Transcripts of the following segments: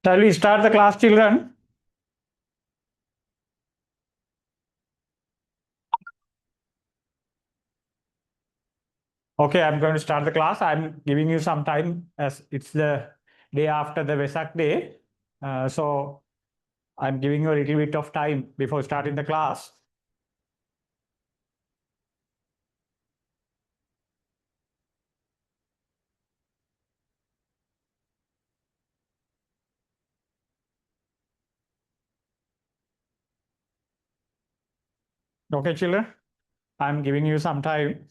Shall we start the class, children? Okay, I'm going to start the class. I'm giving you some time as it's the day after the Vesak day. So I'm giving you a little bit of time before starting the class. Okay, children, I'm giving you some time.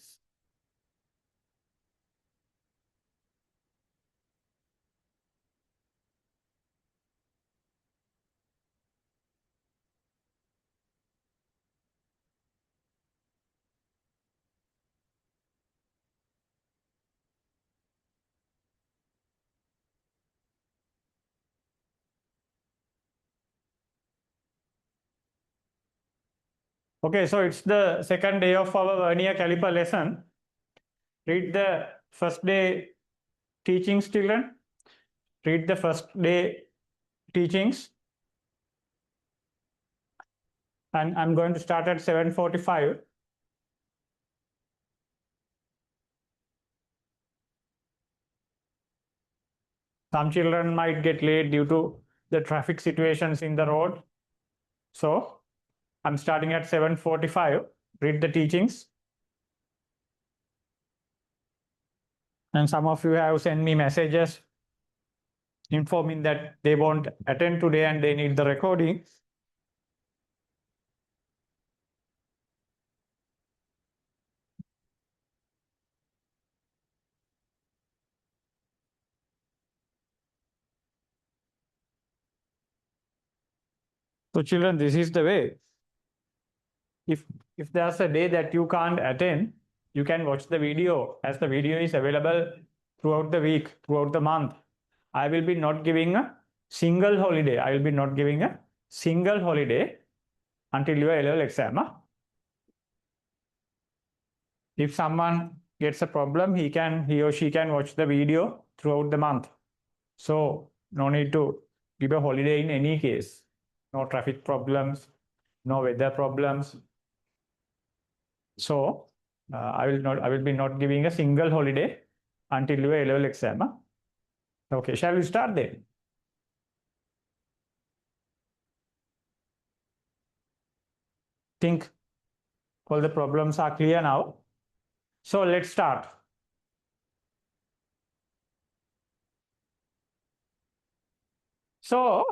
Okay, so it's the second day of our vernier caliper lesson. Read the first day teachings, children. Read the first day teachings. And I'm going to start at 7:45. Some children might get late due to the traffic situations in the road. So I'm starting at 7:45. Read the teachings. And some of you have sent me messages informing that they won't attend today and they need the recording. So children, this is the way. If there's a day that you can't attend, you can watch the video, as the video is available throughout the week, throughout the month. I will be not giving a single holiday. I will be not giving a single holiday until your A-level exam. If someone gets a problem, he or she can watch the video throughout the month. So no need to give a holiday in any case. No traffic problems, no weather problems. So I will be not giving a single holiday until your A-level exam. Okay, shall we start then? Think all the problems are clear now. So let's start. So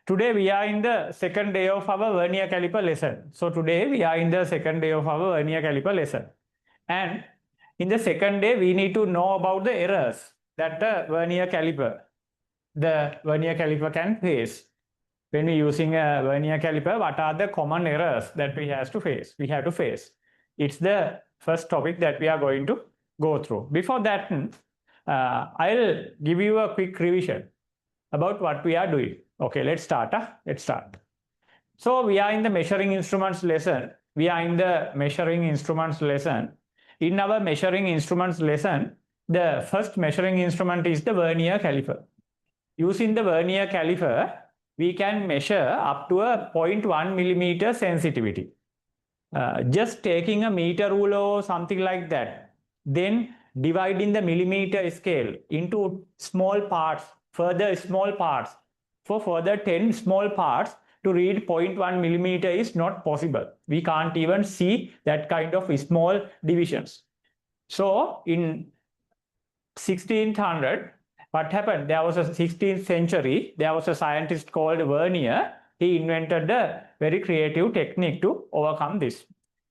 today we are in the second day of our vernier caliper lesson. So today we are in the second day of our vernier caliper lesson. And in the second day, we need to know about the errors that the vernier caliper can face. When we're using a vernier caliper, what are the common errors that we have to face? It's the first topic that we are going to go through. Before that, I'll give you a quick revision about what we are doing. Okay, let's start. So we are in the measuring instruments lesson. In our measuring instruments lesson, the first measuring instrument is the vernier caliper. Using the vernier caliper, we can measure up to a 0.1 millimeter sensitivity. Just taking a meter ruler or something like that, then dividing the millimeter scale into small parts, further 10 small parts to read 0.1 millimeter is not possible. We can't even see that kind of small divisions. So in 1600, what happened? There was a 16th century, there was a scientist called Vernier. He invented a very creative technique to overcome this.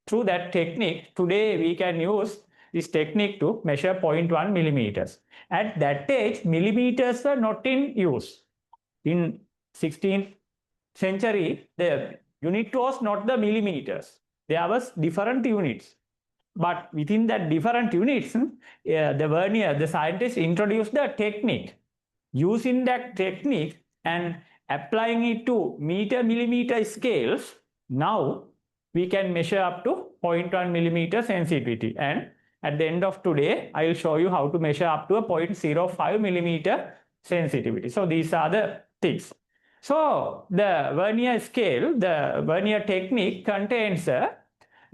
Through that technique, today we can use this technique to measure 0.1 millimeters. At that age, millimeters were not in use. In 16th century, the unit was not the millimeters. There was different units. But within that different units, the scientists introduced the technique. Using that technique and applying it to meter millimeter scales, now we can measure up to 0.1 millimeter sensitivity. And at the end of today, I will show you how to measure up to a 0.05 millimeter sensitivity. So these are the things. So the vernier scale, the vernier technique contains a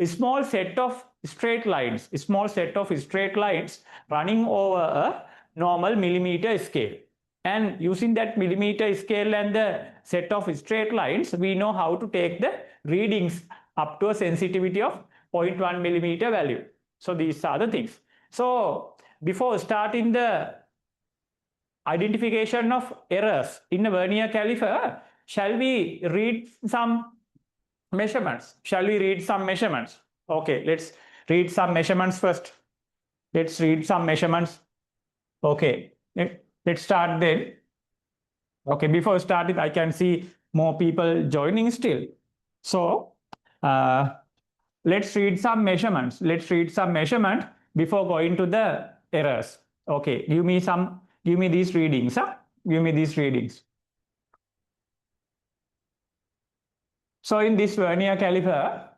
small set of straight lines, running over a normal millimeter scale. And using that millimeter scale and the set of straight lines, we know how to take the readings up to a sensitivity of 0.1 millimeter value. So these are the things. So before starting the identification of errors in a vernier caliper, shall we read some measurements? Okay, let's read some measurements first. Okay, let's start then. Okay, before starting, I can see more people joining still. So let's read some measurements. Before going to the errors. Okay, give me these readings. Give me these readings. So in this vernier caliper,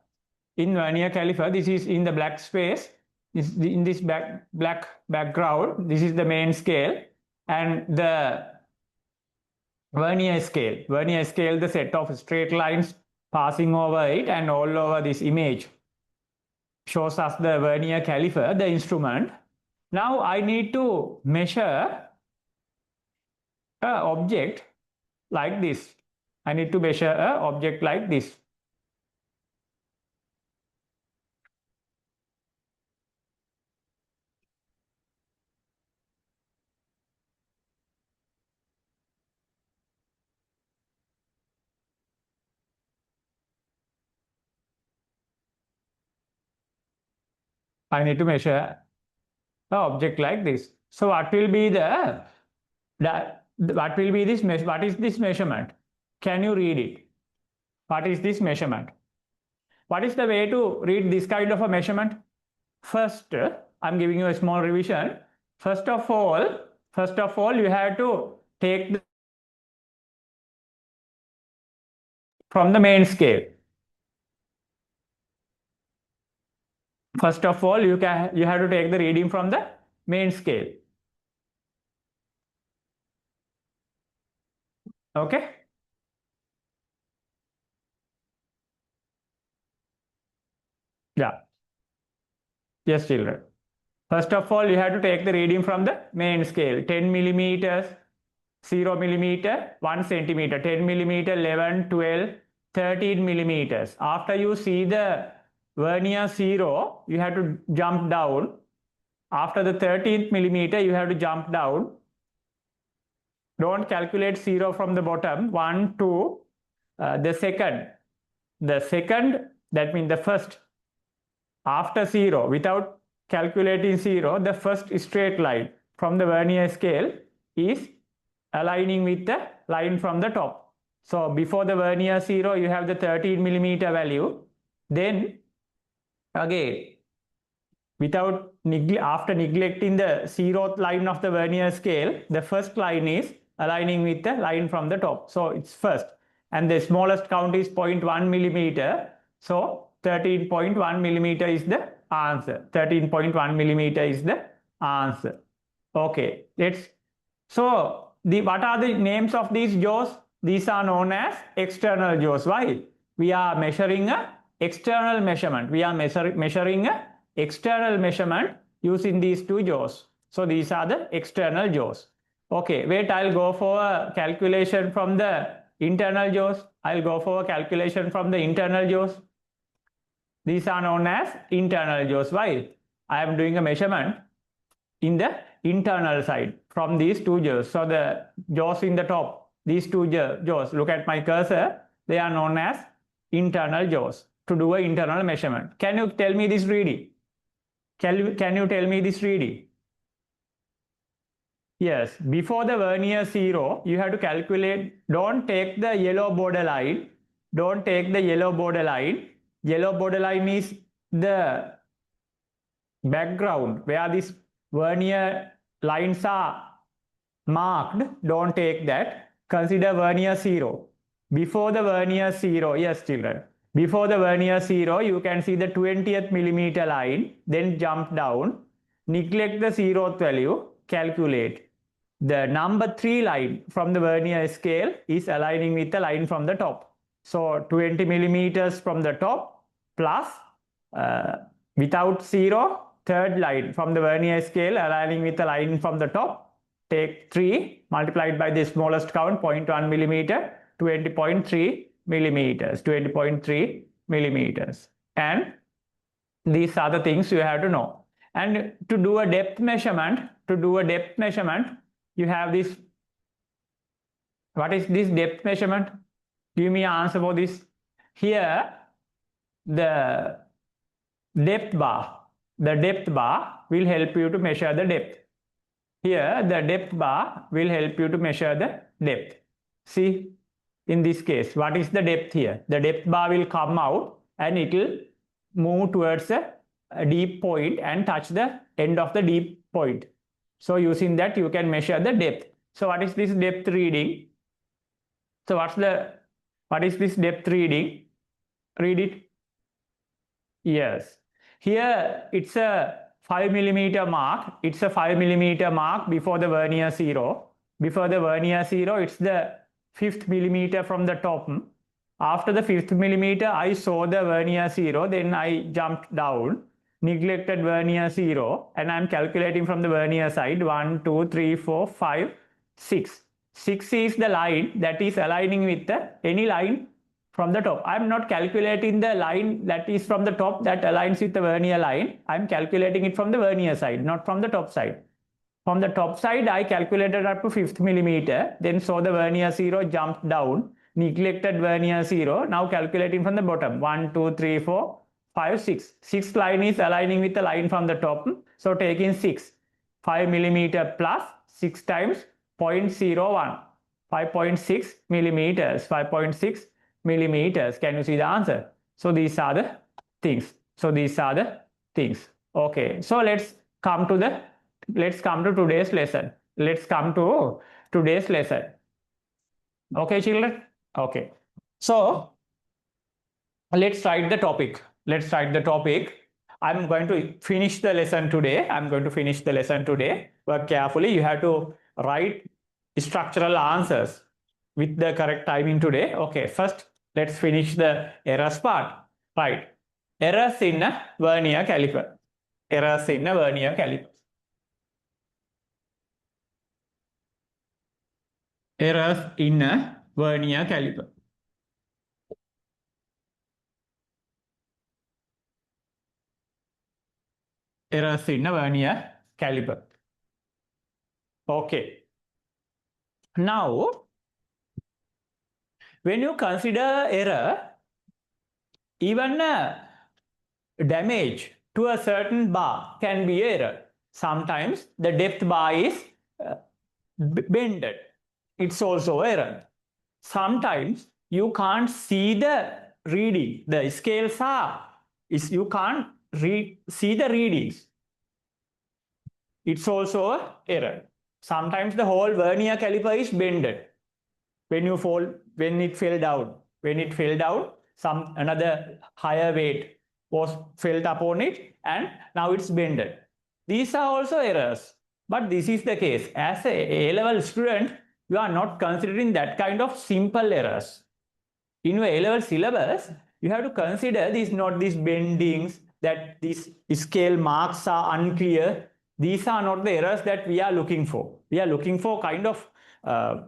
this is in the black space. In this black background, this is the main scale, and the vernier scale, the set of straight lines passing over it and all over this image shows us the vernier caliper, the instrument. Now I need to measure an object like this. I need to measure an object like this. I need to measure an object like this. So what will be what is this measurement? Can you read it? What is this measurement? What is the way to read this kind of a measurement? First, I'm giving you a small revision. First of all, you have to take from the main scale. First of all, you have to take the reading from the main scale. Okay. Yeah. Yes, children. First of all, you have to take the reading from the main scale. 10 millimeters, 0 millimeter, 1 centimeter, 10 millimeter, 11, 12, 13 millimeters. After you see the vernier 0, you have to jump down. After the 13th millimeter, you have to jump down. Don't calculate 0 from the bottom. 1, 2, the second. That means the first. After 0, without calculating 0, the first straight line from the vernier scale is aligning with the line from the top. So before the vernier 0, you have the 13 millimeter value. Then again, after neglecting the 0th line of the vernier scale, the first line is aligning with the line from the top. So it's first. And the smallest count is 0.1 millimeter. So 13.1 millimeter is the answer. 13.1 millimeter is the answer. Okay, so what are the names of these jaws? These are known as external jaws. Why? We are measuring a external measurement. We are measuring a external measurement using these two jaws. So these are the external jaws. Okay, wait, I'll go for a calculation from the internal jaws. These are known as internal jaws. Why? I am doing a measurement in the internal side from these two jaws. So the jaws in the top, these two jaws, look at my cursor, they are known as internal jaws to do an internal measurement. Can you tell me this reading? Can you tell me this reading? Yes, before the vernier 0, you have to calculate. Don't take the yellow borderline. Yellow borderline is the background where these vernier lines are marked. Don't take that. Consider vernier 0. Before the vernier 0, yes, children. Before the vernier 0, you can see the 20th millimeter line, then jump down, neglect the 0th value, calculate. the number 3 line from the vernier scale is aligning with the line from the top. So 20 millimeters from the top plus uh, without 0, third line from the vernier scale aligning with the line from the top. Take 3 multiplied by the smallest count, 0.1 millimeter, 20.3 millimeters, 20.3 millimeters. And these are the things you have to know. And to do a depth measurement, you have this. What is this depth measurement? Give me an answer for this. Here, the depth bar will help you to measure the depth. Here, the depth bar will help you to measure the depth. See, in this case, what is the depth here? The depth bar will come out and it will move towards a deep point and touch the end of the deep point. So using that, you can measure the depth. So what is this depth reading? So what is this depth reading? Read it. Yes. Here it's a 5 millimeter mark. It's a 5 millimeter mark before the vernier 0. Before the vernier 0, it's the 5th millimeter from the top. After the 5th millimeter, I saw the vernier 0. Then I jumped down, neglected vernier 0, and I'm calculating from the vernier side 1, 2, 3, 4, 5, 6. 6 is the line that is aligning with any line from the top. I'm not calculating the line that is from the top that aligns with the vernier line. I'm calculating it from the vernier side, not from the top side. From the top side, I calculated up to 5th millimeter, then saw the vernier 0, jumped down, neglected vernier 0. Now calculating from the bottom 1, 2, 3, 4, 5, 6. 6th line is aligning with the line from the top. So taking 6, 5 millimeter plus 6 times 0.01, 5.6 millimeters, 5.6 millimeters. Can you see the answer? So these are the things. Okay, so let's come to today's lesson. Okay, children? Okay. So let's write the topic. I'm going to finish the lesson today. Work carefully. You have to write structural answers with the correct timing today. Okay, first let's finish the errors part. Right. Errors in a vernier caliper. Errors in a vernier caliper. Errors in a vernier caliper. Errors in a vernier caliper. Okay. Now, when you consider error, even damage to a certain bar can be error. Sometimes the depth bar is bended. It's also error. Sometimes you can't see the reading. The scales you can't see the readings. It's also error. Sometimes the whole vernier caliper is bended. When it fell down, another higher weight was felt upon it and now it's bended. These are also errors. But this is the case. As a A-level student, you are not considering that kind of simple errors. In your A-level syllabus, you have to consider not these bendings, that these scale marks are unclear. These are not the errors that we are looking for. We are looking for kind of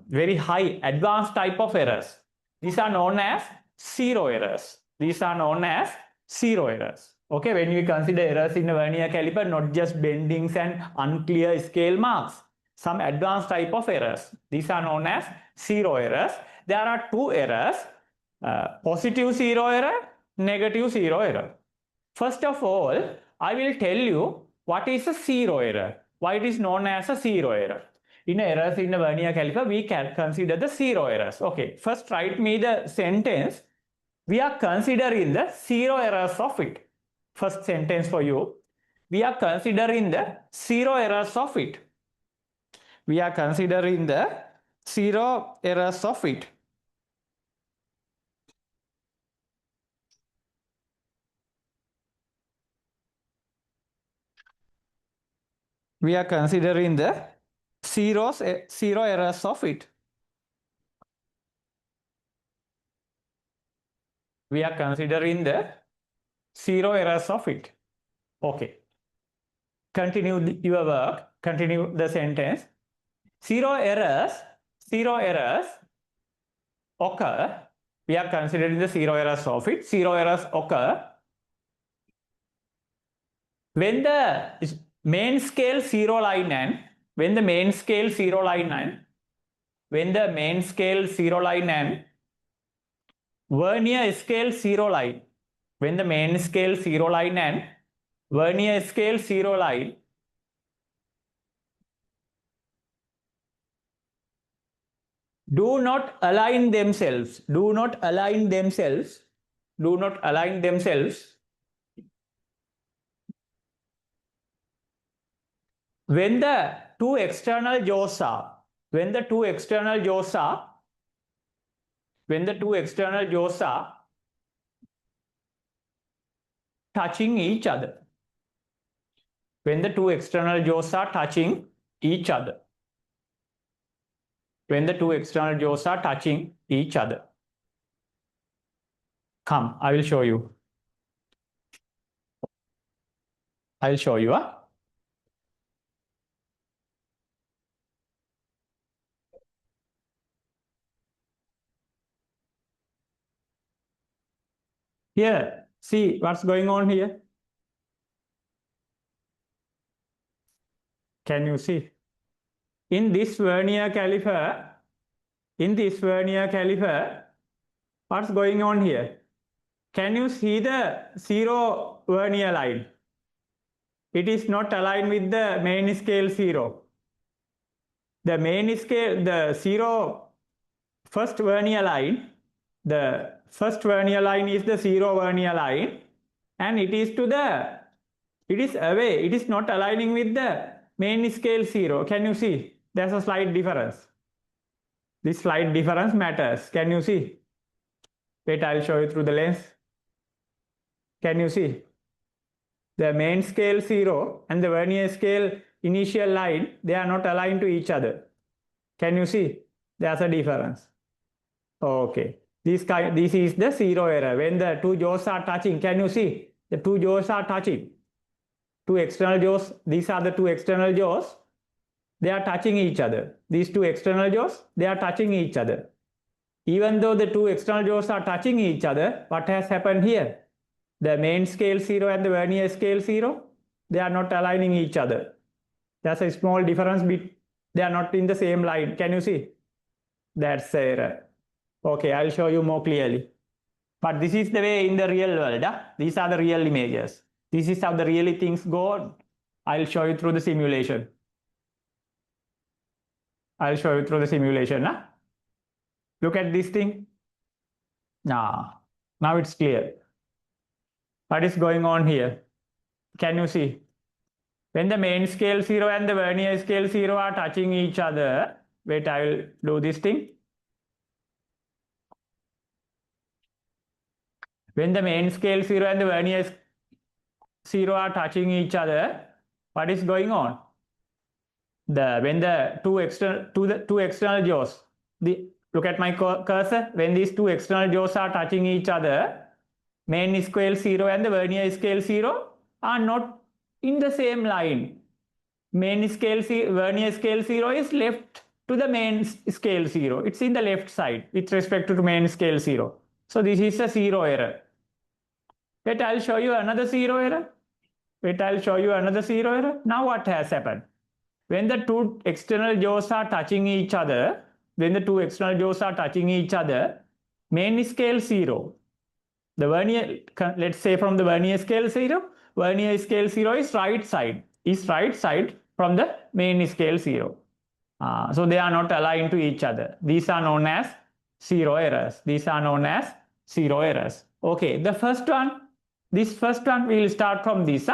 very high advanced type of errors. These are known as zero errors. Okay, when we consider errors in a vernier caliper, not just bendings and unclear scale marks, some advanced type of errors. These are known as zero errors. There are two errors, positive zero error, negative zero error. First of all, I will tell you what is a zero error, why it is known as a zero error. In errors in a vernier caliper, we can consider the zero errors. Okay, first write me the sentence. We are considering the zero errors of it. First sentence for you. We are considering the zero errors of it. We are considering the zero errors of it. We are considering the zero errors of it. We are considering the zero errors of it. Okay. Continue your work. Continue the sentence. Zero errors occur. We are considering the zero errors of it. Zero errors occur when the main scale zero line and when the main scale zero line and vernier scale zero line, when the main scale zero line and vernier scale zero line do not align themselves, when the two external jaws are touching each other. When the two external jaws are touching each other. Come, I will show you. Here, see what's going on here. Can you see? In this vernier caliper, what's going on here? Can you see the zero vernier line? It is not aligned with the main scale zero. The main scale, the zero first vernier line, the first vernier line is the zero vernier line, and it is away. It is not aligning with the main scale zero. Can you see? There's a slight difference. This slight difference matters. Can you see? Wait, I'll show you through the lens. Can you see? The main scale zero and the vernier scale initial line, they are not aligned to each other. Can you see? There's a difference. Okay. This is the zero error. When the two jaws are touching, can you see? The two jaws are touching. Two external jaws. These are the two external jaws. They are touching each other. These two external jaws, they are touching each other. Even though the two external jaws are touching each other, what has happened here? The main scale zero and the vernier scale zero, they are not aligning each other. There's a small difference. They are not in the same line. Can you see? That's the error. Okay, I'll show you more clearly. But this is the way in the real world. These are the real images. This is how the really things go on. I'll show you through the simulation. Look at this thing. Now it's clear. What is going on here? Can you see? When the main scale zero and the vernier scale zero are touching each other, wait, I will do this thing. When the main scale zero and the vernier zero are touching each other, what is going on? When the two external jaws, look at my cursor. When these two external jaws are touching each other, main scale zero and the vernier scale zero are not in the same line. Vernier scale zero is left to the main scale zero. It's in the left side with respect to main scale zero. So this is a zero error. Wait, I'll show you another zero error. Now what has happened? When the two external jaws are touching each other, main scale zero, the vernier, let's say from the vernier scale zero is right side from the main scale zero. So they are not aligned to each other. These are known as zero errors. Okay, the first one, we will start from this.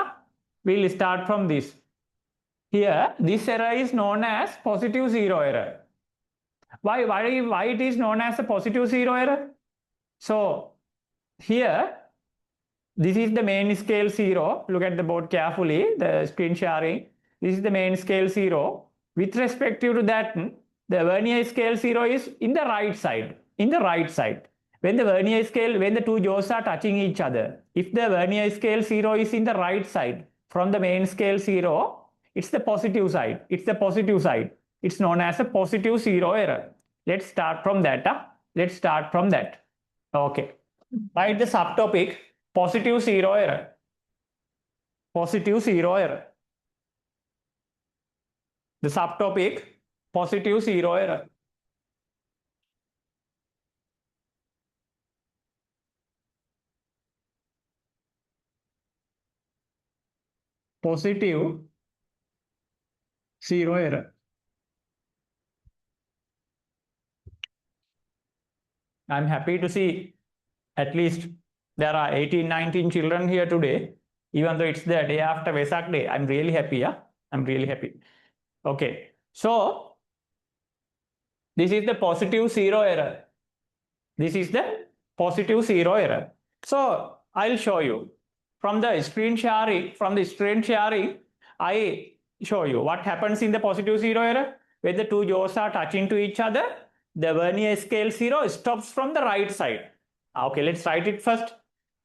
Here, this error is known as positive zero error. Why it is known as a positive zero error? So here, this is the main scale zero. Look at the board carefully, the screen sharing. This is the main scale zero. with respect to that, the vernier scale 0 is in the right side. In the right side. When the vernier scale, when the two jaws are touching each other, if the vernier scale 0 is in the right side from the main scale 0, it's the positive side. It's the positive side. It's known as a positive 0 error. Let's start from that. Let's start from that. Okay. Write the subtopic positive 0 error. Positive 0 error. The subtopic positive 0 error. Positive 0 error. I'm happy to see at least there are 18, 19 children here today, even though it's the day after Vesak Day. I'm really happy. Yeah, I'm really happy. Okay, so this is the positive 0 error. This is the positive 0 error. So I'll show you from the screen sharing. From the screen sharing, I show you what happens in the positive 0 error. When the two jaws are touching to each other, the vernier scale 0 stops from the right side. Okay, let's write it first.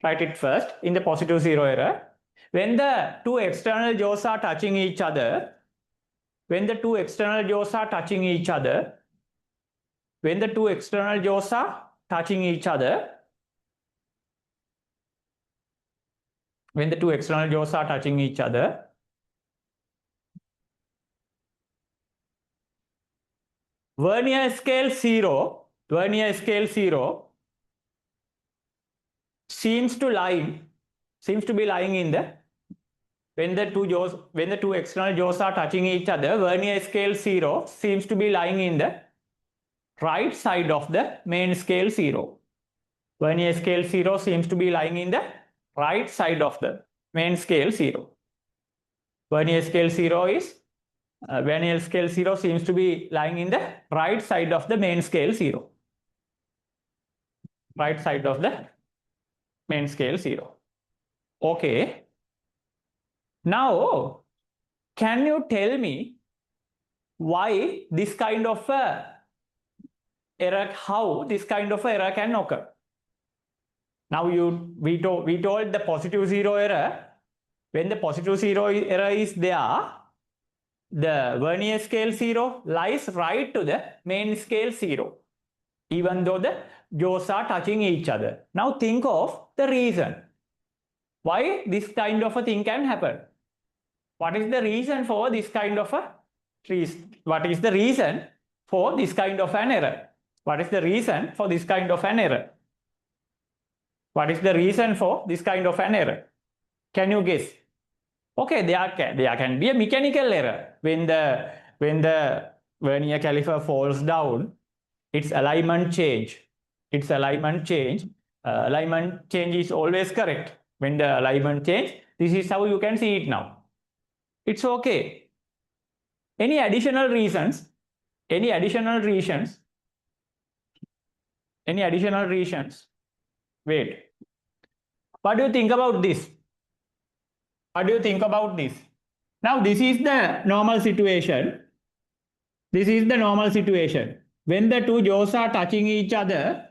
Write it first in the positive 0 error. When the two external jaws are touching each other, when the two external jaws are touching each other, when the two external jaws are touching each other, when the two external jaws are touching each other, vernier scale 0 seems to be lying in the, when the two external jaws are touching each other, vernier scale 0 seems to be lying in the right side of the main scale 0. Vernier scale 0 seems to be lying in the right side of the main scale 0. Vernier scale 0 is vernier scale 0 seems to be lying in the right side of the main scale 0. Right side of the main scale 0. Okay. Now, can you tell me why this kind of error, how this kind of error can occur? Now we told the positive 0 error. When the positive 0 error is there, the vernier scale 0 lies right to the main scale 0, even though the jaws are touching each other. Now think of the reason why this kind of a thing can happen. What is the reason for this kind of a what is the reason for this kind of an error? What is the reason for this kind of an error? What is the reason for this kind of an error? Can you guess? Okay, there can be a mechanical error. When the vernier caliper falls down, its alignment change. Alignment change is always correct. When the alignment change, this is how you can see it now. It's okay. Any additional reasons? Any additional reasons? Any additional reasons? Wait. What do you think about this? What do you think about this? Now, this is the normal situation. This is the normal situation. When the two jaws are touching each other,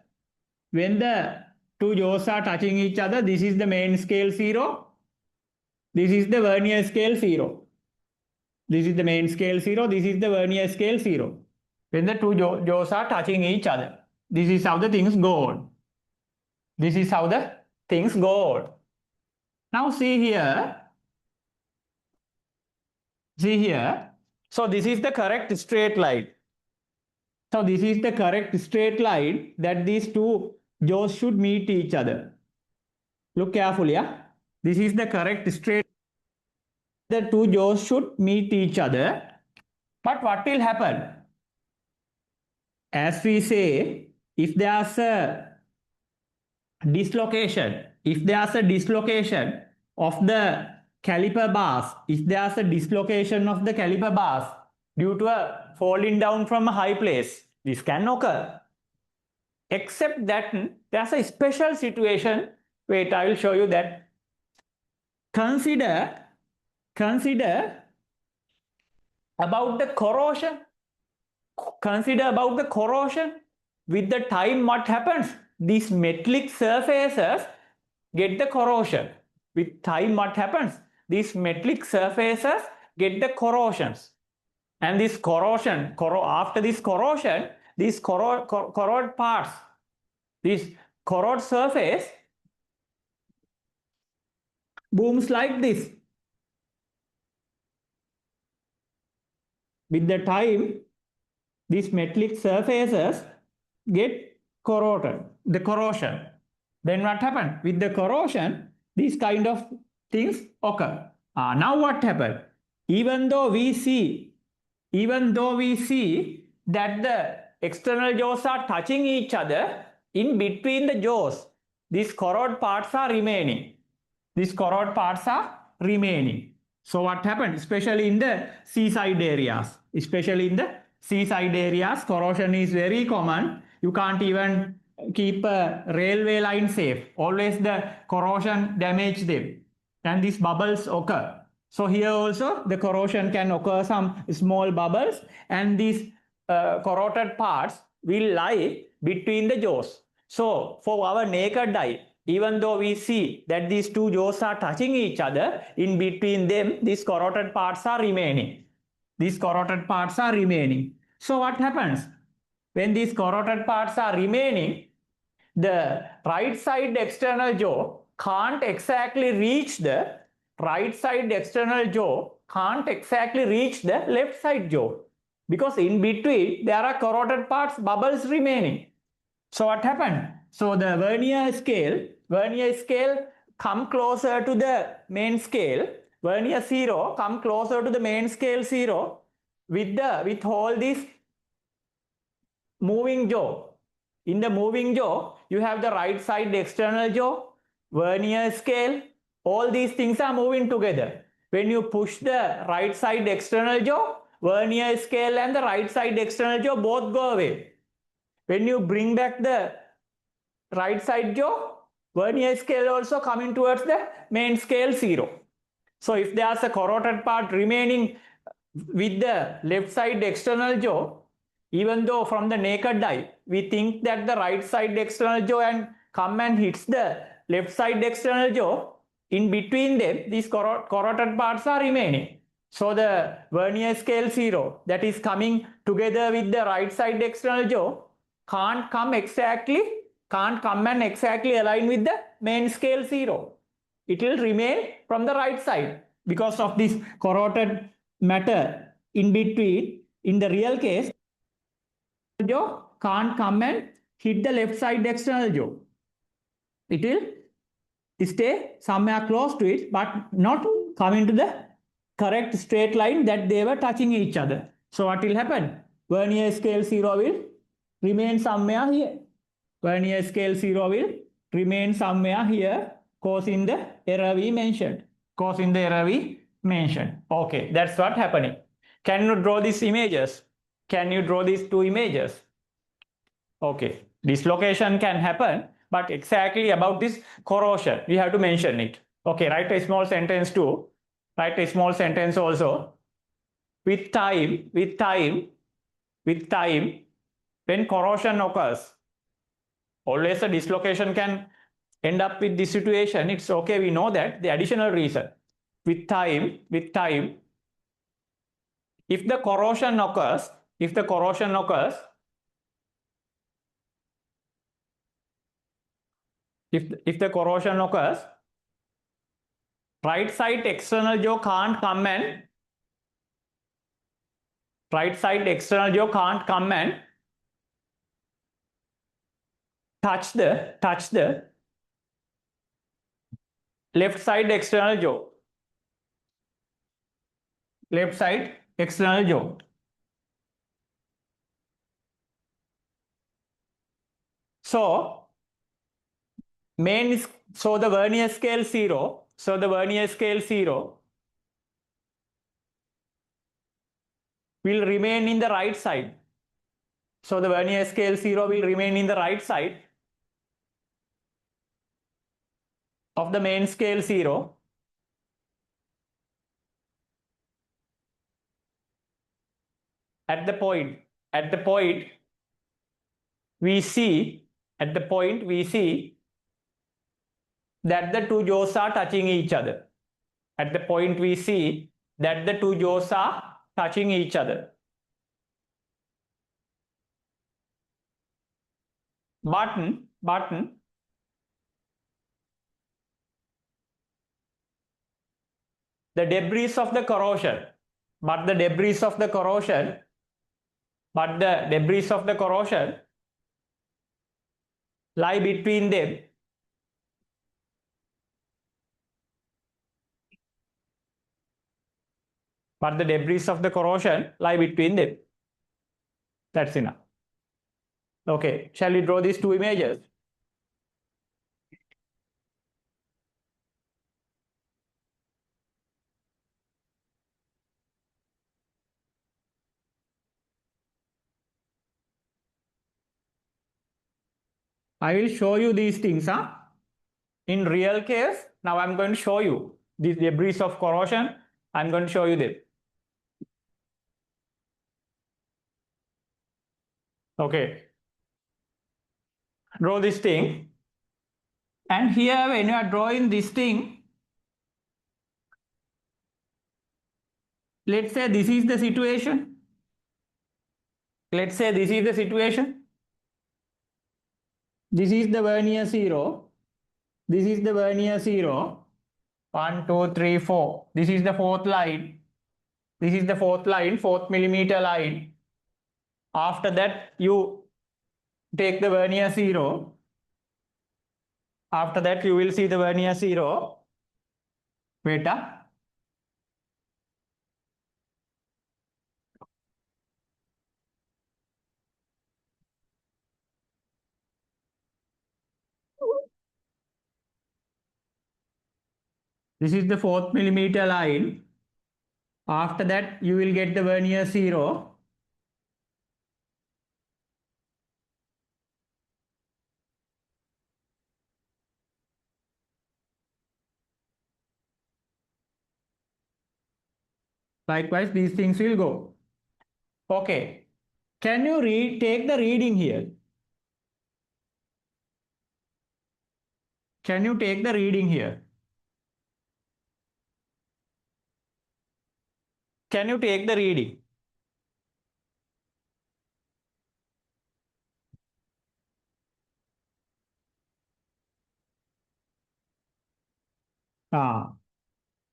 this is the main scale 0. This is the vernier scale 0. This is the main scale 0. This is the vernier scale 0. When the two jaws are touching each other, this is how the things go on. This is how the things go on. Now see here. So this is the correct straight line. So this is the correct straight line that these two jaws should meet each other. Look carefully. Yeah? This is the correct straight. The two jaws should meet each other. But what will happen? As we say, if there's a dislocation, of the caliper bars, due to a falling down from a high place, this can occur. Except that there's a special situation. Wait, I will show you that. Consider About the corrosion, consider about the corrosion. With the time, what happens? These metallic surfaces get the corrosion. With time, what happens? These metallic surfaces get the corrosions. And this corrosion, after this corrosion, these corrode parts, this corrode surface booms like this. With the time, these metallic surfaces get corroded, the corrosion. Then what happened? With the corrosion, these kind of things occur. Now what happened? Even though we see that the external jaws are touching each other, in between the jaws, these corrode parts are remaining. These corrode parts are remaining. So what happened? Especially in the seaside areas. Corrosion is very common. You can't even keep a railway line safe. Always the corrosion damage them. And these bubbles occur. So here also the corrosion can occur, some small bubbles, and these corroded parts will lie between the jaws. So for our naked eye, even though we see that these two jaws are touching each other, in between them these corroded parts are remaining. So what happens? When these corroded parts are remaining, the right side external jaw can't exactly reach the left side jaw, because in between there are corroded parts, bubbles remaining. So what happened? So the vernier scale come closer to the main scale. Vernier 0 come closer to the main scale 0 with all these moving jaw. In the moving jaw, you have the right side external jaw, vernier scale, all these things are moving together. When you push the right side external jaw, vernier scale and the right side external jaw both go away. When you bring back the right side jaw, vernier scale also coming towards the main scale 0. So if there's a corroded part remaining with the left side external jaw, even though from the naked eye we think that the right side external jaw and come and hits the left side external jaw, in between them these corroded parts are remaining. So the vernier scale 0 that is coming together with the right side external jaw can't come and exactly align with the main scale 0. It will remain from the right side because of this corroded matter in between. In the real case, jaw can't come and hit the left side external jaw. It will stay somewhere close to it, but not coming to the correct straight line that they were touching each other. So what will happen? Vernier scale 0 will remain somewhere here. Vernier scale 0 will remain somewhere here, causing the error we mentioned. Okay, that's what happening. Can you draw these images? Can you draw these two images? Okay, dislocation can happen, but exactly about this corrosion, we have to mention it. Okay, write a small sentence too. Write a small sentence also. With time, when corrosion occurs, always a dislocation can end up with this situation. It's okay, we know that. The additional reason, with time, if the corrosion occurs, right side external jaw can't come and touch the left side external jaw. So the vernier scale 0. Will remain in the right side. So the vernier scale 0 will remain in the right side of the main scale 0. at the point, at the point we see, at the point we see that the two jaws are touching each other. At the point we see that the two jaws are touching each other. But the debris of the corrosion, but the debris of the corrosion lie between them. But the debris of the corrosion lie between them. That's enough. Okay, shall we draw these two images? I will show you these things, huh? In real case, now I'm going to show you these debris of corrosion. I'm going to show you them. Okay. Draw this thing. And here, when you are drawing this thing, let's say this is the situation. Let's say this is the situation. This is the vernier 0. This is the vernier 0. 1, 2, 3, 4. This is the fourth line. This is the fourth line, 4th millimeter line. After that, you take the vernier 0. After that, you will see the vernier 0. Wait up. This is the 4th millimeter line. After that, you will get the vernier 0. Likewise, these things will go. Okay. Can you take the reading here? Can you take the reading here? Can you take the reading?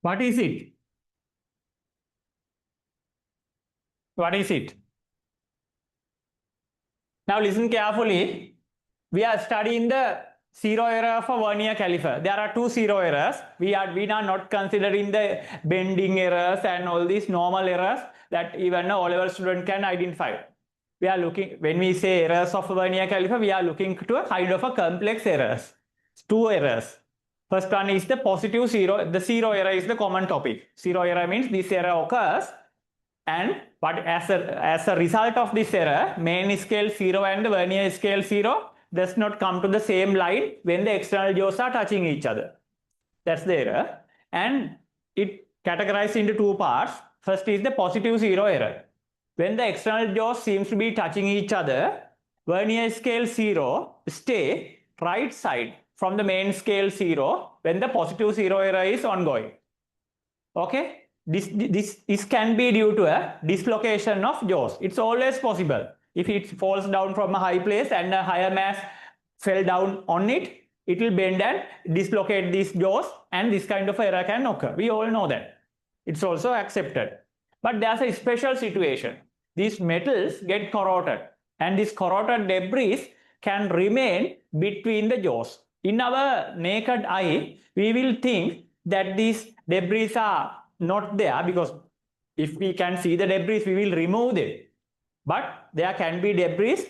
What is it? What is it? Now listen carefully. We are studying the zero error for vernier caliper. There are two zero errors. We are not considering the bending errors and all these normal errors that even an O-level student can identify. We are looking, when we say errors of vernier caliper, we are looking to a kind of a complex errors. Two errors. First one is the positive zero. The zero error is the common topic. Zero error means this error occurs, and but as a result of this error, main scale 0 and the vernier scale 0 does not come to the same line when the external jaws are touching each other. That's the error. And it categorized into two parts. First is the positive 0 error. When the external jaws seems to be touching each other, vernier scale 0 stay right side from the main scale 0 when the positive 0 error is ongoing. Okay? This can be due to a dislocation of jaws. It's always possible. If it falls down from a high place and a higher mass fell down on it, it will bend and dislocate these jaws, and this kind of error can occur. We all know that. It's also accepted. But there's a special situation. These metals get corroded, and this corroded debris can remain between the jaws. In our naked eye, we will think that these debris are not there, because if we can see the debris, we will remove them. But there can be debris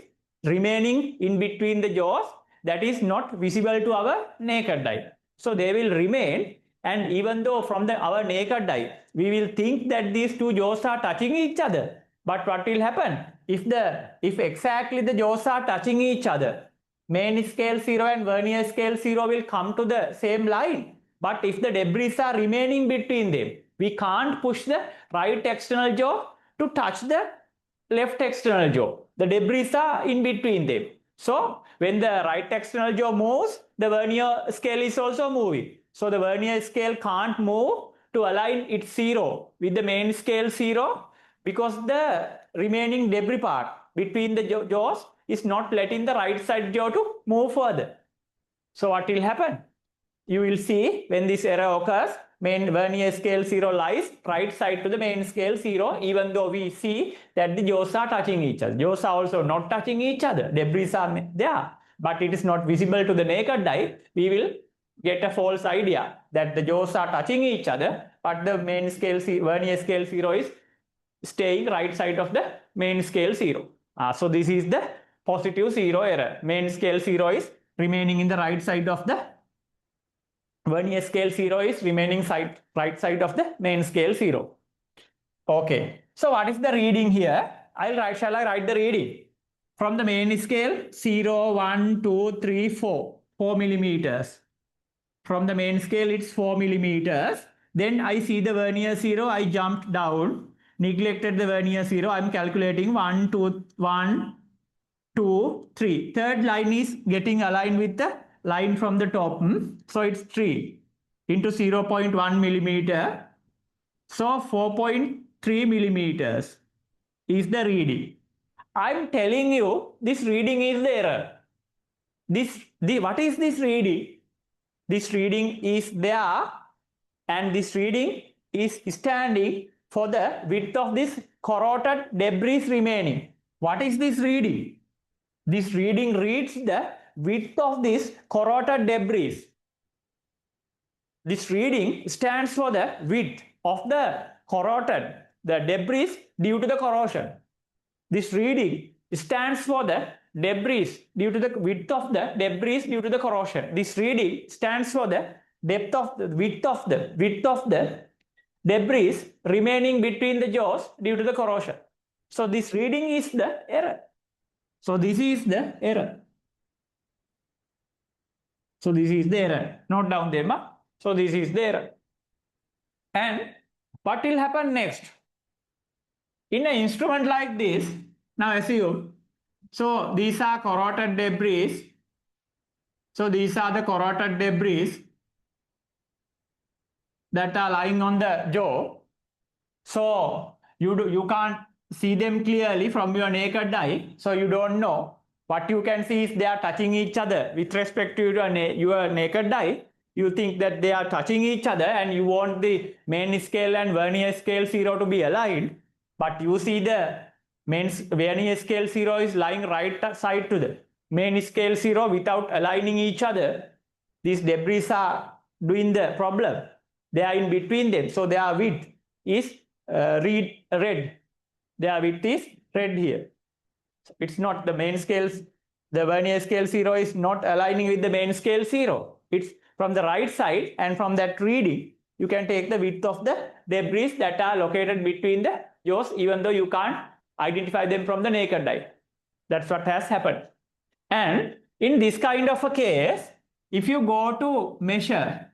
remaining in between the jaws that is not visible to our naked eye. So they will remain, and even though from our naked eye, we will think that these two jaws are touching each other. But what will happen? If exactly the jaws are touching each other, main scale 0 and vernier scale 0 will come to the same line. But if the debris are remaining between them, we can't push the right external jaw to touch the left external jaw. The debris are in between them. So when the right external jaw moves, the vernier scale is also moving. So the vernier scale can't move to align its zero with the main scale zero because the remaining debris part between the jaws is not letting the right side jaw to move further. So what will happen? You will see when this error occurs, main vernier scale 0 lies right side to the main scale 0, even though we see that the jaws are touching each other. Jaws are also not touching each other. Debris are there, but it is not visible to the naked eye. We will get a false idea that the jaws are touching each other, but the main scale vernier scale 0 is staying right side of the main scale 0. So this is the positive 0 error. Main scale 0 is remaining in the right side of the vernier scale 0 is remaining right side of the main scale 0. Okay. So what is the reading here? Shall I write the reading? From the main scale 0, 1, 2, 3, 4. 4 millimeters. From the main scale it's 4 millimeters. Then I see the vernier 0. I jumped down. Neglected the vernier 0. I'm calculating 1, 2, 1, 2, 3. Third line is getting aligned with the line from the top. So it's 3 into 0.1 millimeter. So 4.3 millimeters is the reading. I'm telling you this reading is the error. What is this reading? This reading is there and this reading is standing for the width of this corroded debris remaining. What is this reading? This reading reads the width of this corroded debris. This reading stands for the width of the corroded, the debris due to the corrosion. This reading stands for the debris due to the width of the debris due to the corrosion. This reading stands for the width of the debris remaining between the jaws due to the corrosion. So this reading is the error. So this is the error. So this is the error. Note down there. So this is the error. And what will happen next? In an instrument like this, now assume, so these are corroded debris. So these are the corroded debris that are lying on the jaw. So you can't see them clearly from your naked eye. So you don't know. What you can see is they are touching each other with respect to your naked eye. You think that they are touching each other and you want the main scale and vernier scale 0 to be aligned. But you see the main vernier scale 0 is lying right side to the main scale 0 without aligning each other. These debris are doing the problem. They are in between them. So their width is red. Their width is red here. So it's not the main scales. The vernier scale 0 is not aligning with the main scale 0. It's from the right side, and from that reading, you can take the width of the debris that are located between the jaws, even though you can't identify them from the naked eye. That's what has happened. And in this kind of a case, if you go to measure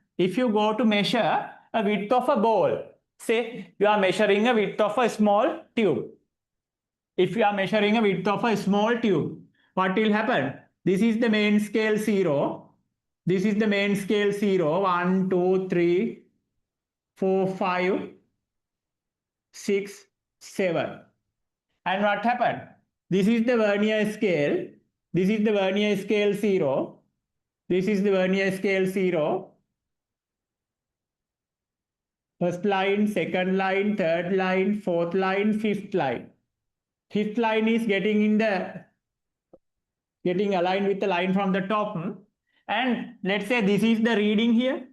a width of a ball, say you are measuring a width of a small tube. If you are measuring a width of a small tube, what will happen? This is the main scale 0. This is the main scale 0. 1, 2, 3, 4, 5, 6, 7. And what happened? This is the vernier scale. This is the vernier scale 0. This is the vernier scale 0. First line, second line, third line, fourth line, fifth line. Fifth line is getting aligned with the line from the top. And let's say this is the reading here.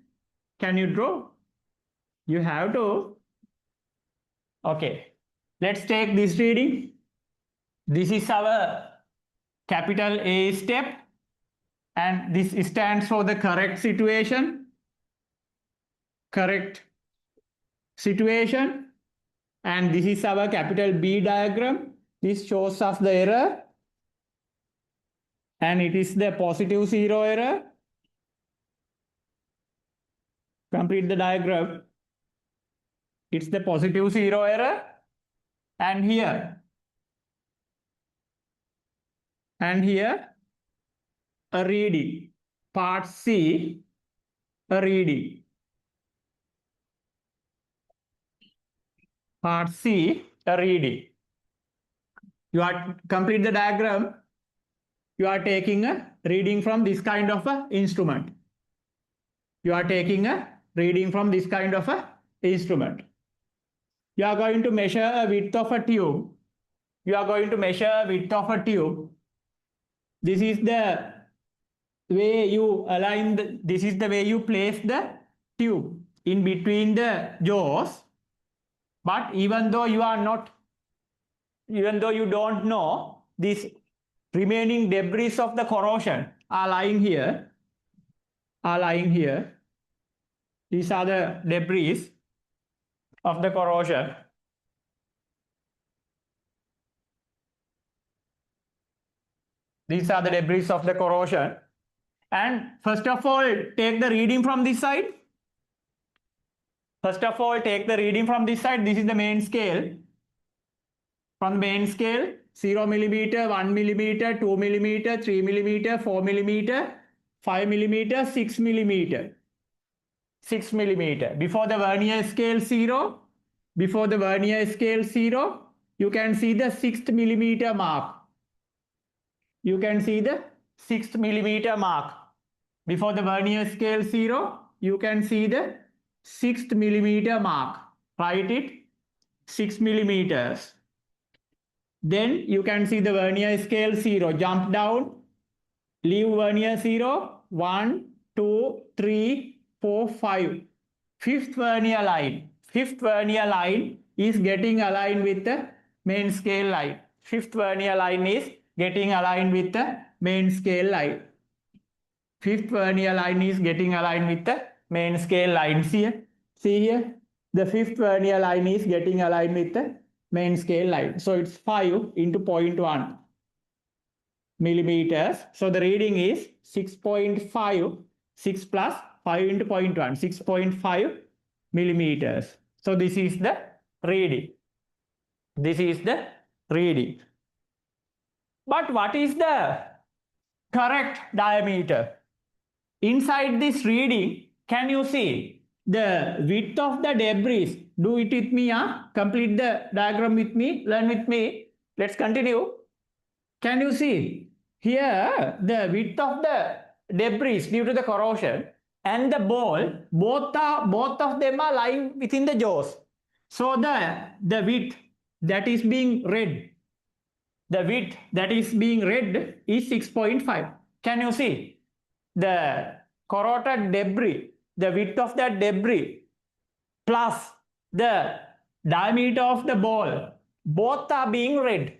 Can you draw? You have to. Okay. Let's take this reading. This is our capital A step. And this stands for the correct situation. Correct situation. And this is our capital B diagram. This shows us the error. And it is the positive 0 error. Complete the diagram. It's the positive 0 error. And here, and here a reading. Part C, a reading. Part C, a reading. You are complete the diagram. You are taking a reading from this kind of a instrument. You are taking a reading from this kind of a instrument. You are going to measure a width of a tube. You are going to measure width of a tube. This is the way you align, this is the way you place the tube in between the jaws. But even though you don't know, these remaining debris of the corrosion are lying here. These are the debris of the corrosion. These are the debris of the corrosion. And first of all, take the reading from this side. This is the main scale. From the main scale, 0 millimeter, 1 millimeter, 2 millimeter, 3 millimeter, 4 millimeter, 5 millimeter, 6 millimeter. 6 millimeter. Before the vernier scale 0, you can see the 6th millimeter mark. Before the vernier scale 0, you can see the 6th millimeter mark. Write it, 6 millimeters. Then you can see the vernier scale 0. Jump down, leave vernier 0, 1, 2, 3, 4, 5. Fifth vernier line is getting aligned with the main scale line. Fifth vernier line is getting aligned with the main scale line. See here, the fifth vernier line is getting aligned with the main scale line. So it's 5 into 0.1 millimeters. So the reading is 6.5, 6 plus 5 into 0.1, 6.5 millimeters. So this is the reading. But what is the correct diameter? Inside this reading, can you see the width of the debris? Do it with me, complete the diagram with me, learn with me. Let's continue. Can you see here the width of the debris due to the corrosion and the ball, both of them are lying within the jaws. So the width that is being read, is 6.5. Can you see? The corroded debris, the width of that debris plus the diameter of the ball, both are being read.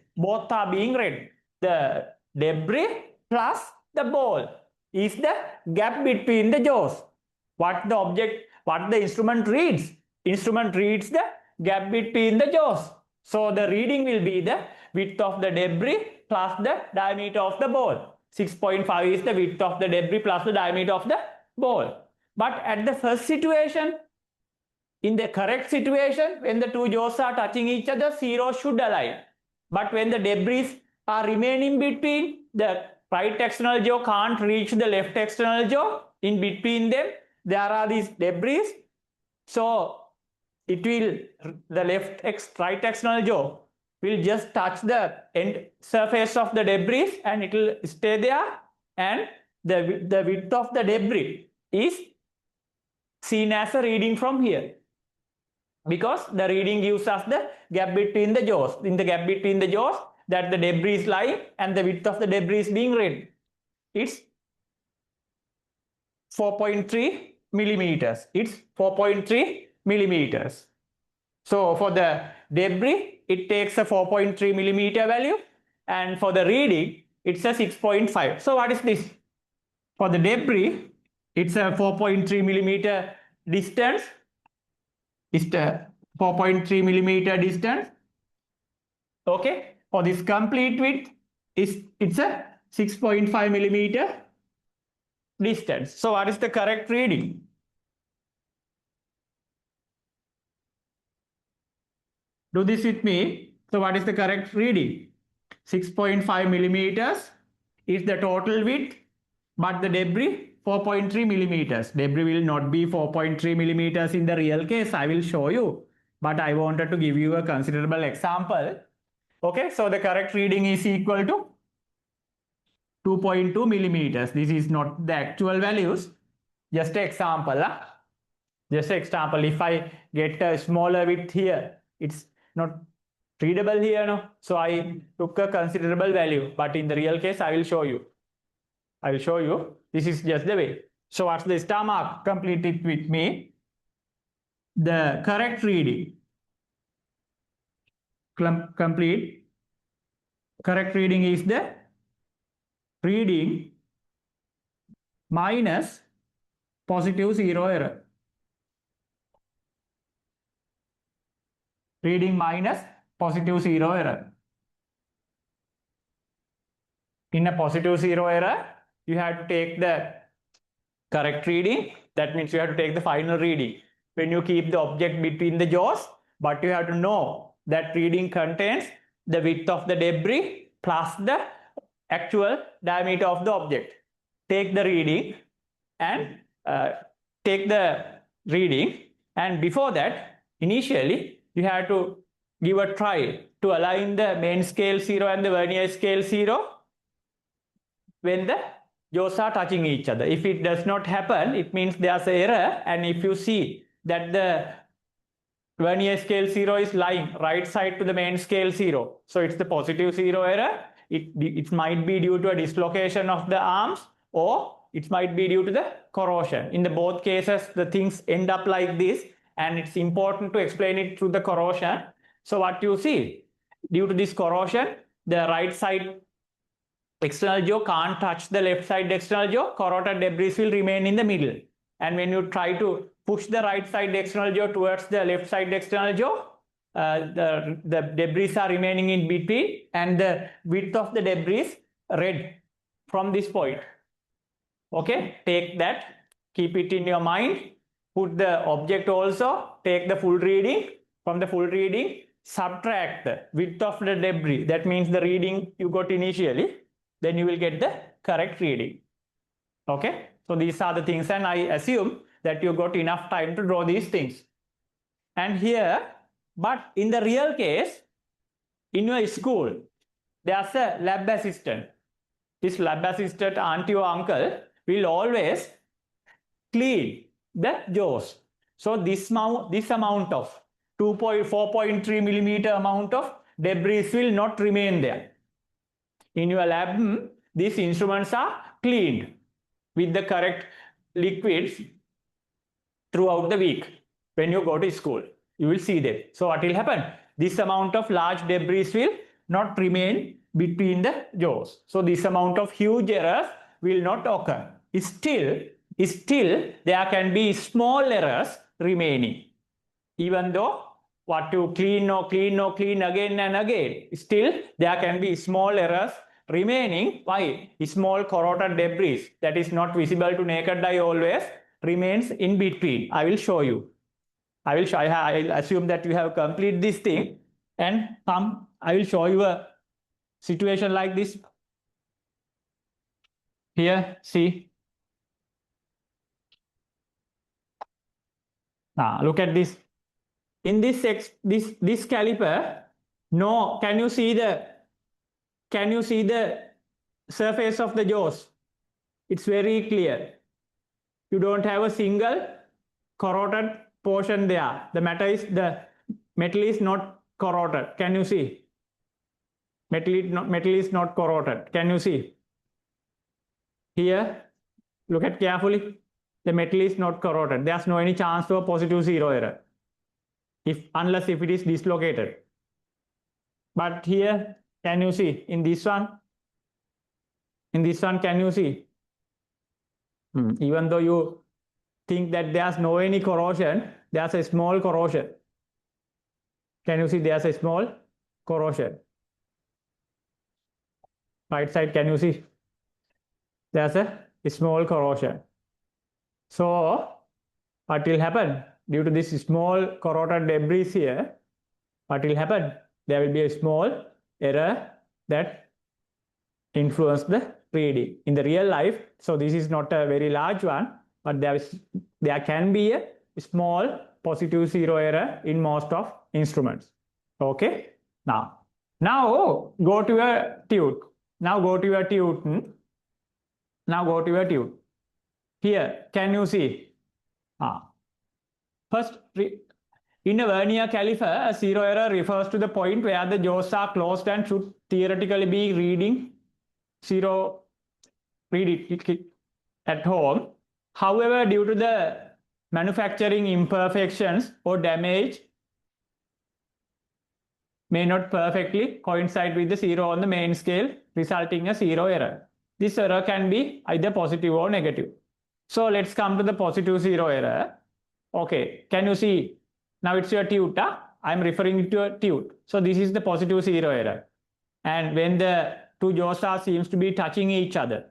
The debris plus the ball is the gap between the jaws. What the instrument reads? Instrument reads the gap between the jaws. So the reading will be the width of the debris plus the diameter of the ball. 6.5 is the width of the debris plus the diameter of the ball. But at the first situation, in the correct situation, when the two jaws are touching each other, 0 should align. But when the debris are remaining between, the right external jaw can't reach the left external jaw. In between them, there are these debris. So the right external jaw will just touch the end surface of the debris and it will stay there, and the width of the debris is seen as a reading from here, because the reading gives us the gap between the jaws. In the gap between the jaws, that the debris is lying and the width of the debris is being read. It's 4.3 millimeters. So for the debris, it takes a 4.3 millimeter value, and for the reading, it's a 6.5. So what is this? For the debris, it's a 4.3 millimeter distance. It's a 4.3 millimeter distance. Okay. For this complete width, it's a 6.5 millimeter distance. So what is the correct reading? Do this with me. So what is the correct reading? 6.5 millimeters is the total width, but the debris 4.3 millimeters. Debris will not be 4.3 millimeters in the real case. I will show you, but I wanted to give you a considerable example. Okay, so the correct reading is equal to 2.2 millimeters. This is not the actual values, just an example. Just an example, if I get a smaller width here, it's not readable here, no? So I took a considerable value, but in the real case, I will show you. I will show you. This is just the way. So what's the star mark? Complete it with me. The correct reading. Complete. Correct reading is the reading minus positive zero error. Reading minus positive zero error. In a positive zero error, you have to take the correct reading. That means you have to take the final reading. When you keep the object between the jaws, but you have to know that reading contains the width of the debris plus the actual diameter of the object. Take the reading and before that, initially, you have to give a try to align the main scale 0 and the vernier scale 0 when the jaws are touching each other. If it does not happen, it means there's an error. And if you see that the vernier scale 0 is lying right side to the main scale 0, so it's the positive 0 error. It might be due to a dislocation of the arms, or it might be due to the corrosion. In the both cases, the things end up like this, and it's important to explain it through the corrosion. So what you see, due to this corrosion, the right side external jaw can't touch the left side external jaw. Corroded debris will remain in the middle. And when you try to push the right side external jaw towards the left side external jaw, the debris are remaining in between, and the width of the debris is red from this point. Okay, take that, keep it in your mind, put the object also, take the full reading. From the full reading, subtract the width of the debris. That means the reading you got initially, then you will get the correct reading. Okay, so these are the things, and I assume that you got enough time to draw these things. And here, but in the real case, in your school, there's a lab assistant. This lab assistant, auntie or uncle, will always clean the jaws. So this amount of 4.3 millimeter amount of debris will not remain there. In your lab, these instruments are cleaned with the correct liquids throughout the week. When you go to school, you will see them. So what will happen? This amount of large debris will not remain between the jaws. So this amount of huge errors will not occur. Still, there can be small errors remaining. Even though what you clean again and again, still there can be small errors remaining. Why? Small corroded debris that is not visible to naked eye always remains in between. I will show you. I will assume that you have completed this thing, and I will show you a situation like this. Here, see. Now look at this. In this caliper, no, can you see the surface of the jaws? It's very clear. You don't have a single corroded portion there. The metal is not corroded. Can you see? Metal is not corroded. Can you see? Here, look at carefully. The metal is not corroded. There's no any chance for positive zero error, unless if it is dislocated. But here, can you see? In this one, can you see? Even though you think that there's no any corrosion, there's a small corrosion. Can you see? There's a small corrosion. Right side, can you see? There's a small corrosion. So what will happen? Due to this small corroded debris here, what will happen? There will be a small error that influence the reading. In the real life, so this is not a very large one, but there can be a small positive zero error in most of instruments. Okay. Now go to your tute. Now go to your tute. Now go to your tute. Here, can you see? First, in a vernier caliper, a zero error refers to the point where the jaws are closed and should theoretically be reading zero, read it at home. However, due to the manufacturing imperfections or damage, may not perfectly coincide with the zero on the main scale, resulting in a zero error. This error can be either positive or negative. So let's come to the positive zero error. Okay, can you see? Now it's your tute. I'm referring to a tute. So this is the positive zero error. And when the two jaws seems to be touching each other,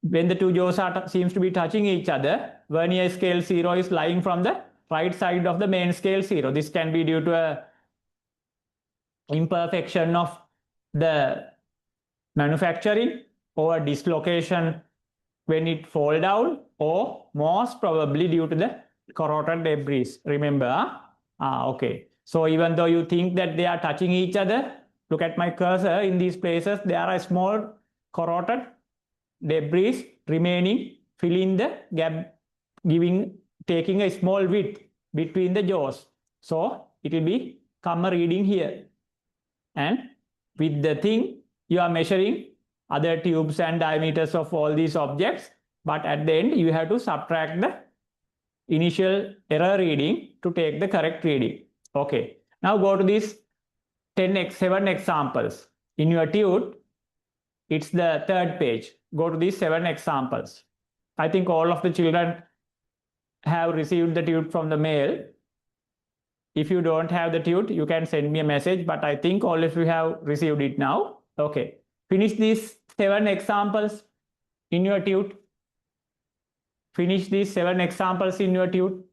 when the two jaws seems to be touching each other, vernier scale zero is lying from the right side of the main scale zero. This can be due to a imperfection of the manufacturing or dislocation when it fall down, or most probably due to the corroded debris. Remember? Okay. So even though you think that they are touching each other, look at my cursor. In these places, there are small corroded debris remaining, filling the gap, taking a small width between the jaws. So it will become a reading here. And with the thing, you are measuring other tubes and diameters of all these objects, but at the end, you have to subtract the initial error reading to take the correct reading. Okay. Now go to these 7 examples. In your tute, it's the third page. Go to these 7 examples. I think all of the children have received the tute from the mail. If you don't have the tute, you can send me a message, but I think all of you have received it now. Okay. Finish these 7 examples in your tute. Finish these 7 examples in your tute.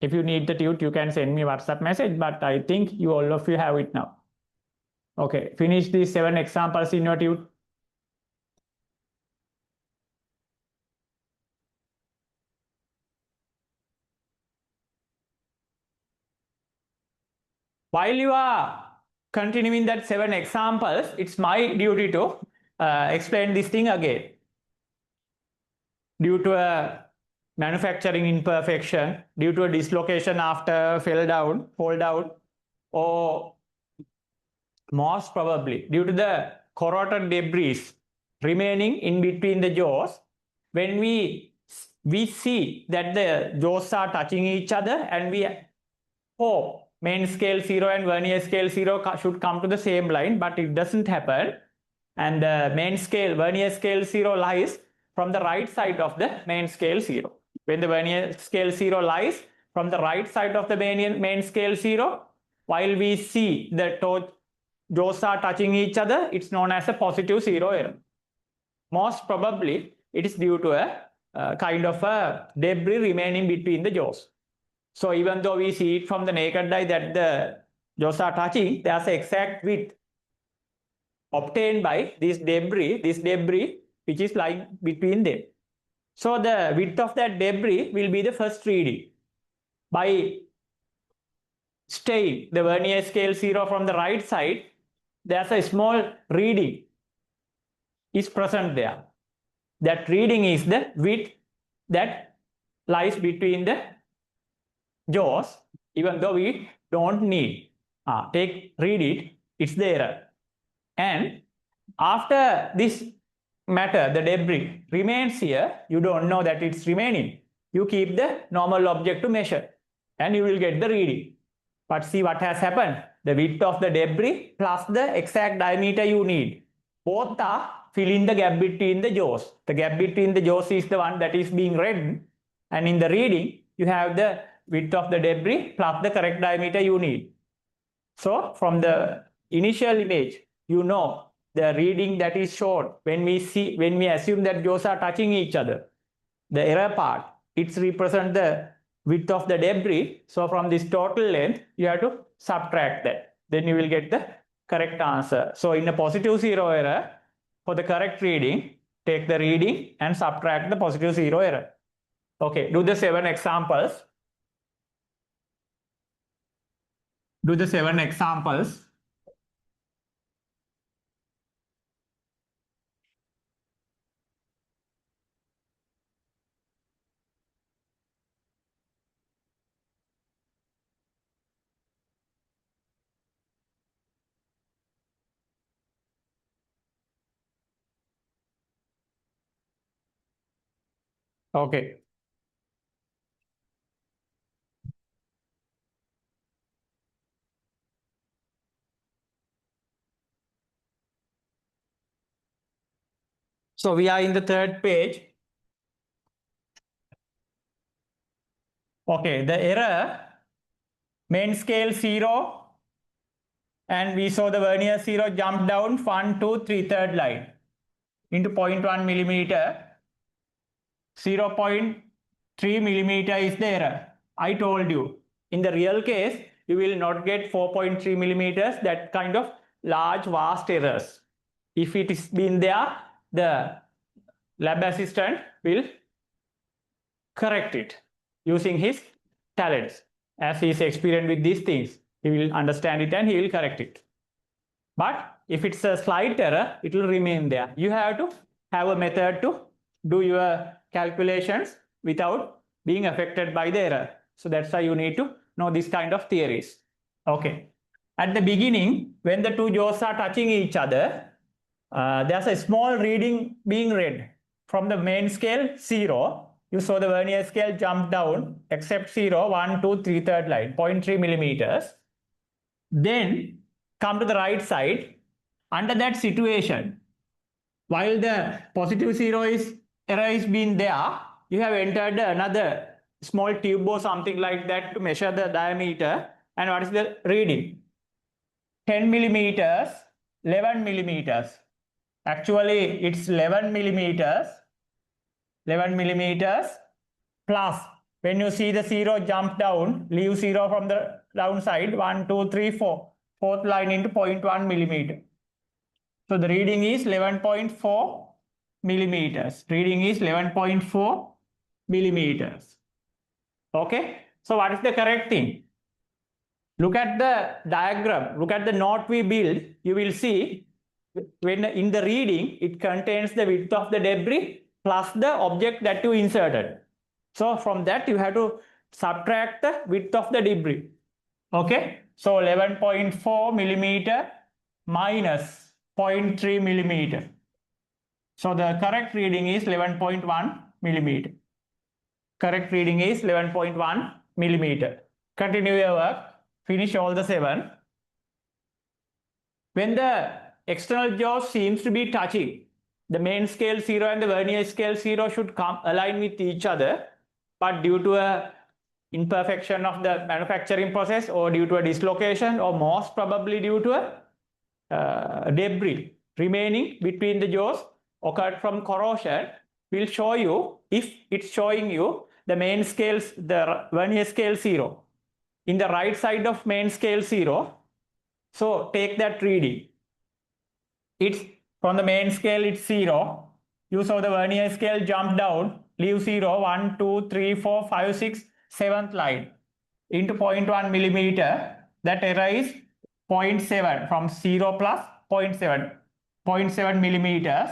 If you need the tute, you can send me a WhatsApp message, but I think all of you have it now. Okay. Finish these 7 examples in your tute. While you are continuing that 7 examples, it's my duty to explain this thing again. Due to a manufacturing imperfection, due to a dislocation after fall down, or most probably due to the corroded debris remaining in between the jaws, when we see that the jaws are touching each other, and we hope main scale zero and vernier scale zero should come to the same line, but it doesn't happen. And the vernier scale zero lies from the right side of the main scale zero. When the vernier scale zero lies from the right side of the main scale zero, while we see the jaws are touching each other, it's known as a positive zero error. Most probably, it is due to a kind of a debris remaining between the jaws. So even though we see it from the naked eye that the jaws are touching, there's an exact width obtained by this debris which is lying between them. So the width of that debris will be the first reading. By staying the vernier scale zero from the right side, there's a small reading is present there. That reading is the width that lies between the jaws, even though we don't need read it, it's the error. And after this matter, the debris remains here, you don't know that it's remaining. You keep the normal object to measure and you will get the reading. But see what has happened. The width of the debris plus the exact diameter you need. Both are filling the gap between the jaws. The gap between the jaws is the one that is being read. And in the reading, you have the width of the debris plus the correct diameter you need. So from the initial image, you know the reading that is shown when we assume that jaws are touching each other. The error part, it represents the width of the debris. So from this total length, you have to subtract that. Then you will get the correct answer. So in a positive zero error, for the correct reading, take the reading and subtract the positive zero error. Okay, do the 7 examples. Do the 7 examples. Okay. So we are in the third page. Okay, the error, main scale 0, and we saw the vernier 0 jump down 1, 2, 3, third line into 0.1 millimeter. 0.3 millimeter is the error. I told you, in the real case, you will not get 4.3 millimeters, that kind of large, vast errors. If it is been there, the lab assistant will correct it using his talents. As he is experienced with these things, he will understand it and he will correct it. But if it's a slight error, it will remain there. You have to have a method to do your calculations without being affected by the error. So that's why you need to know this kind of theories. Okay. At the beginning, when the two jaws are touching each other, there's a small reading being read from the main scale 0. You saw the vernier scale jump down except 0, 1, 2, 3, third line, 0.3 millimeters. Then come to the right side. Under that situation, while the positive 0 is error is been there, you have entered another small tube or something like that to measure the diameter. And what is the reading? 10 millimeters, 11 millimeters. Actually, it's 11 millimeters. 11 millimeters plus, when you see the 0 jump down, leave 0 from the downside, 1, 2, 3, 4. Fourth line into 0.1 millimeter. So the reading is 11.4 millimeters. Reading is 11.4 millimeters. Okay. So what is the correct thing? Look at the diagram. Look at the note we build. You will see when in the reading, it contains the width of the debris plus the object that you inserted. So from that, you have to subtract the width of the debris. Okay. So 11.4 millimeter minus 0.3 millimeter. So the correct reading is 11.1 millimeter. Correct reading is 11.1 millimeter. Continue your work. Finish all the 7. When the external jaws seems to be touching, the main scale 0 and the vernier scale 0 should come align with each other. But due to a imperfection of the manufacturing process or due to a dislocation or most probably due to a debris remaining between the jaws occurred from corrosion, will show you, if it's showing you the main scales, the vernier scale 0 in the right side of main scale 0. So take that reading. It's from the main scale, it's 0. You saw the vernier scale jump down, leave 0, 1, 2, 3, 4, 5, 6, 7th line into 0.1 millimeter. That error is 0.7 from 0 plus 0.7. 0.7 millimeters.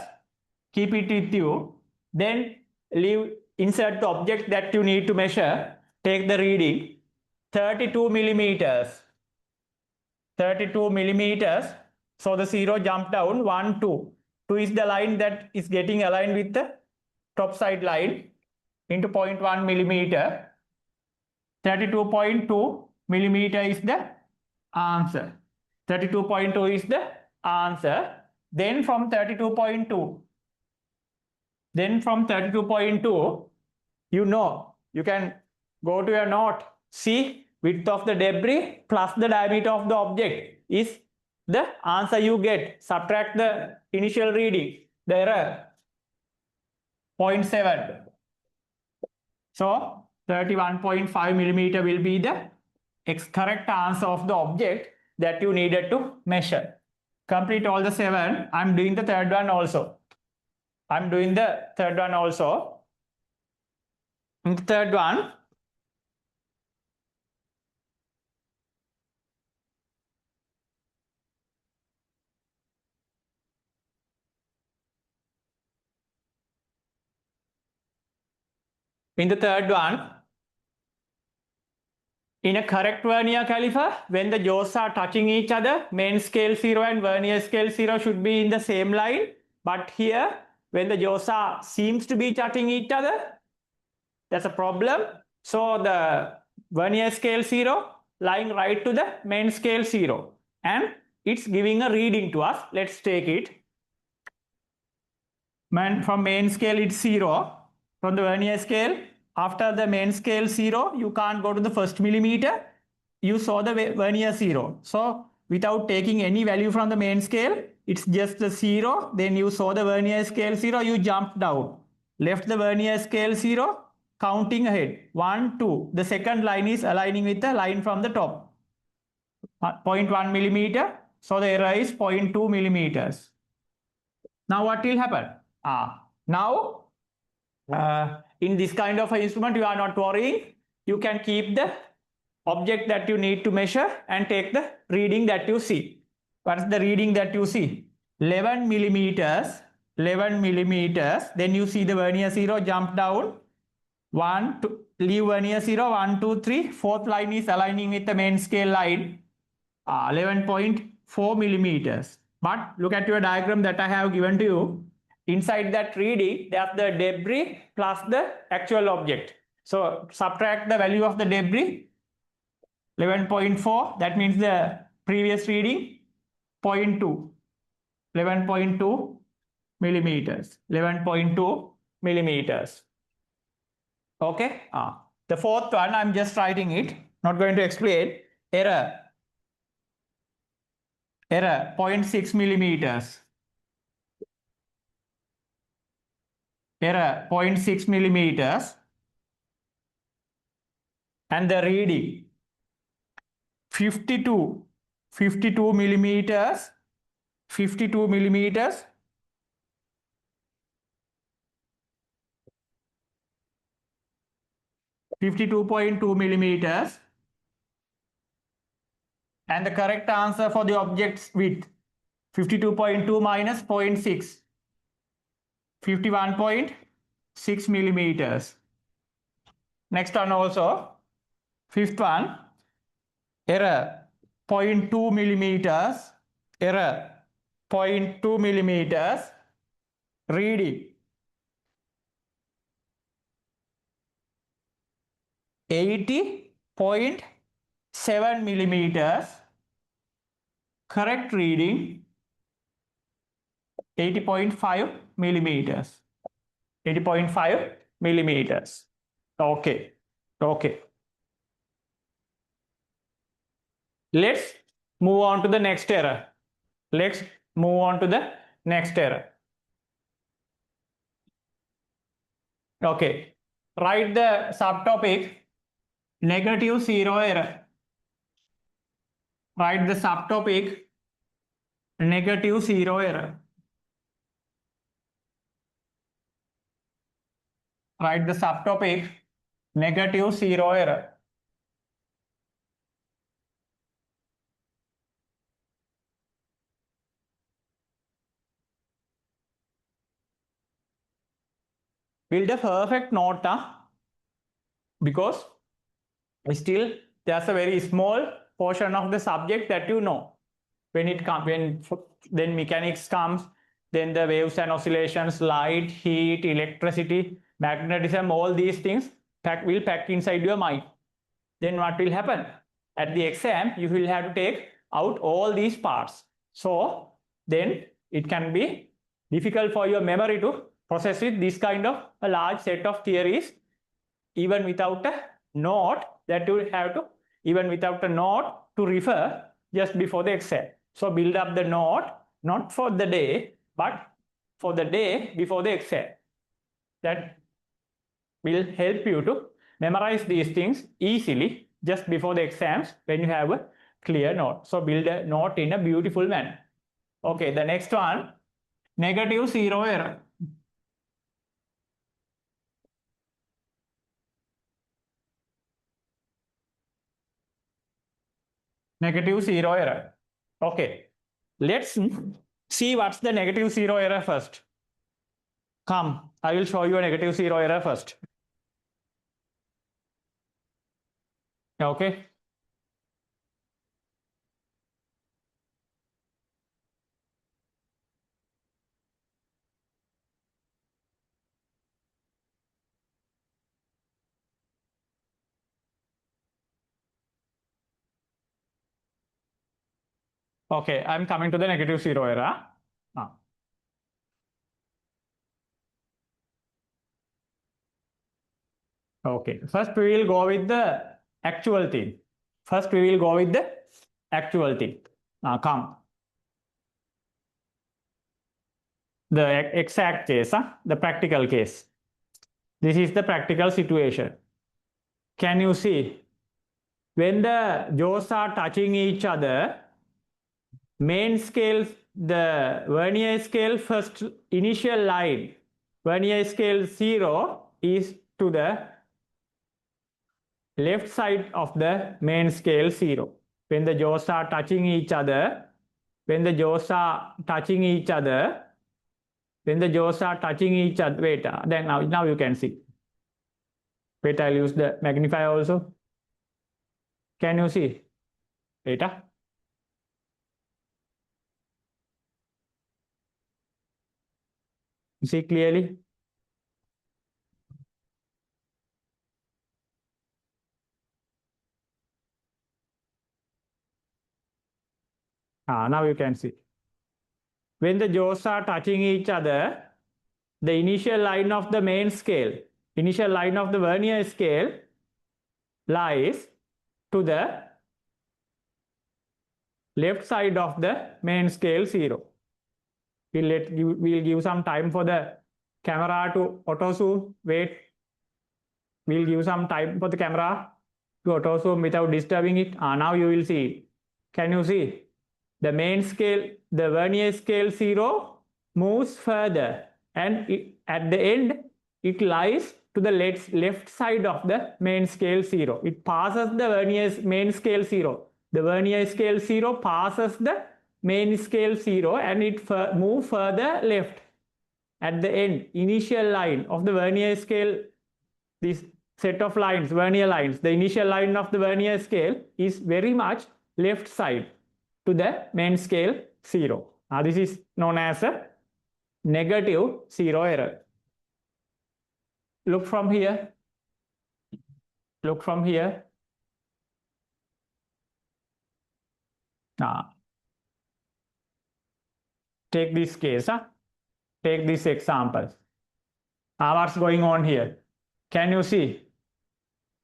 Keep it with you. Then insert the object that you need to measure. Take the reading. 32 millimeters. 32 millimeters. So the 0 jump down, 1, 2. 2 is the line that is getting aligned with the top side line into 0.1 millimeter. 32.2 millimeter is the answer. 32.2 is the answer. Then from 32.2, you know, you can go to your note. See, width of the debris plus the diameter of the object is the answer you get. Subtract the initial reading, the error, 0.7. So 31.5 millimeter will be the correct answer of the object that you needed to measure. complete all the 7. I'm doing the third one also. I'm doing the third one also. In the third one, in a correct vernier caliper, when the jaws are touching each other, main scale 0 and vernier scale 0 should be in the same line. But here, when the jaws are seems to be touching each other, that's a problem. So the vernier scale 0 lying right to the main scale 0. And it's giving a reading to us. Let's take it. From main scale, it's 0. From the vernier scale, after the main scale 0, you can't go to the first millimeter. You saw the vernier 0. So without taking any value from the main scale, it's just the 0. Then you saw the vernier scale 0, you jumped down. Left the vernier scale 0, counting ahead. 1, 2. The second line is aligning with the line from the top. 0.1 millimeter. So the error is 0.2 millimeters. Now what will happen? Now in this kind of an instrument, you are not worrying. You can keep the object that you need to measure and take the reading that you see. What is the reading that you see? 11 millimeters. 11 millimeters. Then you see the vernier 0 jump down. 1, 2, leave vernier 0. 1, 2, 3. Fourth line is aligning with the main scale line. 11.4 millimeters. But look at your diagram that I have given to you. Inside that reading, there's the debris plus the actual object. So subtract the value of the debris, 11.4, that means the previous reading, 0.2, 11.2 millimeters, 11.2 millimeters. Okay, the fourth one, I'm just writing it, not going to explain. Error, 0.6 millimeters. Error 0.6 millimeters, and the reading 52 millimeters, 52 millimeters, 52.2 millimeters, and the correct answer for the object's width 52.2 minus 0.6, 51.6 millimeters. Next one also, fifth one, error 0.2 millimeters, error 0.2 millimeters, reading 80.7 millimeters, correct reading 80.5 millimeters. 80.5 millimeters. Okay. Let's move on to the next error. Okay. Write the subtopic negative 0 error. Write the subtopic negative 0 error. Write the subtopic negative 0 error. Build a perfect note, because still there's a very small portion of the subject that you know. When then mechanics comes, then the waves and oscillations, light, heat, electricity, magnetism, all these things will pack inside your mind. Then what will happen? At the exam, you will have to take out all these parts. So then it can be difficult for your memory to process with this kind of a large set of theories, even without a note that you have to, to refer just before the exam. So build up the note, not for the day, but for the day before the exam. That will help you to memorize these things easily just before the exams when you have a clear note. So build a note in a beautiful manner. Okay, the next one, negative zero error. Negative zero error. Okay, let's see what's the negative zero error first. Come, I will show you a negative zero error first. Okay. Okay, I'm coming to the negative zero error. Ah. Okay, first we will go with the actual thing. First we will go with the actual thing. Come. The exact case, the practical case. This is the practical situation. Can you see? When the jaws are touching each other, main scale, the vernier scale first initial line, vernier scale 0 is to the left side of the main scale 0. When the jaws are touching each other, when the jaws are touching each other, when the jaws are touching each other, wait, then now you can see. Wait, I'll use the magnifier also. Can you see? Wait, see clearly? Now you can see. When the jaws are touching each other, the initial line of the main scale, initial line of the vernier scale lies to the left side of the main scale 0. We'll give some time for the camera to auto zoom. Wait, we'll give some time for the camera to auto zoom without disturbing it. Now you will see. Can you see? The main scale, the vernier scale 0 moves further, and at the end it lies to the left side of the main scale 0. It passes the vernier main scale 0. The vernier scale 0 passes the main scale 0 and it moves further left. At the end, initial line of the vernier scale, this set of lines, vernier lines, the initial line of the vernier scale is very much left side to the main scale 0. This is known as a negative zero error. Look from here. Look from here. Take this case. Take this example. What's going on here? Can you see?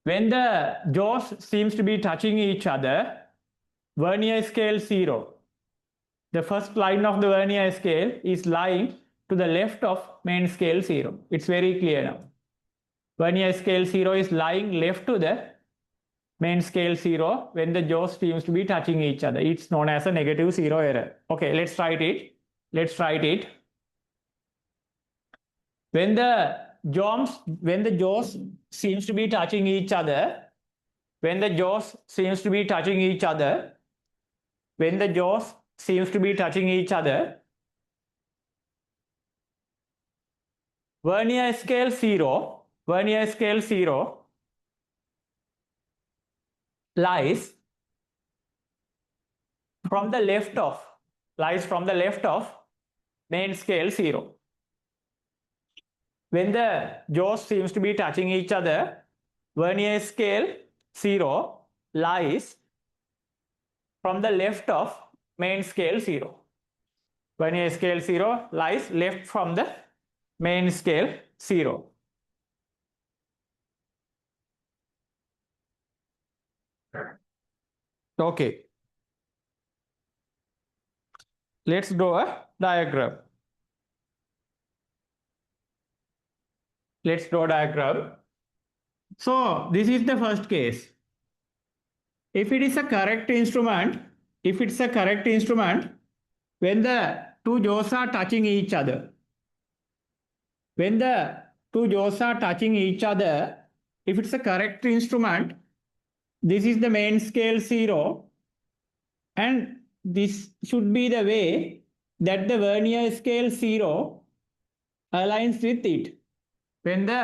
When the jaws seems to be touching each other, vernier scale 0. The first line of the vernier scale is lying to the left of main scale 0. It's very clear now. Vernier scale 0 is lying left to the main scale 0 when the jaws seems to be touching each other. It's known as a negative zero error. Okay, let's write it. Let's write it. When the jaws seems to be touching each other, when the jaws seems to be touching each other, when the jaws seems to be touching each other, vernier scale 0 lies from the left of main scale 0. When the jaws seems to be touching each other, vernier scale 0 lies from the left of main scale 0. Vernier scale 0 lies left from the main scale 0. Okay. Let's draw a diagram. Let's draw a diagram. So this is the first case. If it is a correct instrument, when the two jaws are touching each other. When the two jaws are touching each other, if it's a correct instrument, this is the main scale 0, and this should be the way that the vernier scale 0 aligns with it when the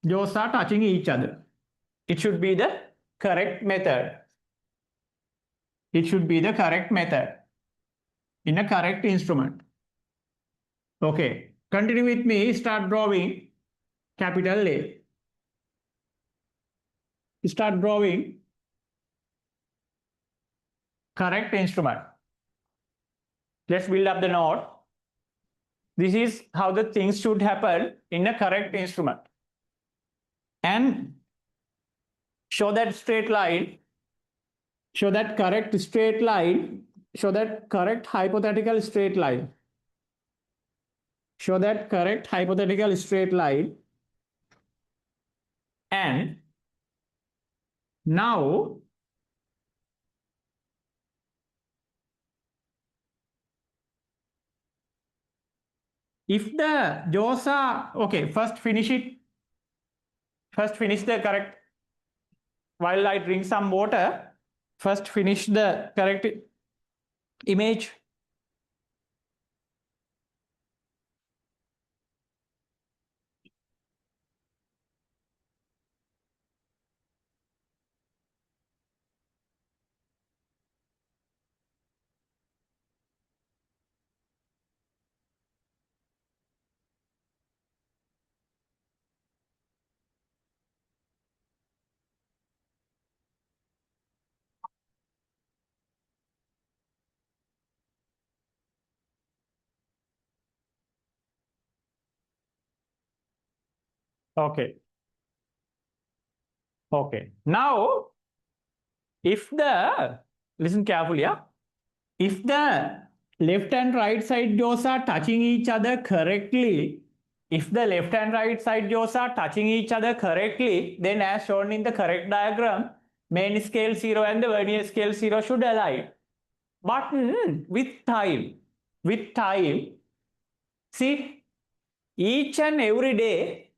jaws are touching each other. It should be the correct method. It should be the correct method in a correct instrument. Okay, continue with me. Start drawing capital A. Start drawing correct instrument. Let's build up the node. This is how the things should happen in a correct instrument. And show that straight line, show that correct straight line, show that correct hypothetical straight line. Show that correct hypothetical straight line. And now if the jaws are, okay, first finish it. First finish the correct, while I drink some water, first finish the correct image. Okay. Okay. Now, if the, listen carefully, yeah? If the left and right side jaws are touching each other correctly, if the left and right side jaws are touching each other correctly, then as shown in the correct diagram, main scale 0 and the vernier scale 0 should align. But with time, see, each and every day,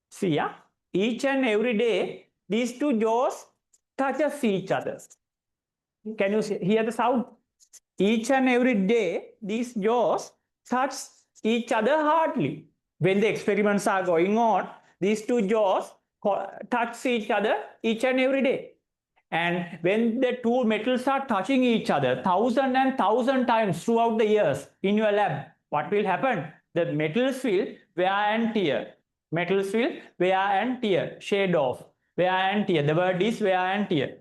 see, yeah, each and every day, these two jaws touches each other. Can you hear the sound? Each and every day, these jaws touch each other hardly. When the experiments are going on, these two jaws touch each other each and every day. And when the two metals are touching each other 1,000 and 1,000 times throughout the years in your lab, what will happen? The metals will wear and tear. Metals will wear and tear. Shade off. Wear and tear. The word is wear and tear.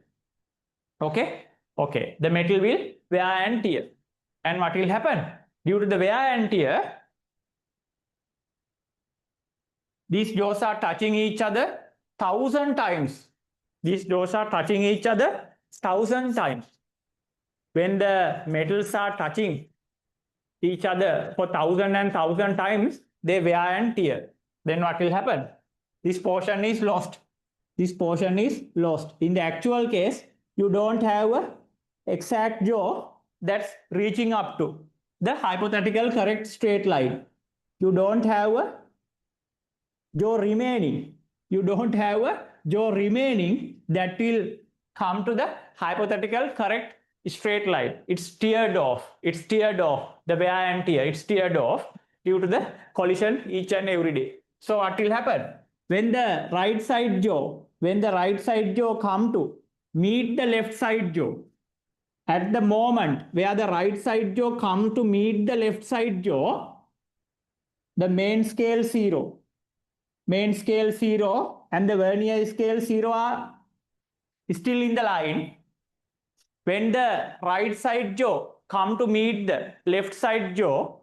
Okay? Okay. The metal will wear and tear. And what will happen? Due to the wear and tear, these jaws are touching each other 1,000 times. These jaws are touching each other 1,000 times. When the metals are touching each other for 1,000 and 1,000 times, they wear and tear. Then what will happen? This portion is lost. This portion is lost. In the actual case, you don't have an exact jaw that's reaching up to the hypothetical correct straight line. You don't have a jaw remaining. You don't have a jaw remaining that will come to the hypothetical correct straight line. It's teared off. It's teared off. The wear and tear. It's teared off due to the collision each and every day. So what will happen? When the right side jaw come to meet the left side jaw, at the moment where the right side jaw come to meet the left side jaw, the main scale 0 and the vernier scale 0 are still in the line. When the right side jaw come to meet the left side jaw,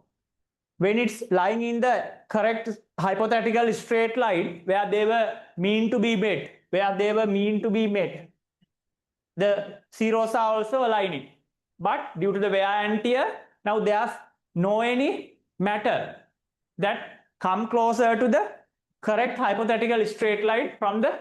when it's lying in the correct hypothetical straight line where they were mean to be met, the zeros are also aligning. But due to the wear and tear, now there's no any matter that come closer to the correct hypothetical straight line from the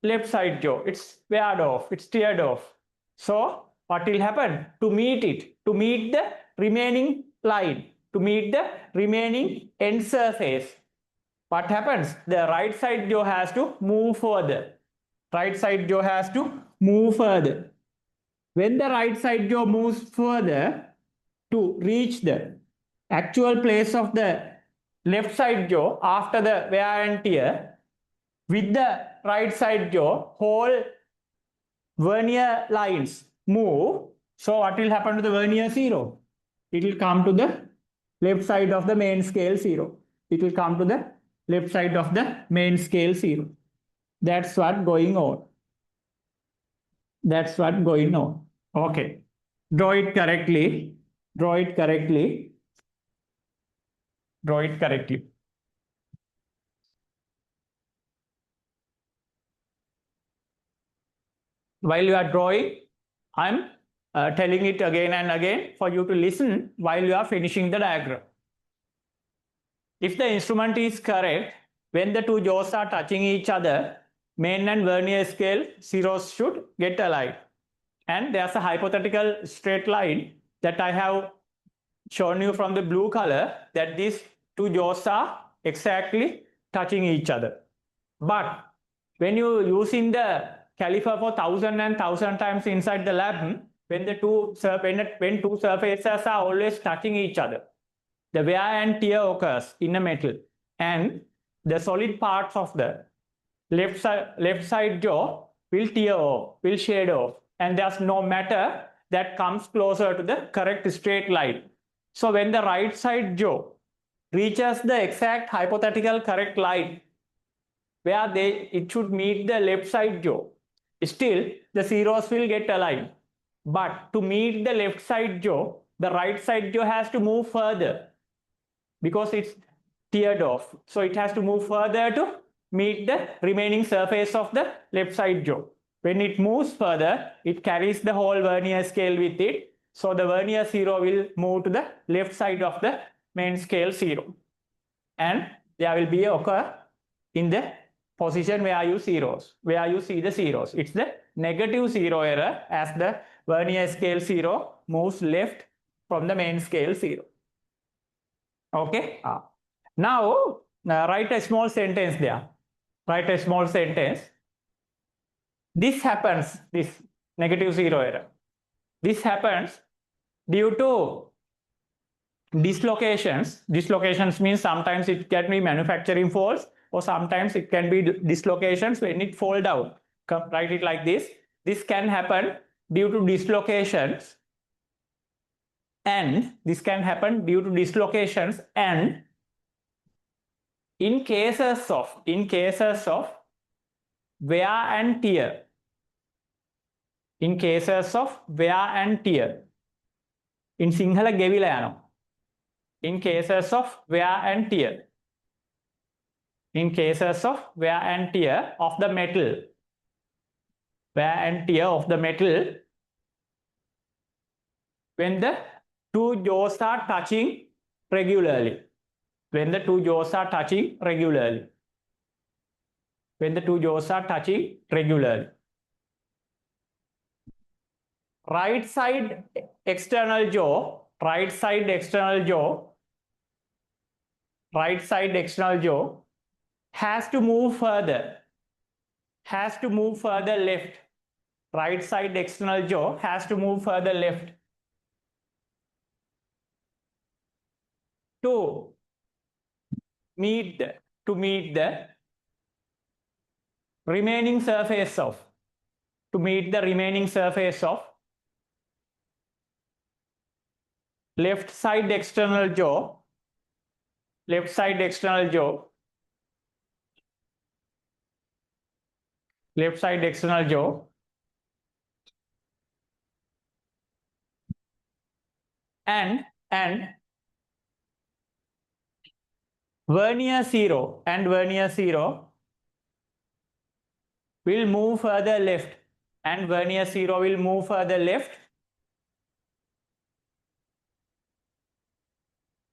left side jaw. It's weared off, it's teared off. So what will happen? To meet it, to meet the remaining line, to meet the remaining end surface, what happens? The right side jaw has to move further. Right side jaw has to move further. When the right side jaw moves further to reach the actual place of the left side jaw after the wear and tear, with the right side jaw, whole vernier lines move. So what will happen to the vernier 0? It will come to the left side of the main scale 0. It will come to the left side of the main scale 0. That's what going on. That's what going on. Okay. Draw it correctly. Draw it correctly. Draw it correctly. While you are drawing, I'm telling it again and again for you to listen while you are finishing the diagram. If the instrument is correct, when the two jaws are touching each other, main and vernier scale zeros should get aligned. And there's a hypothetical straight line that I have shown you from the blue color, that these two jaws are exactly touching each other. But when you using the caliper for 1,000 times inside the lab, when two surfaces are always touching each other, the wear and tear occurs in a metal, and the solid parts of the left side jaw will tear off, will shade off, and there's no matter that comes closer to the correct straight line. So when the right side jaw reaches the exact hypothetical correct line where it should meet the left side jaw, still the zeros will get aligned. But to meet the left side jaw, the right side jaw has to move further because it's teared off. So it has to move further to meet the remaining surface of the left side jaw. When it moves further, it carries the whole vernier scale with it. So the vernier 0 will move to the left side of the main scale 0. And there will be occur in the position where you see the zeros. It's the negative 0 error as the vernier scale 0 moves left from the main scale 0. Okay. Now write a small sentence there. Write a small sentence. This happens, this negative 0 error. This happens due to dislocations. Dislocations means sometimes it can be manufacturing faults, or sometimes it can be dislocations when it fall down. Write it like this. This can happen due to dislocations, and this can happen due to dislocations, and in cases of wear and tear. In cases of wear and tear. In Sinhala ගෙවිලා යනවා. In cases of wear and tear. In cases of wear and tear of the metal. Wear and tear of the metal. When the two jaws are touching regularly. When the two jaws are touching regularly. When the two jaws are touching regularly. Right side external jaw, right side external jaw has to move further. Has to move further left. Right side external jaw has to move further left to meet the remaining surface of left side external jaw, left side external jaw and vernier 0 will move further left, and vernier 0 will move further left,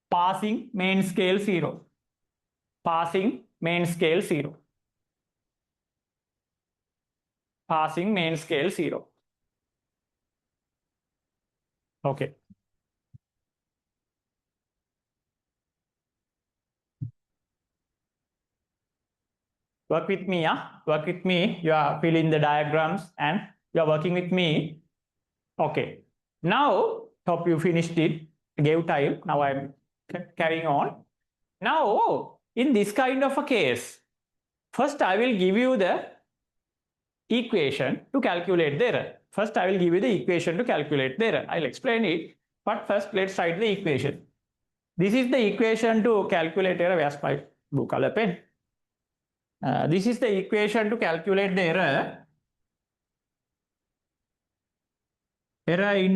passing main scale 0. Passing main scale 0. Passing main scale 0. Okay. Work with me, yeah? Work with me. You are filling the diagrams and you are working with me. Okay. Now, hope you finished it. Gave time. Now I'm carrying on. Now, in this kind of a case, first I will give you the equation to calculate the error. First, I will give you the equation to calculate the error. I'll explain it. But first, let's write the equation. This is the equation to calculate error. Where's my blue color pen? This is the equation to calculate the error. Error in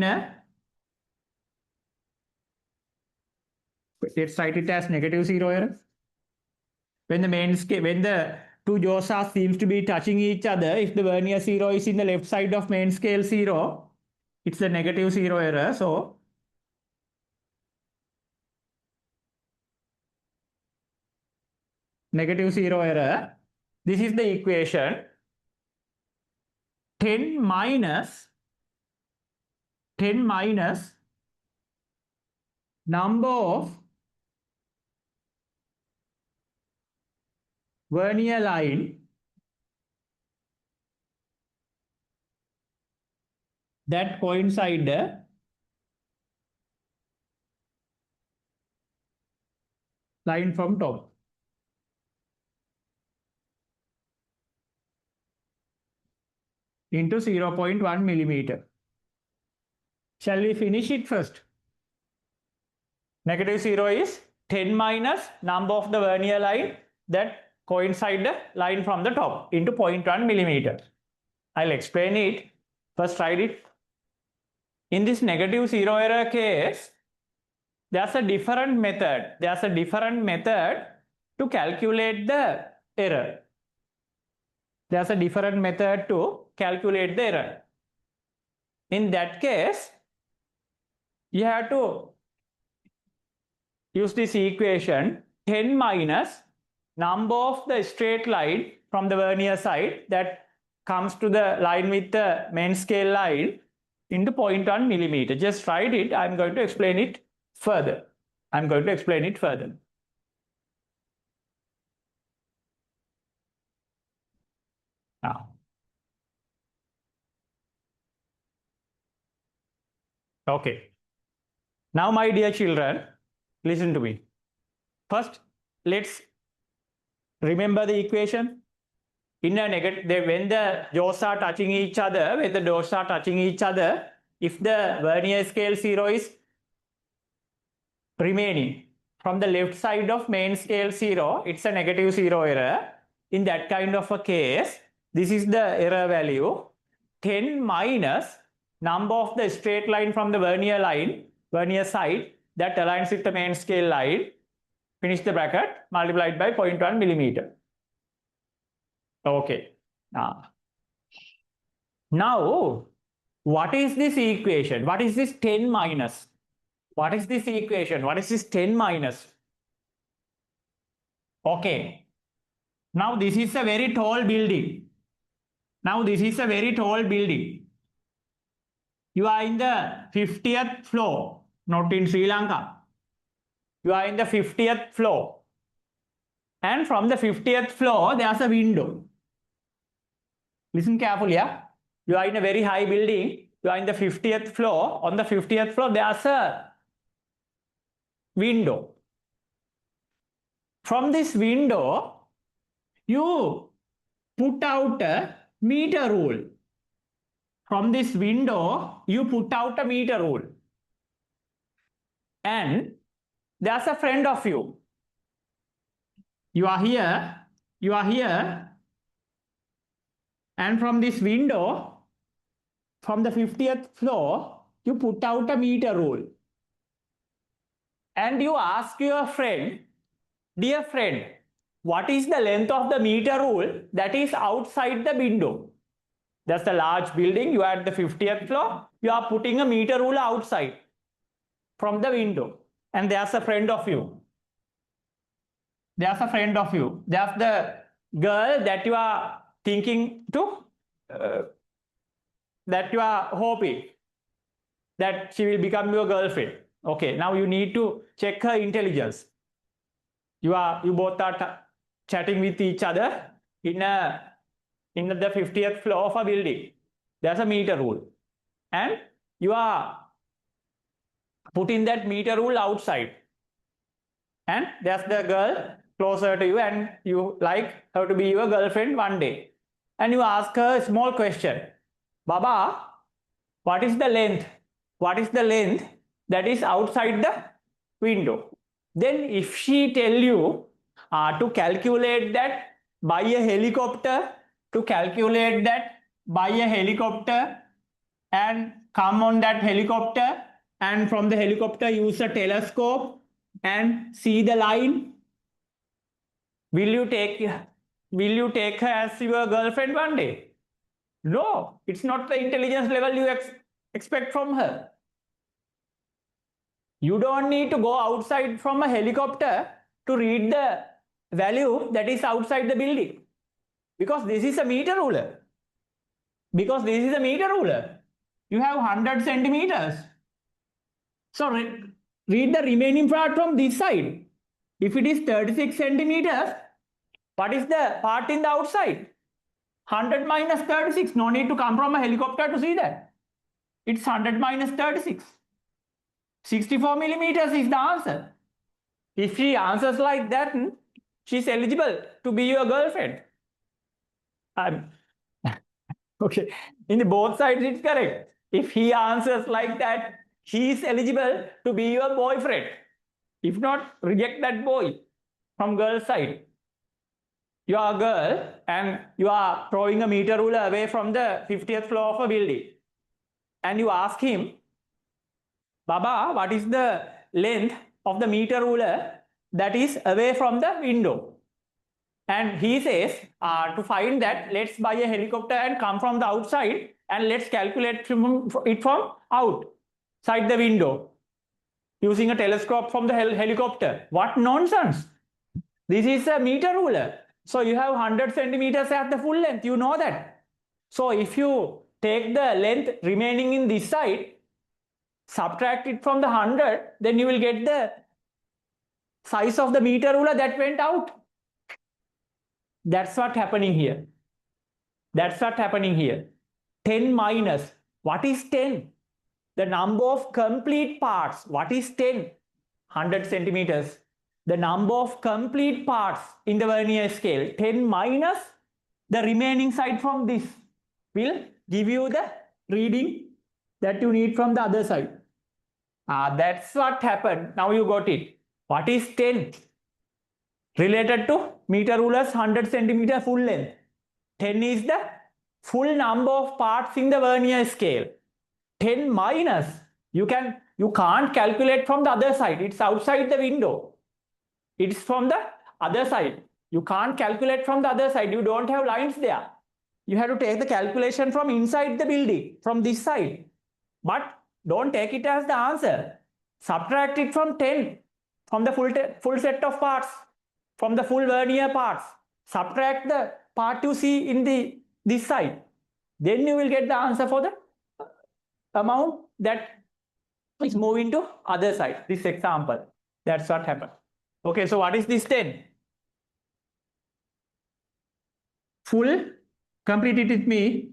let's write it as negative zero error. When the two jaws seems to be touching each other, if the vernier zero is in the left side of main scale zero, it's a negative zero error. So negative zero error. This is the equation. 10 minus number of vernier line that coincide the line from top. Into 0.1 millimeter. Shall we finish it first? Negative zero is 10 minus number of the vernier line that coincide the line from the top into 0.1 millimeter. I'll explain it. First write it. In this negative zero error case, there's a different method. There's a different method to calculate the error. There's a different method to calculate the error. In that case, you have to use this equation 10 minus number of the straight line from the vernier side that comes to the line with the main scale line into 0.1 millimeter. Just write it. I'm going to explain it further. Now. Okay. Now, my dear children, listen to me. First, let's remember the equation. In a negative, when the jaws are touching each other, if the vernier scale zero is remaining from the left side of main scale zero, it's a negative zero error. In that kind of a case, this is the error value 10 minus number of the straight line from the vernier side that aligns with the main scale line, finish the bracket, multiplied by 0.1 millimeter. Okay. Now, what is this equation? What is this 10 minus? What is this equation? What is this 10 minus? Okay. Now, this is a very tall building. You are in the 50th floor, not in Sri Lanka. You are in the 50th floor. And from the 50th floor, there's a window. Listen carefully, yeah? You are in a very high building. You are in the 50th floor. On the 50th floor, there's a window. From this window, you put out a meter rule. From this window, you put out a meter rule. And there's a friend of you. You are here. And from this window, from the 50th floor, you put out a meter rule. And you ask your friend, dear friend, what is the length of the meter rule that is outside the window? That's a large building. You are at the 50th floor. You are putting a meter rule outside from the window. And there's a friend of you. There's the girl that you are thinking to, that you are hoping. that she will become your girlfriend. Okay, now you need to check her intelligence. You both are chatting with each other in the 50th floor of a building. There's a meter rule, and you are putting that meter rule outside, and there's the girl closer to you, and you like her to be your girlfriend one day, and you ask her a small question, Baba, what is the length? What is the length that is outside the window? Then if she tell you to calculate that by a helicopter, and come on that helicopter, and from the helicopter use a telescope and see the line, will you take her as your girlfriend one day? No, it's not the intelligence level you expect from her. You don't need to go outside from a helicopter to read the value that is outside the building, because this is a meter ruler. You have 100 centimeters. So read the remaining part from this side. If it is 36 centimeters, what is the part in the outside? 100 minus 36. No need to come from a helicopter to see that. It's 100 minus 36. 64 millimeters is the answer. If she answers like that, she's eligible to be your girlfriend. Okay, in both sides it's correct. If he answers like that, he is eligible to be your boyfriend. If not, reject that boy from girl's side. You are a girl and you are throwing a meter ruler away from the 50th floor of a building. And you ask him, Baba, what is the length of the meter ruler that is away from the window? And he says, to find that, let's buy a helicopter and come from the outside, and let's calculate it from outside the window using a telescope from the helicopter. What nonsense! This is a meter ruler. So you have 100 centimeters at the full length. You know that. So if you take the length remaining in this side, subtract it from the 100, then you will get the size of the meter ruler that went out. That's what's happening here. 10 minus. What is 10? The number of complete parts. What is 10? 100 centimeters. The number of complete parts in the vernier scale. 10 minus the remaining side from this will give you the reading that you need from the other side. That's what happened. Now you got it. What is 10? Related to meter ruler's 100 centimeter full length. 10 is the full number of parts in the vernier scale. 10 minus, you can't calculate from the other side. It's outside the window. It's from the other side. You can't calculate from the other side. You don't have lines there. You have to take the calculation from inside the building, from this side. But don't take it as the answer. Subtract it from 10, from the full set of parts, from the full vernier parts. Subtract the part you see in this side. Then you will get the answer for the amount that is moving to other side. This example. That's what happened. Okay, so what is this 10? Full, complete it with me.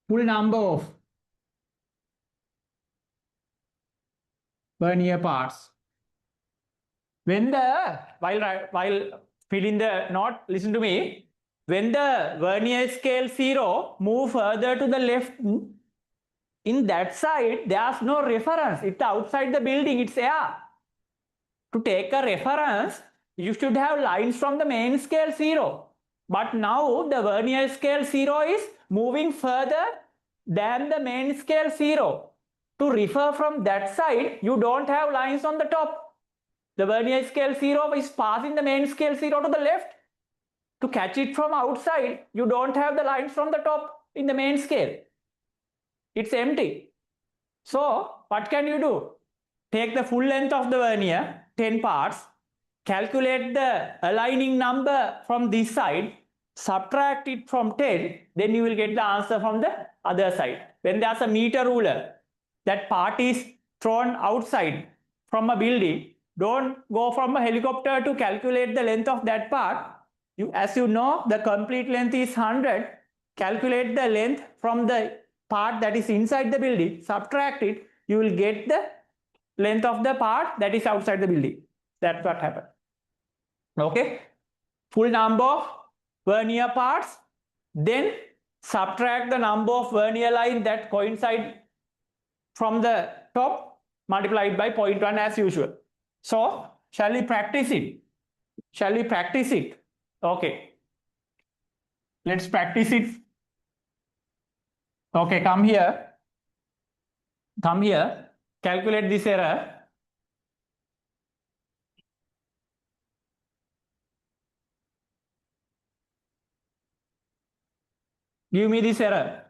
Full number of vernier parts. When while filling the note, listen to me. When the vernier scale 0 move further to the left, in that side there's no reference. It's outside the building. It's air. To take a reference, you should have lines from the main scale 0. But now the vernier scale 0 is moving further than the main scale 0. To refer from that side, you don't have lines on the top. The vernier scale 0 is passing the main scale 0 to the left. To catch it from outside, you don't have the lines from the top in the main scale. It's empty. So what can you do? Take the full length of the vernier, 10 parts, calculate the aligning number from this side, subtract it from 10, then you will get the answer from the other side. When there's a meter ruler, that part is thrown outside from a building, don't go from a helicopter to calculate the length of that part. As you know, the complete length is 100. Calculate the length from the part that is inside the building, subtract it, you will get the length of the part that is outside the building. That's what happened. Okay, full number of vernier parts, then subtract the number of vernier line that coincide from the top, multiplied by 0.1 as usual. So shall we practice it? Shall we practice it? Okay, let's practice it. Okay, come here, calculate this error. Give me this error.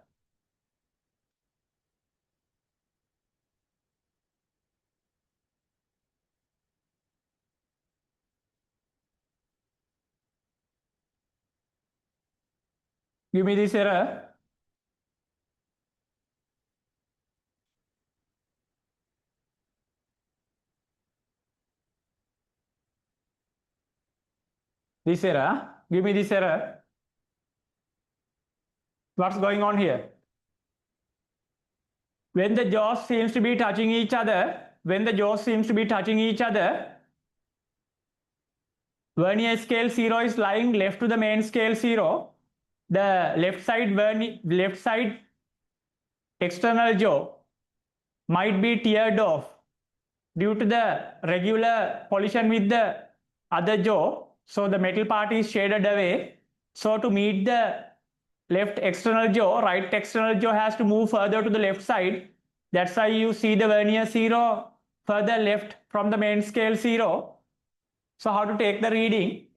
Give me this error. This error. Give me this error. What's going on here? When the jaws seems to be touching each other, vernier scale 0 is lying left to the main scale 0. The left side external jaw might be teared off due to the regular collision with the other jaw. So the metal part is shaded away. So to meet the left external jaw, right external jaw has to move further to the left side. That's why you see the vernier 0 further left from the main scale 0. So how to take the reading?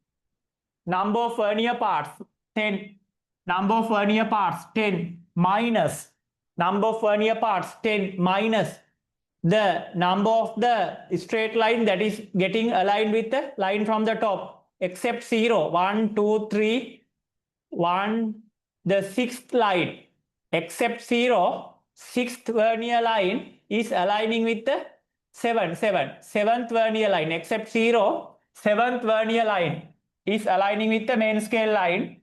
Number of vernier parts 10. Number of vernier parts 10 minus number of vernier parts 10 minus the number of the straight line that is getting aligned with the line from the top, except 0. 1, 2, 3, 1, the sixth line, except 0, sixth vernier line is aligning with the 7th vernier line, except 0, 7th vernier line is aligning with the main scale line.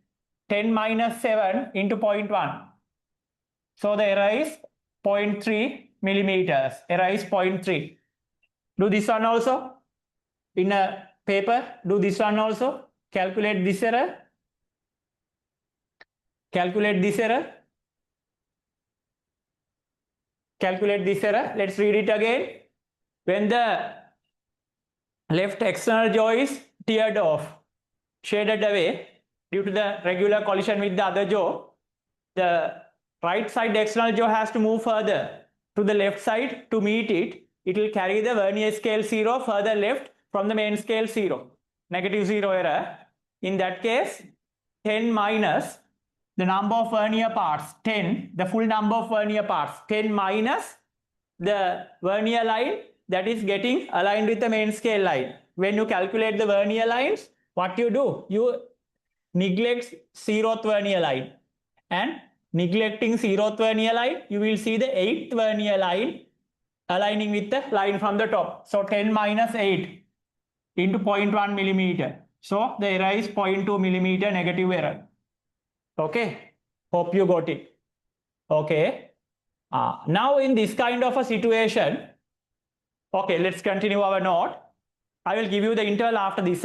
10 minus 7 into 0.1. So the error is 0.3 millimeters. Error is 0.3. Do this one also. In a paper, do this one also. Calculate this error. Calculate this error. Calculate this error. Let's read it again. When the left external jaw is teared off, shaded away due to the regular collision with the other jaw, the right side external jaw has to move further to the left side to meet it. It will carry the vernier scale 0 further left from the main scale 0. Negative 0 error. In that case, 10 minus the number of vernier parts, 10, the full number of vernier parts, 10 minus the vernier line that is getting aligned with the main scale line. When you calculate the vernier lines, what you do? You neglect 0th vernier line, and neglecting 0th vernier line, you will see the 8th vernier line aligning with the line from the top. So 10 minus 8 into 0.1 millimeter. So the error is 0.2 millimeter, negative error. Okay, hope you got it. Okay, now in this kind of a situation, okay, let's continue our note. I will give you the interval after this.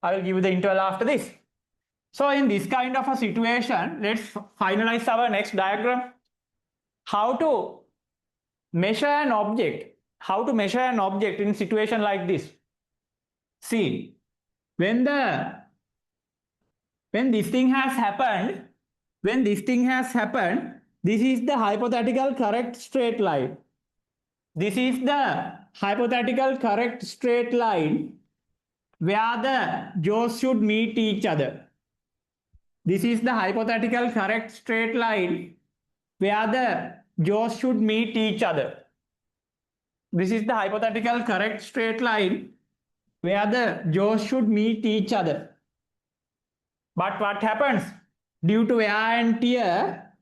I will give you the interval after this. So in this kind of a situation, let's finalize our next diagram. How to measure an object? How to measure an object in a situation like this? See, when this thing has happened, this is the hypothetical correct straight line. This is the hypothetical correct straight line where the jaws should meet each other. This is the hypothetical correct straight line where the jaws should meet each other. This is the hypothetical correct straight line where the jaws should meet each other. But what happens? Due to wear and tear,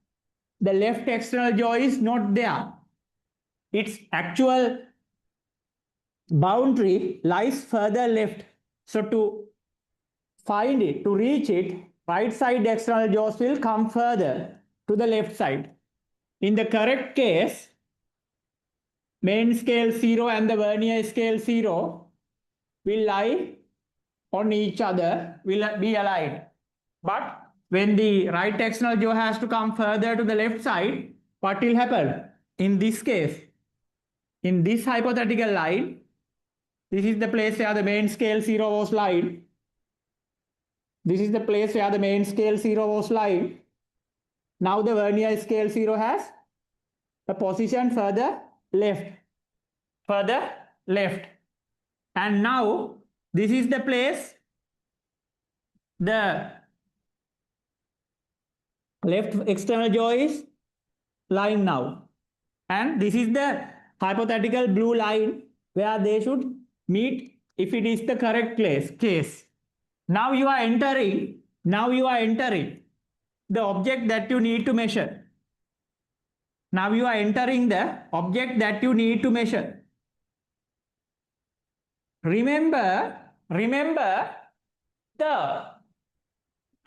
the left external jaw is not there. Its actual boundary lies further left. So to find it, to reach it, right side external jaws will come further to the left side. In the correct case, main scale 0 and the vernier scale 0 will lie on each other, will be aligned. But when the right external jaw has to come further to the left side, what will happen? In this case, in this hypothetical line, this is the place where the main scale 0 was lying. This is the place where the main scale 0 was lying. Now the vernier scale 0 has a position further left. Further left. And now this is the place the left external jaw is lying now. And this is the hypothetical blue line where they should meet if it is the correct case. Now you are entering the object that you need to measure. Now you are entering the object that you need to measure. Remember the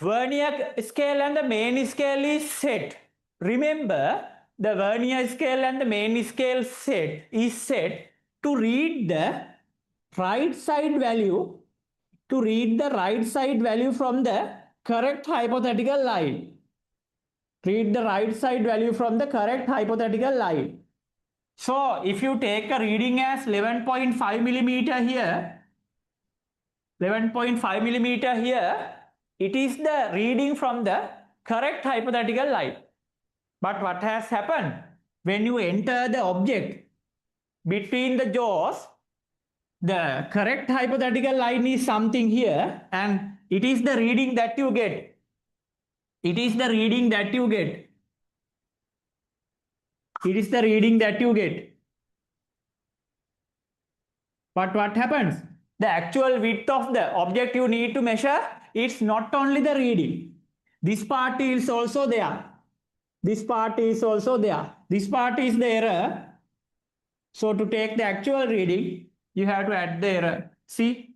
vernier scale and the main scale is set. Remember the vernier scale and the main scale is set to read the right side value from the correct hypothetical line. Read the right side value from the correct hypothetical line. So if you take a reading as 11.5 millimeter here, 11.5 millimeter here, it is the reading from the correct hypothetical line. But what has happened? When you enter the object between the jaws, the correct hypothetical line is something here, and it is the reading that you get. It is the reading that you get. It is the reading that you get. But what happens? The actual width of the object you need to measure, it's not only the reading. This part is also there. This part is also there. This part is the error. So to take the actual reading, you have to add the error. See,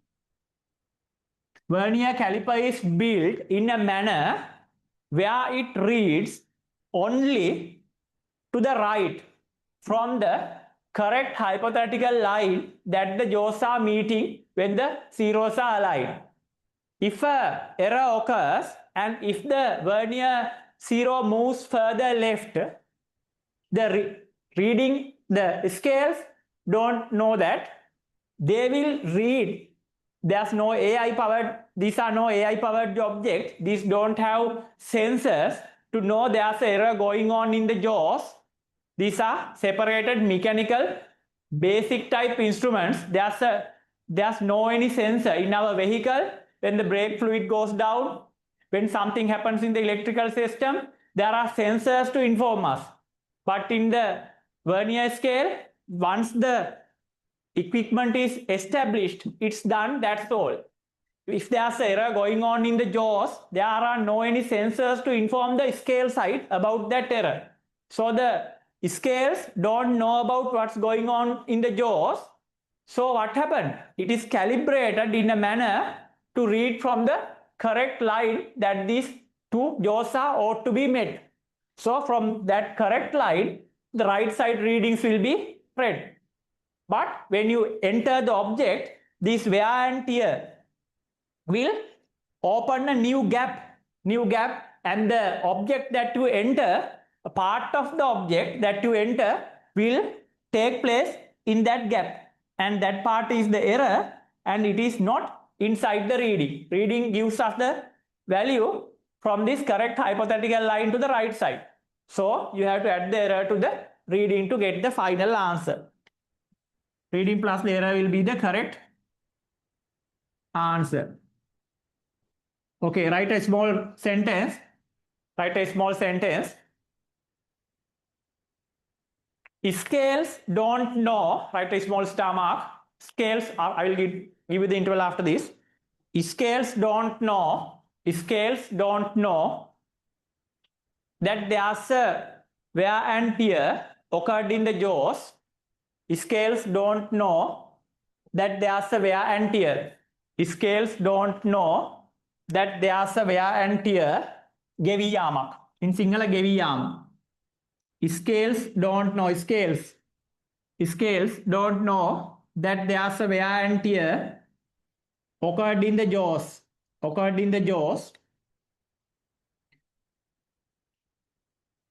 vernier caliper is built in a manner where it reads only to the right from the correct hypothetical line that the jaws are meeting when the zeros are aligned. If an error occurs and if the vernier 0 moves further left, the reading, the scales don't know that. They will read. There's no AI powered, these are no AI powered objects. These don't have sensors to know there's an error going on in the jaws. These are separated mechanical basic type instruments. There's no any sensor in our vehicle. When the brake fluid goes down, when something happens in the electrical system, there are sensors to inform us. But in the vernier scale, once the equipment is established, it's done, that's all. If there's an error going on in the jaws, there are no any sensors to inform the scale side about that error. So the scales don't know about what's going on in the jaws. So what happened? It is calibrated in a manner to read from the correct line that these two jaws are ought to be met. So from that correct line, the right side readings will be read. But when you enter the object, this wear and tear will open a new gap, and the object that you enter, a part of the object that you enter will take place in that gap, and that part is the error, and it is not inside the reading. Reading gives us the value from this correct hypothetical line to the right side. So you have to add the error to the reading to get the final answer. Reading plus the error will be the correct answer. Okay, write a small sentence. Scales don't know, write a small star mark. Scales, I will give you the interval after this. Scales don't know scales don't know that there's a wear and tear occurred in the jaws. Scales don't know that there's a wear and tear. Scales don't know that there's a wear and tear. Geviyamak. In Sinhala Geviyam. Scales don't know. Scales don't know that there's a wear and tear occurred in the jaws. Occurred in the jaws.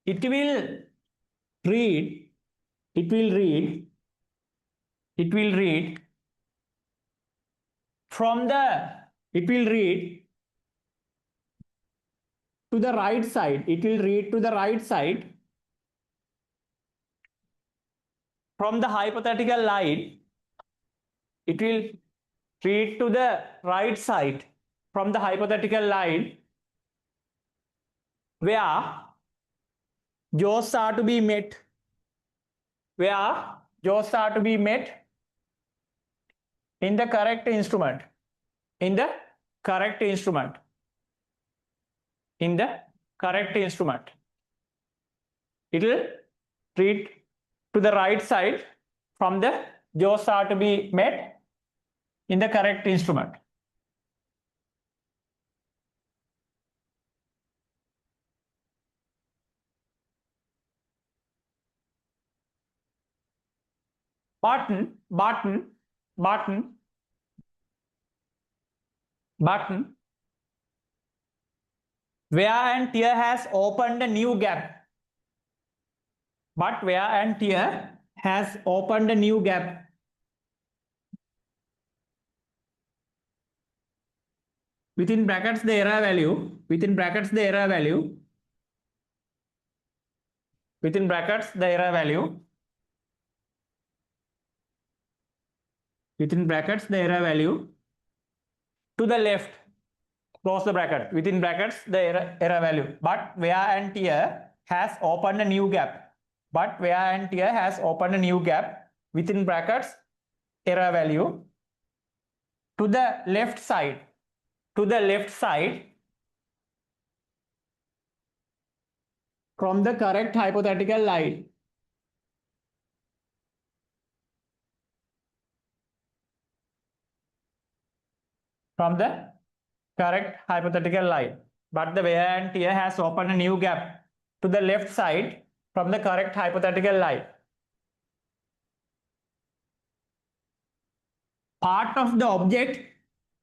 It will read from the it will read to the right side. It will read to the right side from the hypothetical line. It will read to the right side from the hypothetical line where jaws are to be met. Where jaws are to be met in the correct instrument. In the correct instrument. In the correct instrument. It will read to the right side from the jaws are to be met in the correct instrument. Button. Wear and tear has opened a new gap. But wear and tear has opened a new gap. Within brackets the error value. Within brackets the error value. Within brackets the error value. Within brackets the error value. To the left. Close the bracket. Within brackets the error value. But wear and tear has opened a new gap. But wear and tear has opened a new gap. Within brackets error value. To the left side. To the left side from the correct hypothetical line. From the correct hypothetical line. But the wear and tear has opened a new gap to the left side from the correct hypothetical line. Part of the object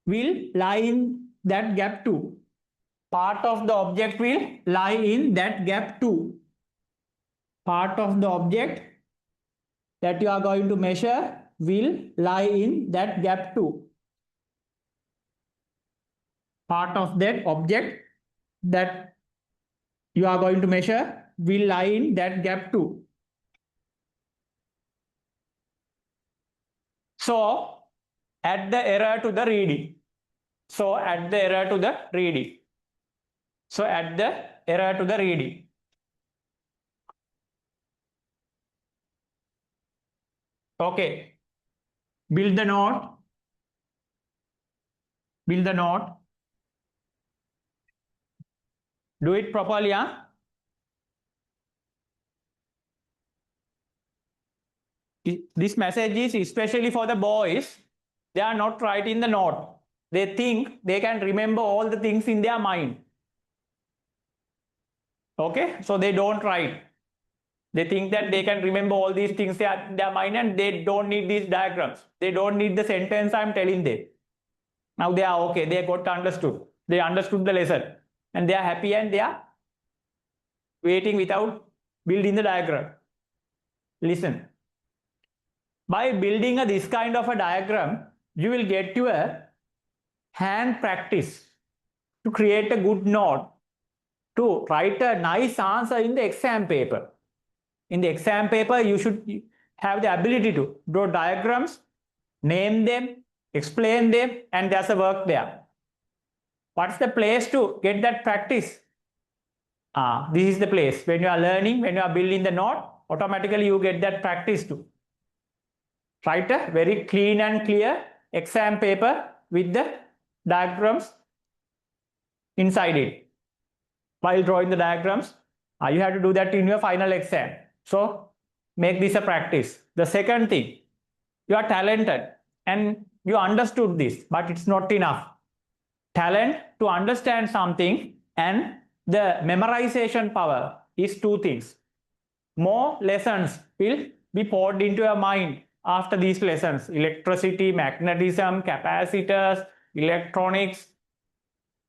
will lie in that gap too. Part of the object will lie in that gap too. Part of the object that you are going to measure will lie in that gap too. Part of that object that you are going to measure will lie in that gap too. So add the error to the reading. So add the error to the reading. So add the error to the reading. Okay. Build the note. Build the note. Do it properly, huh? This message is especially for the boys. They are not writing the note. They think they can remember all the things in their mind. Okay, so they don't write. They think that they can remember all these things in their mind and they don't need these diagrams. They don't need the sentence I'm telling them. Now they are okay. They got understood. They understood the lesson and they are happy and they are waiting without building the diagram. Listen. By building this kind of a diagram, you will get your hand practice to create a good note, to write a nice answer in the exam paper. In the exam paper, you should have the ability to draw diagrams, name them, explain them, and there's a work there. What's the place to get that practice? This is the place. When you are learning, when you are building the note, automatically you get that practice too. Write a very clean and clear exam paper with the diagrams inside it while drawing the diagrams. You have to do that in your final exam. So make this a practice. The second thing, you are talented and you understood this, but it's not enough. Talent to understand something and the memorization power is two things. More lessons will be poured into your mind after these lessons: electricity, magnetism, capacitors, electronics,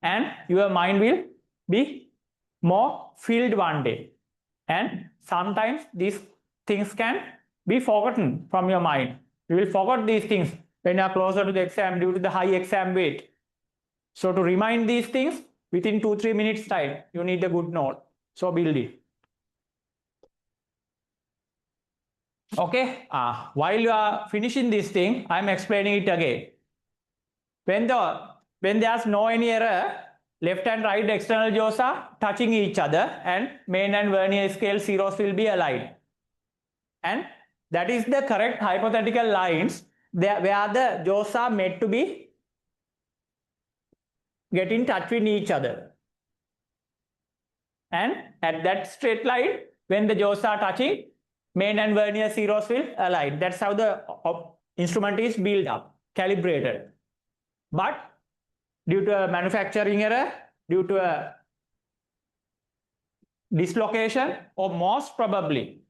and your mind will be more filled one day. And sometimes these things can be forgotten from your mind. You will forget these things when you are closer to the exam due to the high exam weight. So to remind these things within 2-3 minutes time, you need a good note. So build it. Okay, while you are finishing this thing, I am explaining it again. When there's no any error, left and right external jaws are touching each other and main and vernier scale zeros will be aligned. And that is the correct hypothetical lines where the jaws are made to be get in touch with each other. And at that straight line, when the jaws are touching, main and vernier zeros will align. That's how the instrument is built up, calibrated. But due to a manufacturing error, due to a dislocation, or most probably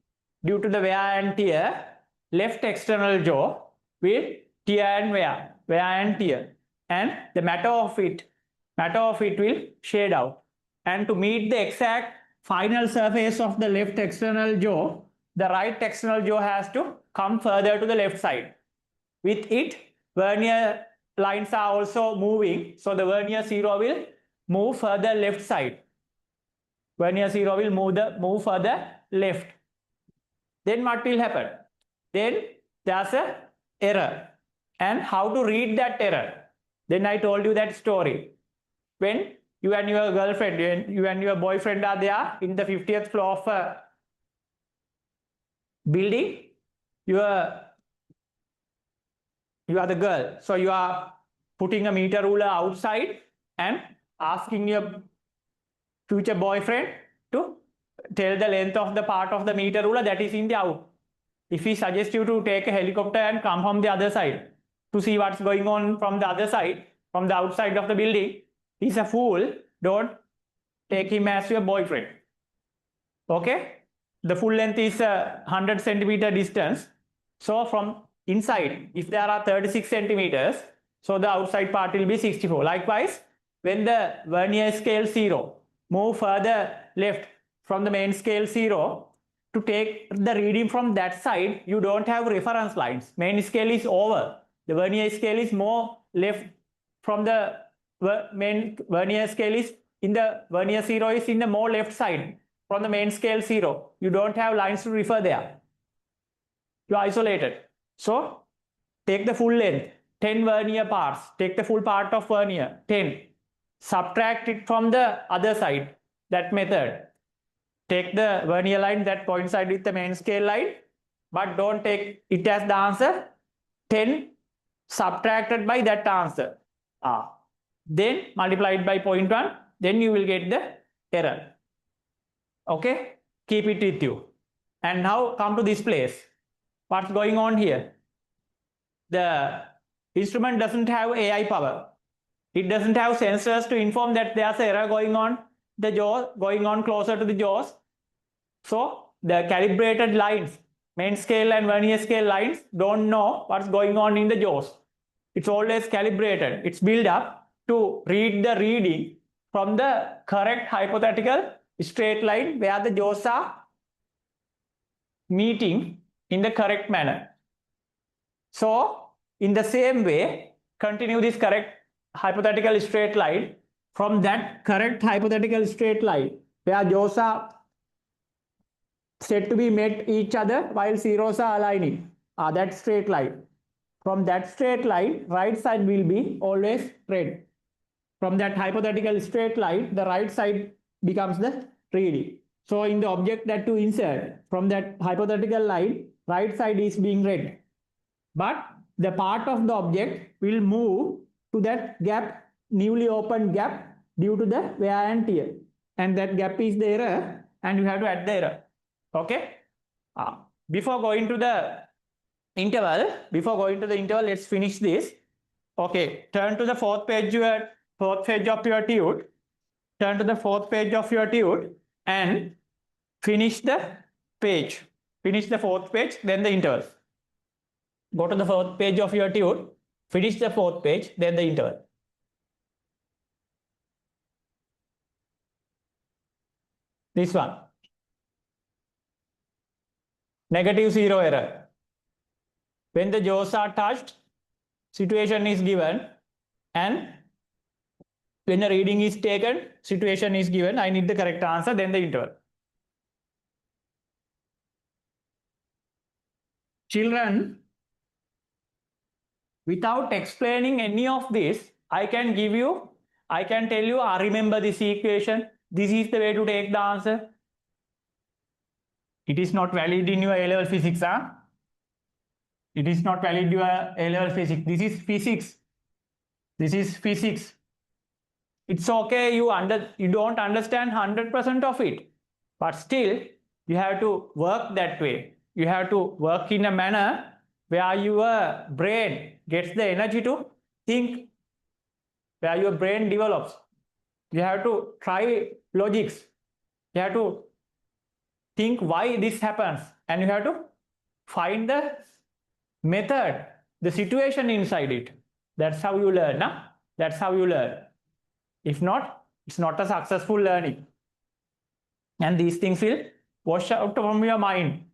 due to the wear and tear, left external jaw will tear and wear and tear, and the matter of it will shade out. And to meet the exact final surface of the left external jaw, the right external jaw has to come further to the left side. With it, vernier lines are also moving, so the vernier zero will move further left side. Vernier zero will move further left. Then what will happen? Then there's an error. And how to read that error? Then I told you that story. When you and your girlfriend, you and your boyfriend are there in the 50th floor of a building, you are the girl. So you are putting a meter ruler outside and asking your future boyfriend to tell the length of the part of the meter ruler that is in the out. If he suggests you to take a helicopter and come from the other side to see what's going on from the other side, from the outside of the building, he's a fool. Don't take him as your boyfriend. Okay? The full length is 100 centimeter distance. So from inside, if there are 36 centimeters, so the outside part will be 64. Likewise, when the vernier scale zero move further left from the main scale zero, to take the reading from that side, you don't have reference lines. Main scale is over. The vernier scale is more left from the main vernier scale is in the vernier zero is in the more left side from the main scale zero. You don't have lines to refer there. You are isolated. So take the full length, 10 vernier parts, take the full part of vernier, 10. Subtract it from the other side, that method. Take the vernier line that coincides with the main scale line, but don't take it as the answer. 10 subtracted by that answer. Then multiply it by 0.1, then you will get the error. Okay, keep it with you. And now come to this place. What's going on here? The instrument doesn't have AI power. It doesn't have sensors to inform that there's an error going on, the jaw going on closer to the jaws. So the calibrated lines, main scale and vernier scale lines, don't know what's going on in the jaws. It's always calibrated. It's built up to read the reading from the correct hypothetical straight line where the jaws are meeting in the correct manner. So in the same way, continue this correct hypothetical straight line from that correct hypothetical straight line where jaws are said to be met each other while zeros are aligning. That straight line. From that straight line, right side will be always red. From that hypothetical straight line, the right side becomes the reading. So in the object that to insert from that hypothetical line, right side is being read. But the part of the object will move to that gap, newly opened gap due to the wear and tear. And that gap is the error, and you have to add the error. Okay? Before going to the interval, let's finish this. Okay, turn to the fourth page of your tute. Turn to the fourth page of your tute and finish the page. Finish the fourth page, then the interval. Go to the fourth page of your tute, finish the fourth page, then the interval. This one. Negative zero error. When the jaws are touched, situation is given, and when a reading is taken, situation is given. I need the correct answer, then the interval. Children, without explaining any of this, I can tell you, I remember this equation. This is the way to take the answer. It is not valid in your A-level physics, huh? It is not valid in your A-level physics. This is physics. This is physics. It's okay, you don't understand 100% of it, but still you have to work that way. You have to work in a manner where your brain gets the energy to think, where your brain develops. You have to try logics. You have to think why this happens, and you have to find the method, the situation inside it. That's how you learn. Nah? That's how you learn. If not, it's not a successful learning. And these things will wash out from your mind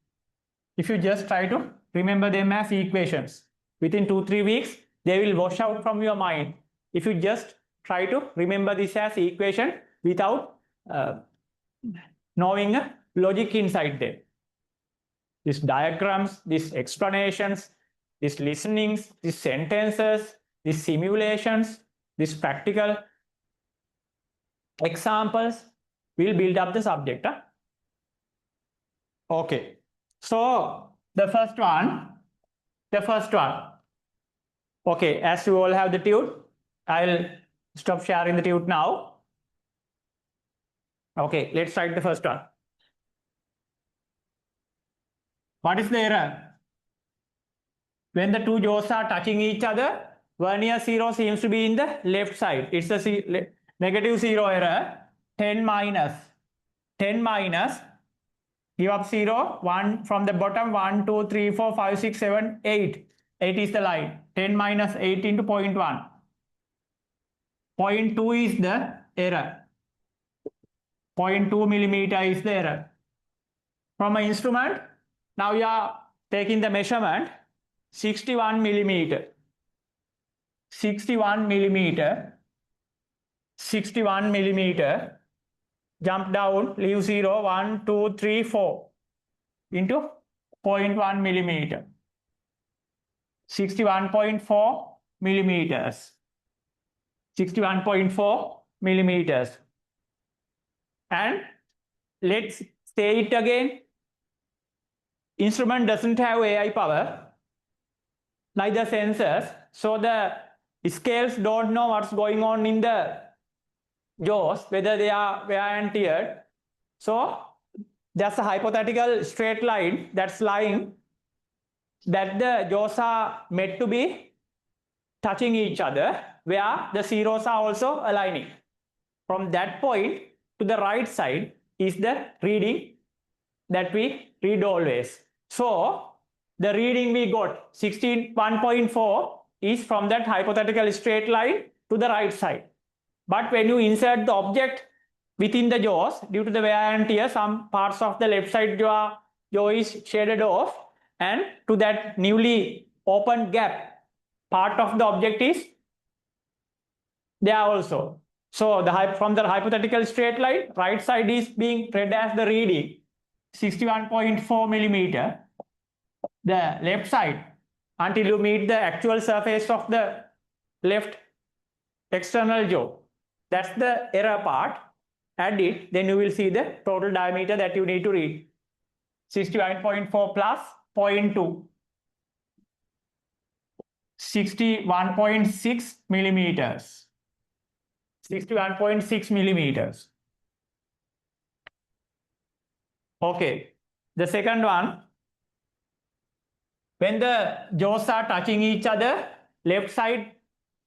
if you just try to remember them as equations. Within 2-3 weeks, they will wash out from your mind if you just try to remember this as equation without knowing a logic inside them. These diagrams, these explanations, these listenings, these sentences, these simulations, these practical examples will build up the subject. Huh? Okay. So the first one. Okay, as you all have the tute, I'll stop sharing the tute now. Okay, let's write the first one. What is the error? When the two jaws are touching each other, vernier 0 seems to be in the left side. It's a negative 0 error. 10 minus, give up 0, 1 from the bottom, 1, 2, 3, 4, 5, 6, 7, 8. 8 is the line. 10 minus 8 into 0.1. 0.2 is the error. 0.2 millimeter is the error. From an instrument, now you are taking the measurement, 61 millimeter. 61 millimeter. Jump down, leave 0, 1, 2, 3, 4 into 0.1 millimeter. 61.4 millimeters. 61.4 millimeters. And let's say it again. Instrument doesn't have AI power, neither sensors, so the scales don't know what's going on in the jaws, whether they are wear and tear. So there's a hypothetical straight line that's lying that the jaws are meant to be touching each other, where the zeros are also aligning. From that point to the right side is the reading that we read always. So the reading we got 61.4 is from that hypothetical straight line to the right side. But when you insert the object within the jaws, due to the wear and tear, some parts of the left side jaw is shaded off, and to that newly opened gap, part of the object is there also. So from the hypothetical straight line, right side is being read as the reading, 61.4 millimeter. The left side, until you meet the actual surface of the left external jaw. That's the error part. Add it, then you will see the total diameter that you need to read. 61.4 plus 0.2. 61.6 millimeters. 61.6 millimeters. Okay. The second one, when the jaws are touching each other, left side,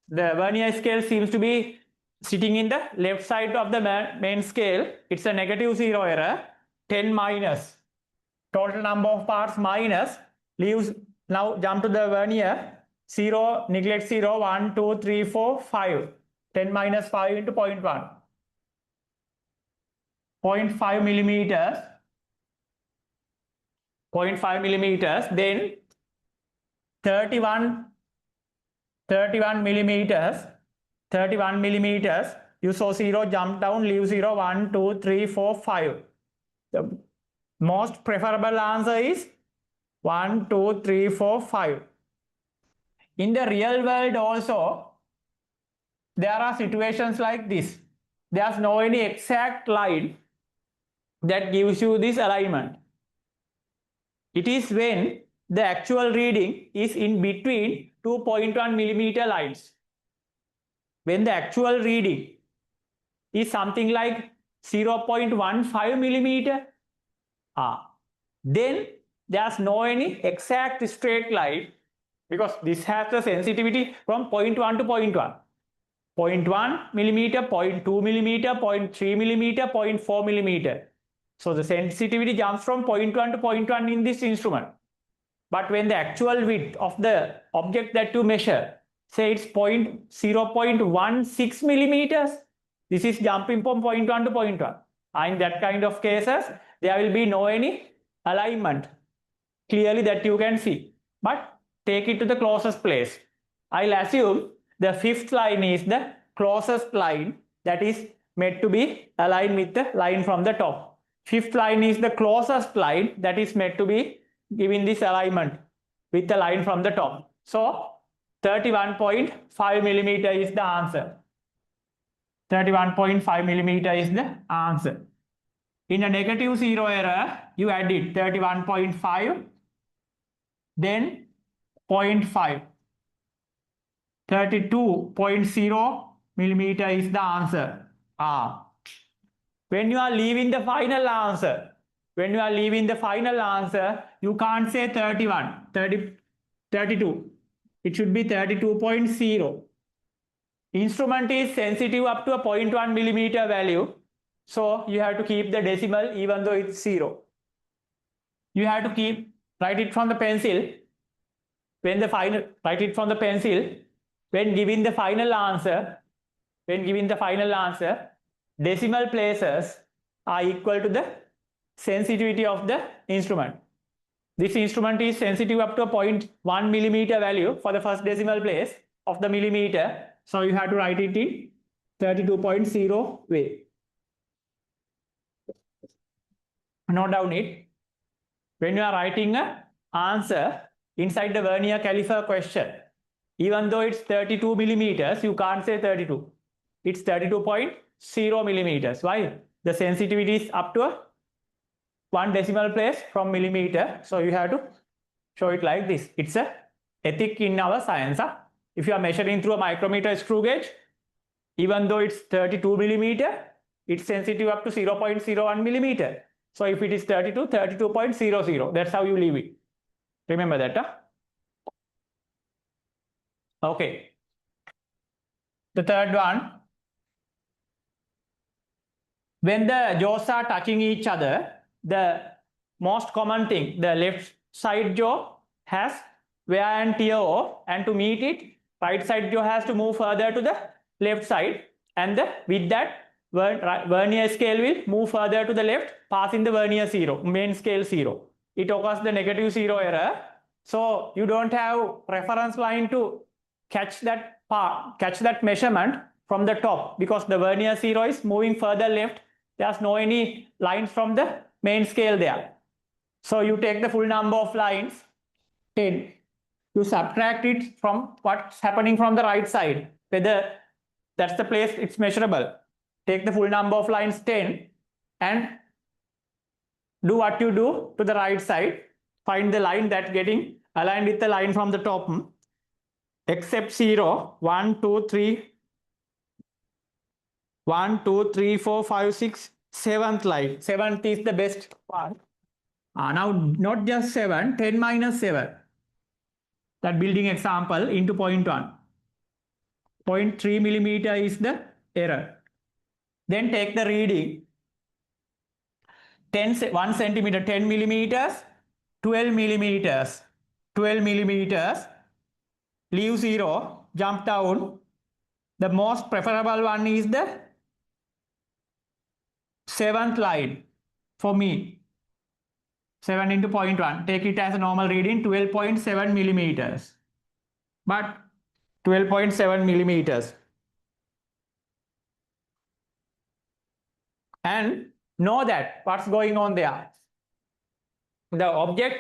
the vernier scale seems to be sitting in the left side of the main scale. It's a negative zero error. 10 minus. Total number of parts minus leaves. Now jump to the vernier. 0, neglect 0, 1, 2, 3, 4, 5. 10 minus 5 into 0.1. 0.5 millimeters. 0.5 millimeters. Then 31 millimeters. 31 millimeters. You saw 0, jump down, leave 0, 1, 2, 3, 4, 5. The most preferable answer is 1, 2, 3, 4, 5. In the real world also, there are situations like this. There's no any exact line that gives you this alignment. It is when the actual reading is in between 2.1 millimeter lines. When the actual reading is something like 0.15 millimeter, then there's no any exact straight line, because this has the sensitivity from 0.1 to 0.1. 0.1 millimeter, 0.2 millimeter, 0.3 millimeter, 0.4 millimeter. So the sensitivity jumps from 0.1 to 0.1 in this instrument. But when the actual width of the object that you measure, say it's 0.16 millimeters, this is jumping from 0.1 to 0.1. In that kind of cases, there will be no any alignment clearly that you can see. But take it to the closest place. I'll assume the fifth line is the closest line that is meant to be aligned with the line from the top. Fifth line is the closest line that is meant to be given this alignment with the line from the top. So 31.5 millimeter is the answer. 31.5 millimeter is the answer. In a negative zero error, you add it 31.5, then 0.5. 32.0 millimeter is the answer. When you are leaving the final answer, you can't say 31, 32. It should be 32.0. Instrument is sensitive up to a 0.1 millimeter value. So you have to keep the decimal even though it's 0. You have to write it from the pencil. When giving the final answer, decimal places are equal to the sensitivity of the instrument. This instrument is sensitive up to a 0.1 millimeter value for the first decimal place of the millimeter. So you have to write it in 32.0 way. Note down it. When you are writing an answer inside the vernier caliper question, even though it's 32 millimeters, you can't say 32. It's 32.0 millimeters. Why? The sensitivity is up to one decimal place from millimeter. So you have to show it like this. It's a ethic in our science. If you are measuring through a micrometer screw gauge, even though it's 32 millimeter, it's sensitive up to 0.01 millimeter. So if it is 32, 32.00. That's how you leave it. Remember that. Okay. The third one. When the jaws are touching each other, the most common thing, the left side jaw has wear and tear off, and to meet it, right side jaw has to move further to the left side, and with that, vernier scale will move further to the left, passing the vernier 0, main scale 0. It occurs the negative 0 error. So you don't have reference line to catch that measurement from the top, because the vernier 0 is moving further left. There's no any lines from the main scale there. So you take the full number of lines, 10. You subtract it from what's happening from the right side, whether that's the place it's measurable. Take the full number of lines, 10, and do what you do to the right side. Find the line that's getting aligned with the line from the top. Except 0, 1, 2, 3, 1, 2, 3, 4, 5, 6, 7th line. 7th is the best one. Now, not just 7, 10 minus 7. That building example into 0.1. 0.3 millimeter is the error. Then take the reading. 1 centimeter, 10 millimeters, 12 millimeters, 12 millimeters. Leave 0, jump down. The most preferable one is the 7th line for me. 7 into 0.1. Take it as a normal reading, 12.7 millimeters. But 12.7 millimeters. And know that what's going on there. The object,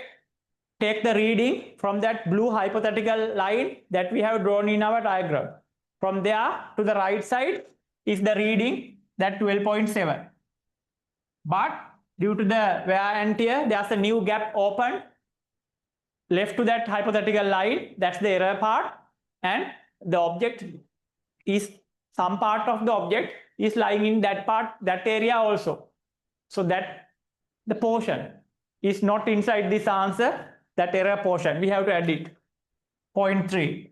take the reading from that blue hypothetical line that we have drawn in our diagram. From there to the right side is the reading, that 12.7. But due to the wear and tear, there's a new gap open left to that hypothetical line. That's the error part. And the object is, some part of the object is lying in that part, that area also. So that the portion is not inside this answer, that error portion. We have to add it. 0.3.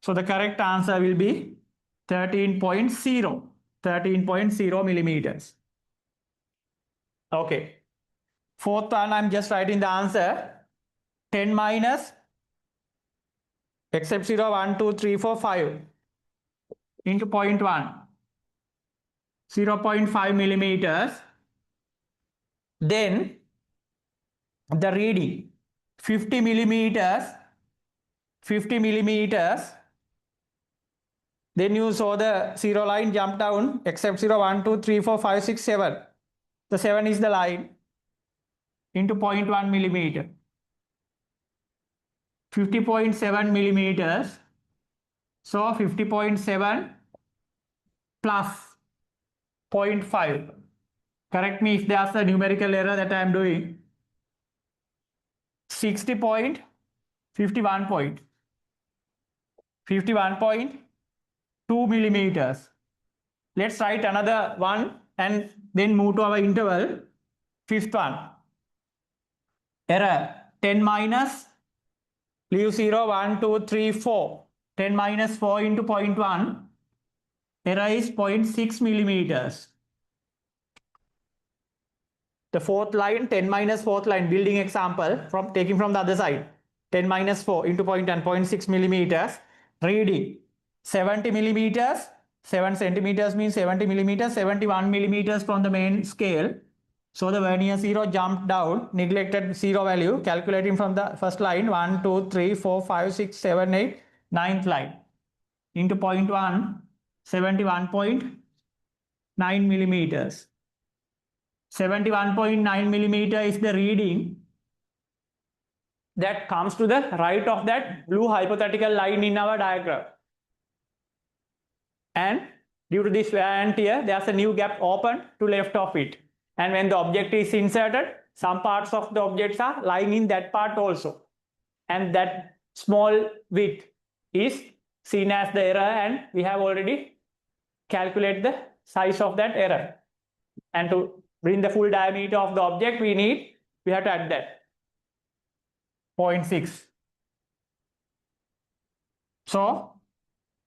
So the correct answer will be 13.0. 13.0 millimeters. Okay. Fourth one, I'm just writing the answer. 10 minus, except 0, 1, 2, 3, 4, 5 into 0.1. 0.5 millimeters. Then the reading 50 millimeters. 50 millimeters. Then you saw the 0 line jump down, except 0, 1, 2, 3, 4, 5, 6, 7. The 7 is the line into 0.1 millimeter. 50.7 millimeters. So 50.7 plus 0.5. Correct me if there's a numerical error that I am doing. 51 point. 51.2 millimeters. Let's write another one and then move to our interval. Fifth one. Error 10 minus, leave 0, 1, 2, 3, 4. 10 minus 4 into 0.1. Error is 0.6 millimeters. The fourth line, 10 minus fourth line, building example from taking from the other side. 10 minus 4 into 0.1, 0.6 millimeters. Reading 70 millimeters. 7 centimeters means 70 millimeters. 71 millimeters from the main scale. So the vernier 0 jumped down, neglected 0 value, calculating from the first line, 1, 2, 3, 4, 5, 6, 7, 8, 9th line. Into 0.1, 71.9 millimeters. 71.9 millimeter is the reading that comes to the right of that blue hypothetical line in our diagram. And due to this wear and tear, there's a new gap open to left of it. And when the object is inserted, some parts of the objects are lying in that part also. And that small width is seen as the error, and we have already calculated the size of that error. And to bring the full diameter of the object, we have to add that 0.6. So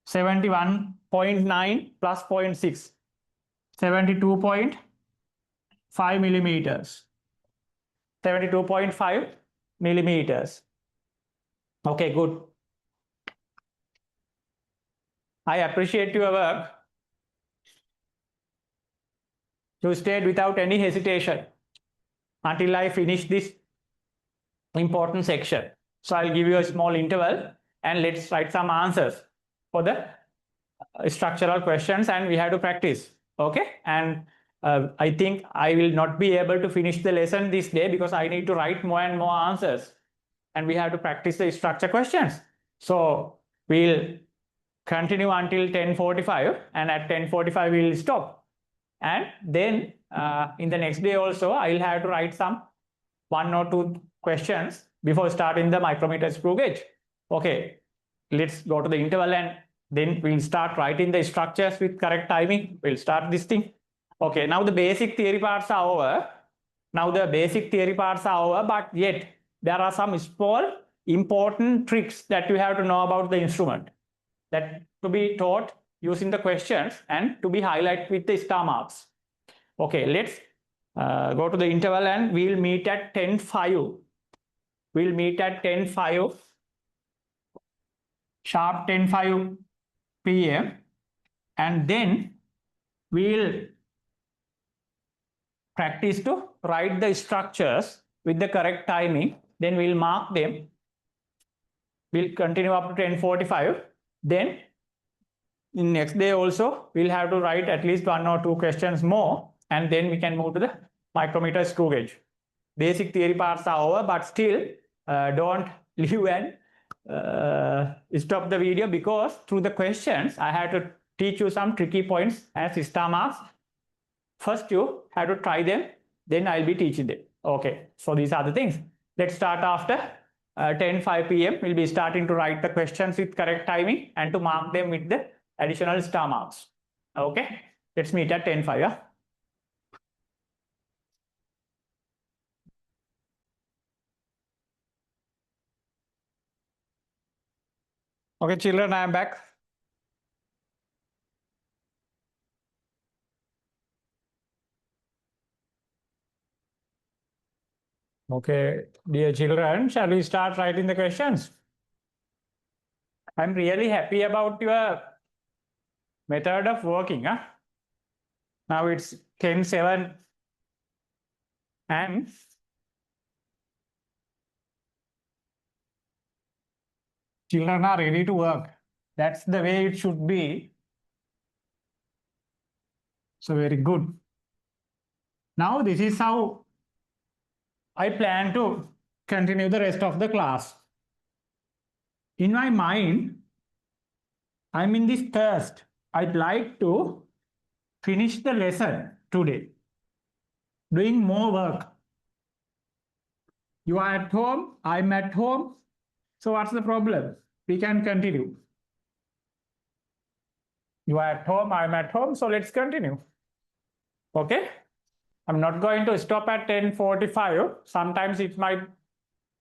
71.9 plus 0.6, 72.5 millimeters. 72.5 millimeters. Okay, good. I appreciate your work. You stayed without any hesitation until I finish this important section. So I'll give you a small interval and let's write some answers for the structural questions, and we have to practice. Okay, and I think I will not be able to finish the lesson this day because I need to write more and more answers, and we have to practice the structure questions. So we'll continue until 10:45, and at 10:45 we'll stop. And then in the next day also, I'll have to write some 1 or 2 questions before starting the micrometer screw gauge. Okay, let's go to the interval and Then we'll start writing the structures with correct timing. We'll start this thing. Okay, now the basic theory parts are over. But yet there are some small important tricks that you have to know about the instrument that to be taught using the questions and to be highlighted with the star marks. Okay, let's go to the interval and we'll meet at 10:05. We'll meet at 10:05, sharp 10:05 p.m. and then we'll practice to write the structures with the correct timing. Then we'll mark them. We'll continue up to 10:45. Then in next day also we'll have to write at least 1 or 2 questions more, and then we can move to the micrometer screw gauge. Basic theory parts are over, but still don't leave and stop the video, because through the questions I have to teach you some tricky points as star marks. First you have to try them, then I'll be teaching them. Okay, so these are the things. Let's start after 10:05 p.m. We'll be starting to write the questions with correct timing and to mark them with the additional star marks. Okay, let's meet at 10:05. Yeah? Okay, children, I am back. Okay, dear children, shall we start writing the questions? I'm really happy about your method of working. Huh? Now it's 10:07 and children are ready to work. That's the way it should be. So very good. Now this is how I plan to continue the rest of the class. In my mind, I'm in this thirst. I'd like to finish the lesson today, doing more work. You are at home, I'm at home. So what's the problem? We can continue. You are at home, I'm at home. So let's continue. Okay. I'm not going to stop at 10:45. Sometimes it might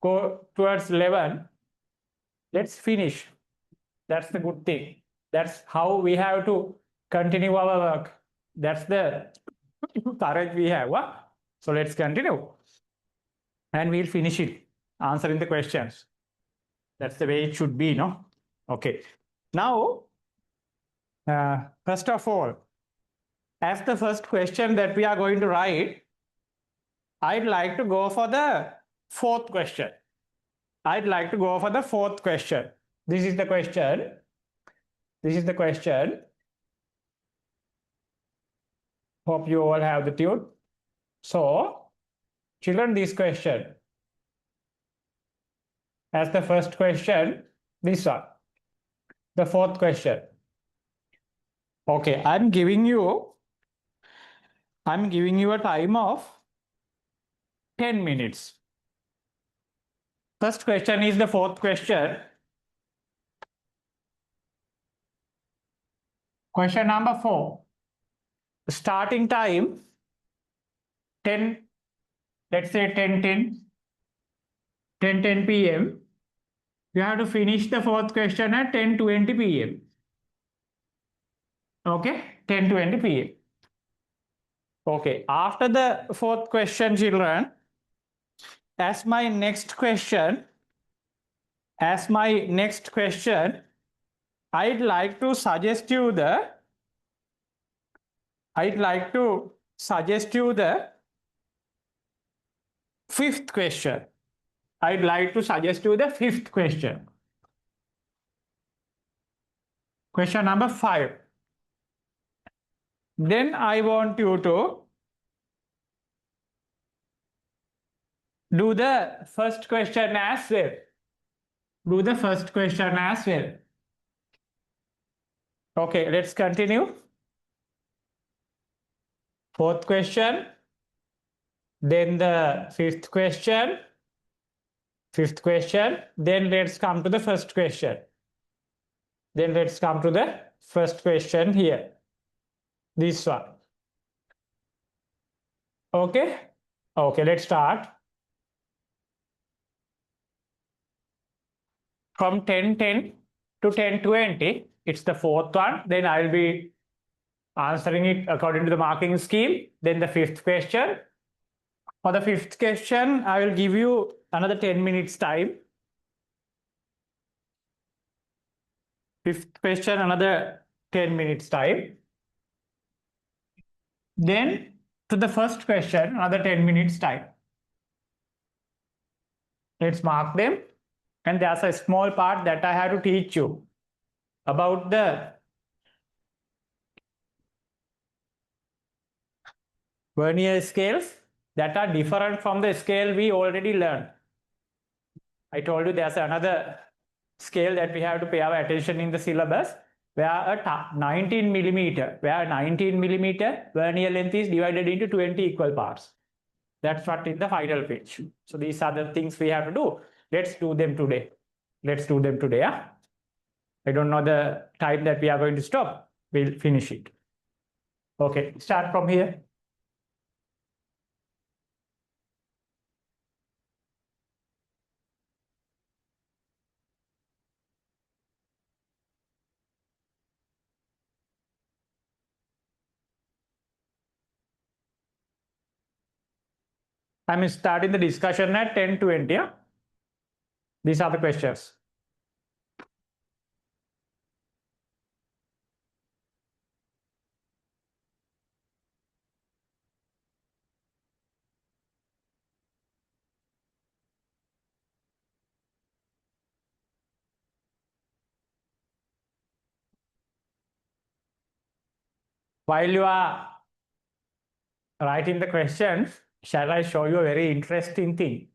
go towards 11. Let's finish. That's the good thing. That's how we have to continue our work. That's the courage we have. So let's continue. And we'll finish it, answering the questions. That's the way it should be, no? Okay. Now, first of all, as the first question that we are going to write, I'd like to go for the fourth question. This is the question. Hope you all have the tune. So, children, this question. As the first question, this one. The fourth question. Okay, I'm giving you a time of 10 minutes. First question is the fourth question. Question number 4. Starting time 10, let's say 10:10 p.m. You have to finish the fourth question at 10:20 p.m. Okay, 10:20 p.m. Okay, after the fourth question, children, as my next question, I'd like to suggest you the fifth question. Question number 5. Then I want you to do the first question as well. Okay, let's continue. Fourth question, then the fifth question, then let's come to the first question. Then let's come to the first question here. This one. Okay. Okay, let's start. From 10:10 to 10:20, it's the fourth one. Then I will be answering it according to the marking scheme. Then the fifth question. For the fifth question, I will give you another 10 minutes time. Fifth question, another 10 minutes time. Then to the first question, another 10 minutes time. Let's mark them. And there's a small part that I have to teach you about the vernier scales that are different from the scale we already learned. I told you there's another scale that we have to pay our attention in the syllabus where a 19 millimeter vernier length is divided into 20 equal parts. That's what in the final page. So these are the things we have to do. Let's do them today. Yeah? I don't know the time that we are going to stop. We'll finish it. Okay, start from here. I'm starting the discussion at 10:20. Yeah? These are the questions. While you are writing the questions, shall I show you a very interesting thing?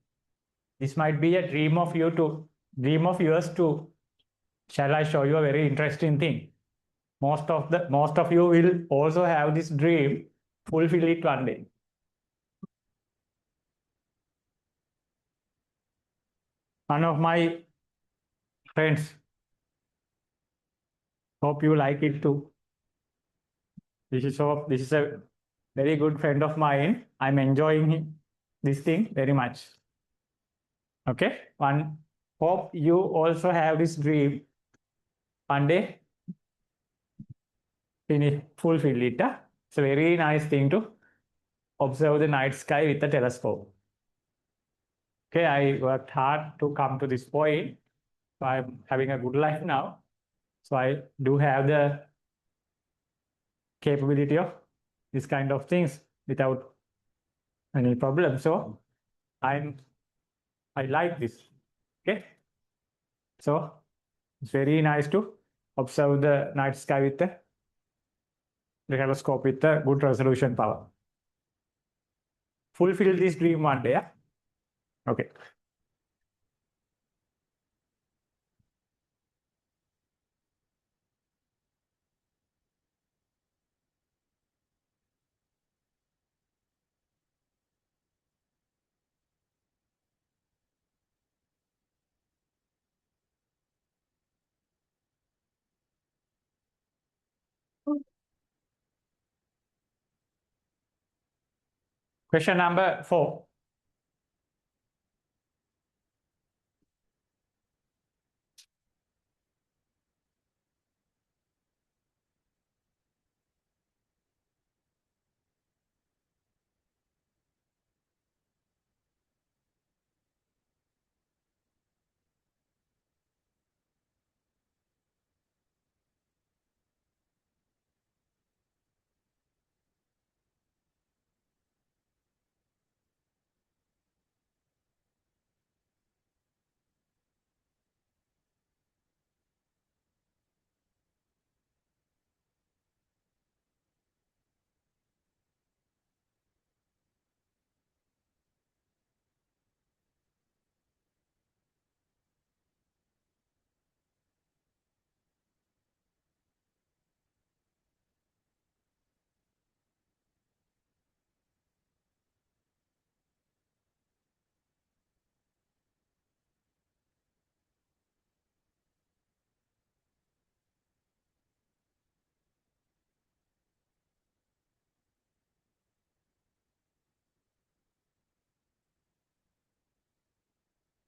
This might be a dream of yours too. Shall I show you a very interesting thing? Most of you will also have this dream. Fulfill it one day. One of my friends, hope you like it too. This is a very good friend of mine. I'm enjoying this thing very much. Okay, hope you also have this dream. One day, fulfill it. It's a very nice thing to observe the night sky with a telescope. Okay, I worked hard to come to this point. So I'm having a good life now. So I do have the capability of this kind of things without any problem. So I like this. Okay. So it's very nice to observe the night sky with the telescope with the good resolution power. Fulfill this dream one day. Yeah? Okay. Question number 4.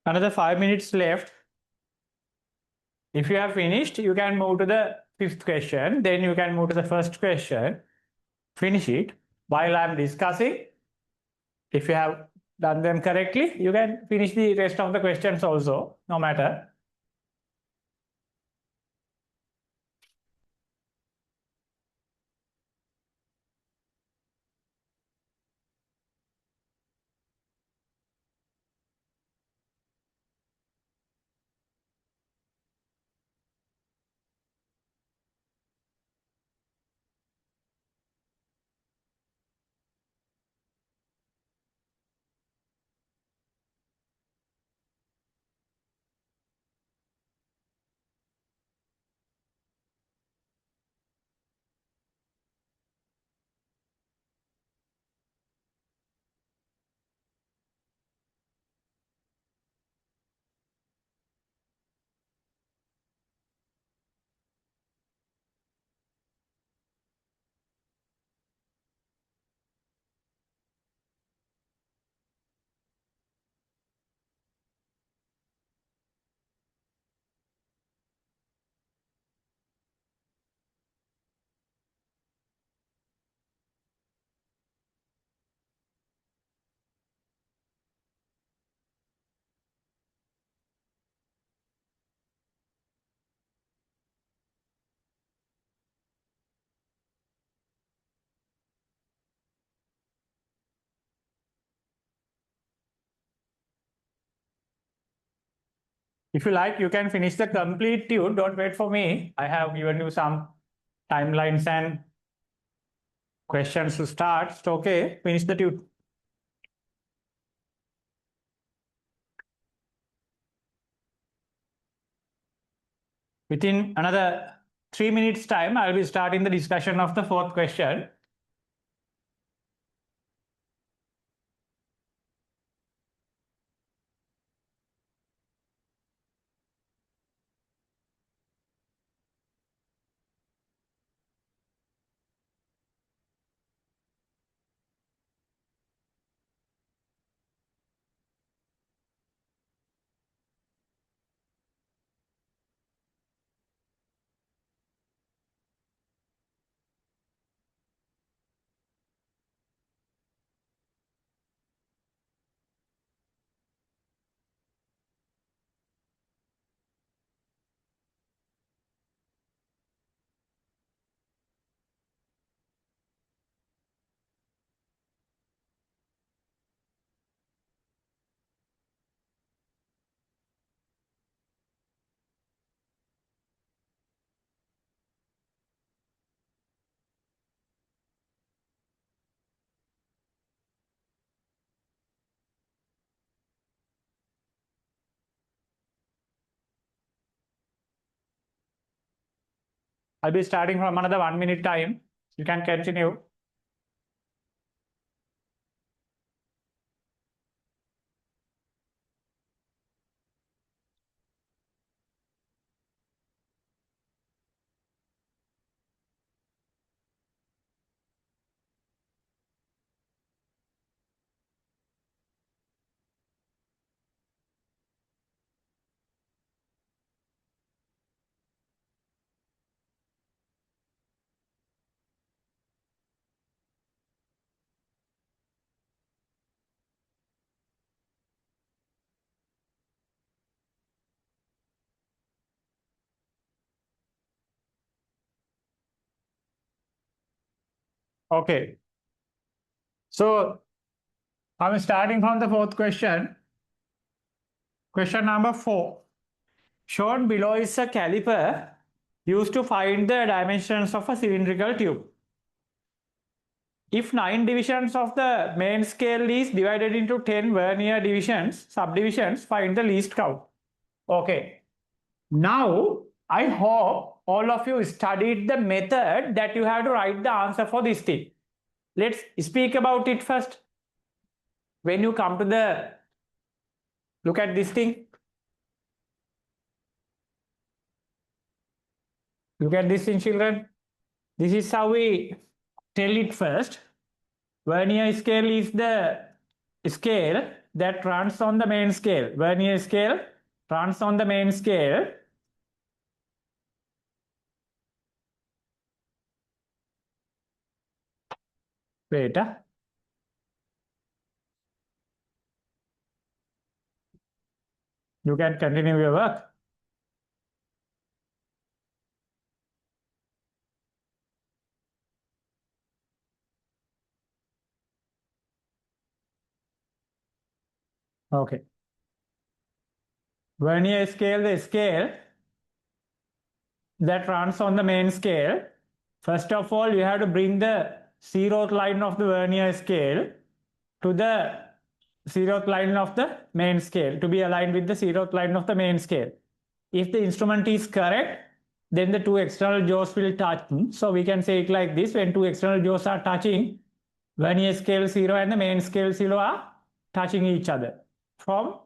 Another 5 minutes left. If you have finished, you can move to the fifth question. Then you can move to the first question. Finish it. While I'm discussing, if you have done them correctly, you can finish the rest of the questions also, no matter. If you like, you can finish the complete tune. Don't wait for me. I have given you some timelines and questions to start. So, okay, finish the tune. Within another 3 minutes time, I'll be starting the discussion of the fourth question. I'll be starting from another 1 minute time. You can continue. Okay. So I'm starting from the fourth question. Question number 4. Shown below is a caliper used to find the dimensions of a cylindrical tube. If 9 divisions of the main scale is divided into 10 vernier divisions, subdivisions, find the least count. Okay. Now, I hope all of you studied the method that you have to write the answer for this thing. Let's speak about it first. When you come to the, look at this thing. Look at this thing, children. This is how we tell it first. Vernier scale is the scale that runs on the main scale. Vernier scale runs on the main scale. Wait. You can continue your work. Okay. Vernier scale, the scale that runs on the main scale. First of all, you have to bring the zeroth line of the vernier scale to the zeroth line of the main scale to be aligned with the zeroth line of the main scale. If the instrument is correct, then the two external jaws will touch. So we can say it like this: when two external jaws are touching, vernier scale 0 and the main scale 0 are touching each other. From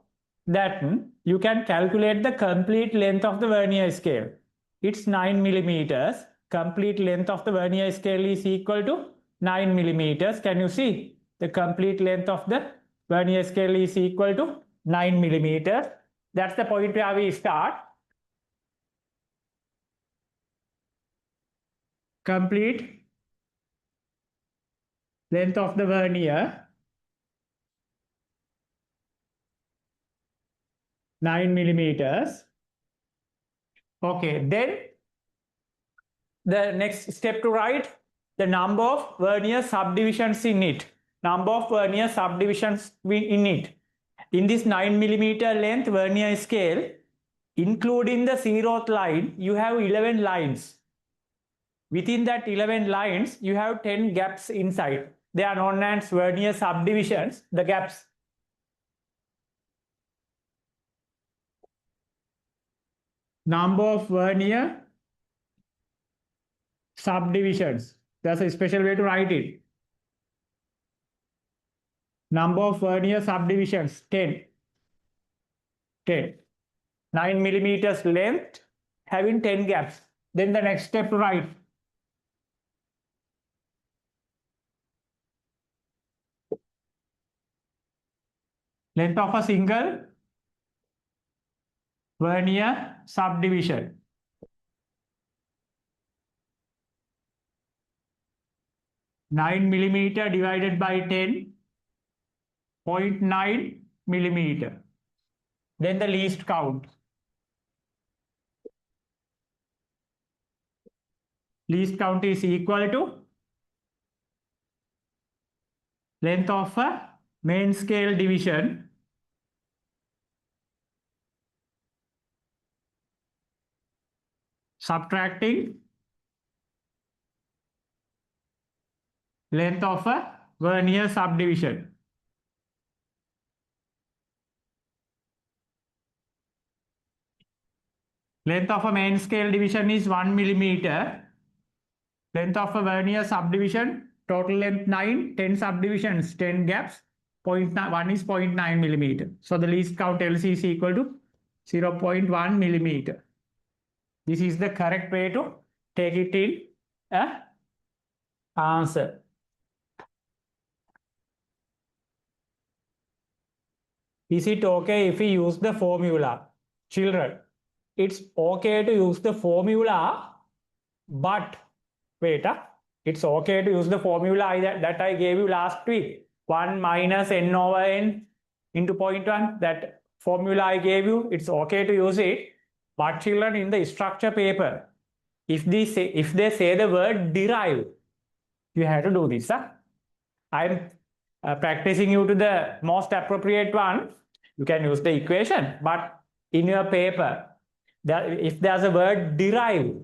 that, you can calculate the complete length of the vernier scale. It's 9 millimeters. Complete length of the vernier scale is equal to 9 millimeters. Can you see? The complete length of the vernier scale is equal to 9 millimeters. That's the point where we start. Complete length of the vernier 9 millimeters. Okay, then the next step to write the number of vernier subdivisions in it. Number of vernier subdivisions in it. In this 9 millimeter length vernier scale, including the zeroth line, you have 11 lines. Within that 11 lines, you have 10 gaps inside. They are known as vernier subdivisions, the gaps. Number of vernier subdivisions. That's a special way to write it. Number of vernier subdivisions, 10. 10. 9 millimeters length, having 10 gaps. Then the next step to write. Length of a single vernier subdivision. Nine millimeter divided by 10, 0.9 millimeter. Then the least count. Least count is equal to length of a main scale division subtracting length of a vernier subdivision. Length of a main scale division is 1 millimeter. Length of a vernier subdivision, total length 9, 10 subdivisions, 10 gaps, 0.1 is 0.9 millimeter. So the least count LC is equal to 0.1 millimeter. This is the correct way to take it in a answer. Is it okay if we use the formula? Children, it's okay to use the formula, but wait, it's okay to use the formula that I gave you last week. 1 minus n over n into 0.1, that formula I gave you, it's okay to use it. But children, in the structure paper, if they say the word derive, you have to do this. I'm practicing you to the most appropriate one. You can use the equation, but in your paper, if there's a word derive,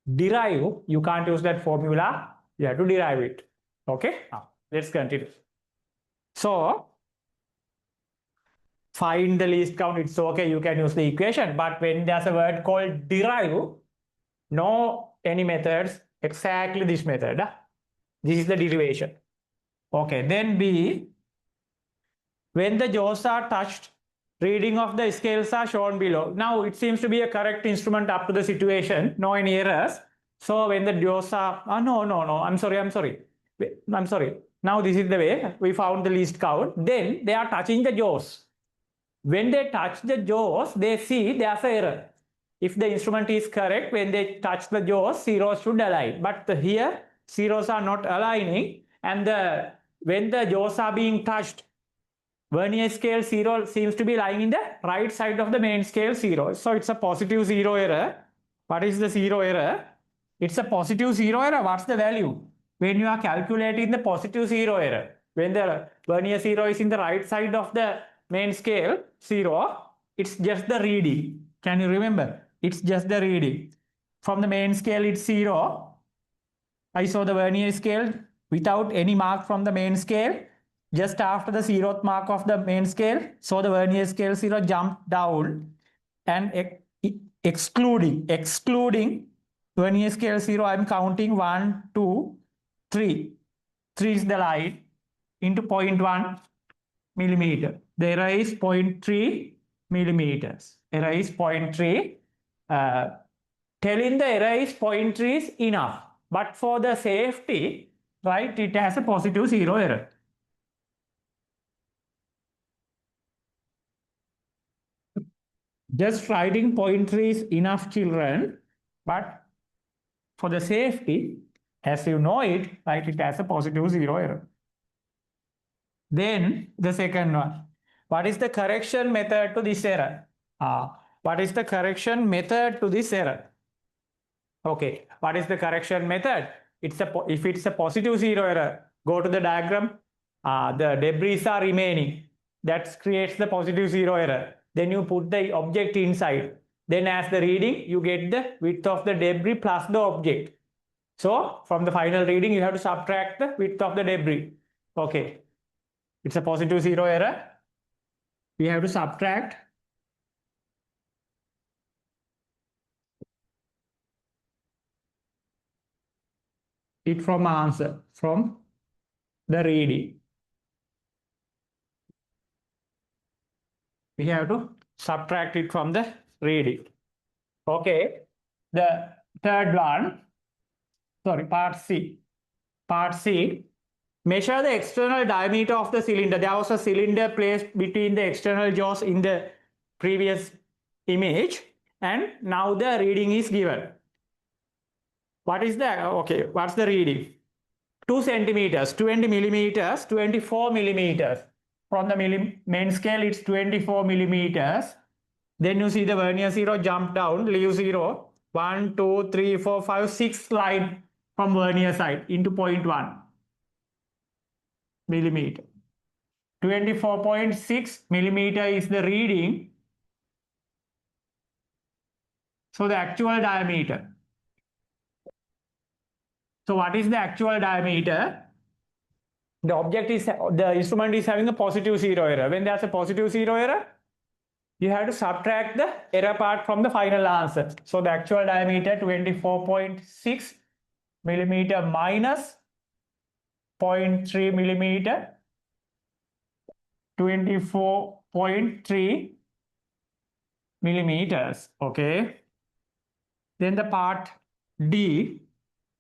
you can't use that formula. You have to derive it. Okay, now let's continue. So find the least count. It's okay, you can use the equation, but when there's a word called derive, no any methods, exactly this method. This is the derivation. Okay, then B, when the jaws are touched, reading of the scales are shown below. Now it seems to be a correct instrument up to the situation, no any errors. So when the jaws are, no, I'm sorry. Now this is the way we found the least count. Then they are touching the jaws. When they touch the jaws, they see there's an error. If the instrument is correct, when they touch the jaws, zeros should align. But here, zeros are not aligning. And when the jaws are being touched, vernier scale 0 seems to be lying in the right side of the main scale 0. So it's a positive 0 error. What is the 0 error? It's a positive 0 error. What's the value? When you are calculating the positive 0 error, when the vernier 0 is in the right side of the main scale 0, it's just the reading. Can you remember? It's just the reading. From the main scale, it's 0. I saw the vernier scale without any mark from the main scale. Just after the 0th mark of the main scale, so the vernier scale 0 jumped down, and excluding vernier scale 0, I'm counting 1, 2, 3. 3 is the line into 0.1 millimeter. The error is 0.3 millimeters. Error is 0.3. Telling the error is 0.3 is enough. But for the safety, right, it has a positive 0 error. Just writing 0.3 is enough, children. But for the safety, as you know it, right, it has a positive 0 error. Then the second one. What is the correction method to this error? What is the correction method to this error? Okay, what is the correction method? If it's a positive 0 error, go to the diagram. The debris are remaining. That creates the positive 0 error. Then you put the object inside. Then as the reading, you get the width of the debris plus the object. So from the final reading, you have to subtract the width of the debris. Okay, it's a positive 0 error. We have to subtract it from answer, from the reading. We have to subtract it from the reading. Okay, the third one, sorry, part C. Part C, measure the external diameter of the cylinder. There was a cylinder placed between the external jaws in the previous image, and now the reading is given. What is the, okay, what's the reading? 2 centimeters, 20 millimeters, 24 millimeters. From the main scale, it's 24 millimeters. Then you see the vernier 0 jump down, leave 0. 1, 2, 3, 4, 5, 6 line from vernier side into 0.1 millimeter. 24.6 millimeter is the reading. So the actual diameter. So what is the actual diameter? The instrument is having a positive 0 error. When there's a positive 0 error, you have to subtract the error part from the final answer. So the actual diameter 24.6 millimeter minus 0.3 millimeter, 24.3 millimeters. Okay. Then the part D,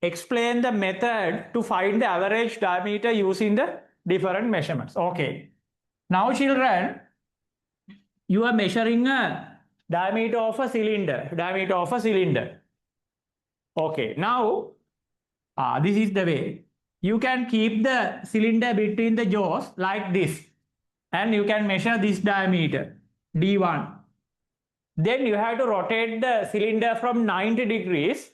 explain the method to find the average diameter using the different measurements. Okay. Now children, you are measuring a diameter of a cylinder. Okay. Now, this is the way. You can keep the cylinder between the jaws like this. And you can measure this diameter, D1. Then you have to rotate the cylinder from 90 degrees.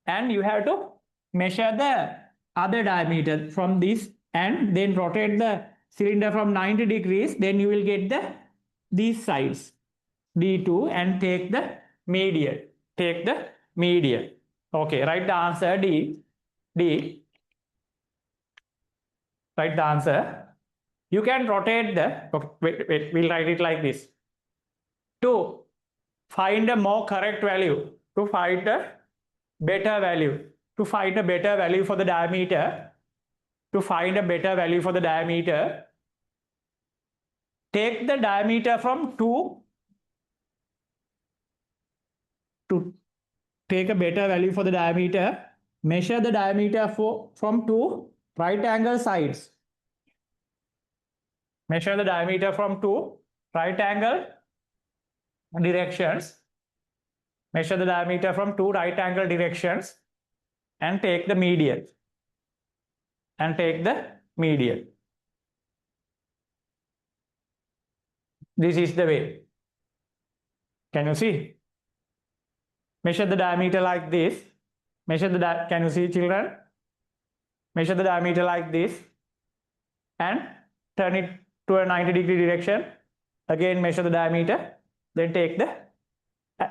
And you have to measure the other diameter from this, and then rotate the cylinder from 90 degrees. Then you will get these sides, D2, and take the median. Okay, write the answer D. Write the answer. You can rotate the, okay, wait, we'll write it like this. To find a more correct value, to find a better value for the diameter, take the diameter from 2 to take a better value for the diameter, measure the diameter from 2 right angle sides. Measure the diameter from two right angle directions. Measure the diameter from two right angle directions and take the median. And take the median. This is the way. Can you see? Measure the diameter like this. Measure the can you see, children? Measure the diameter like this and turn it to a 90-degree direction. Again measure the diameter, then take the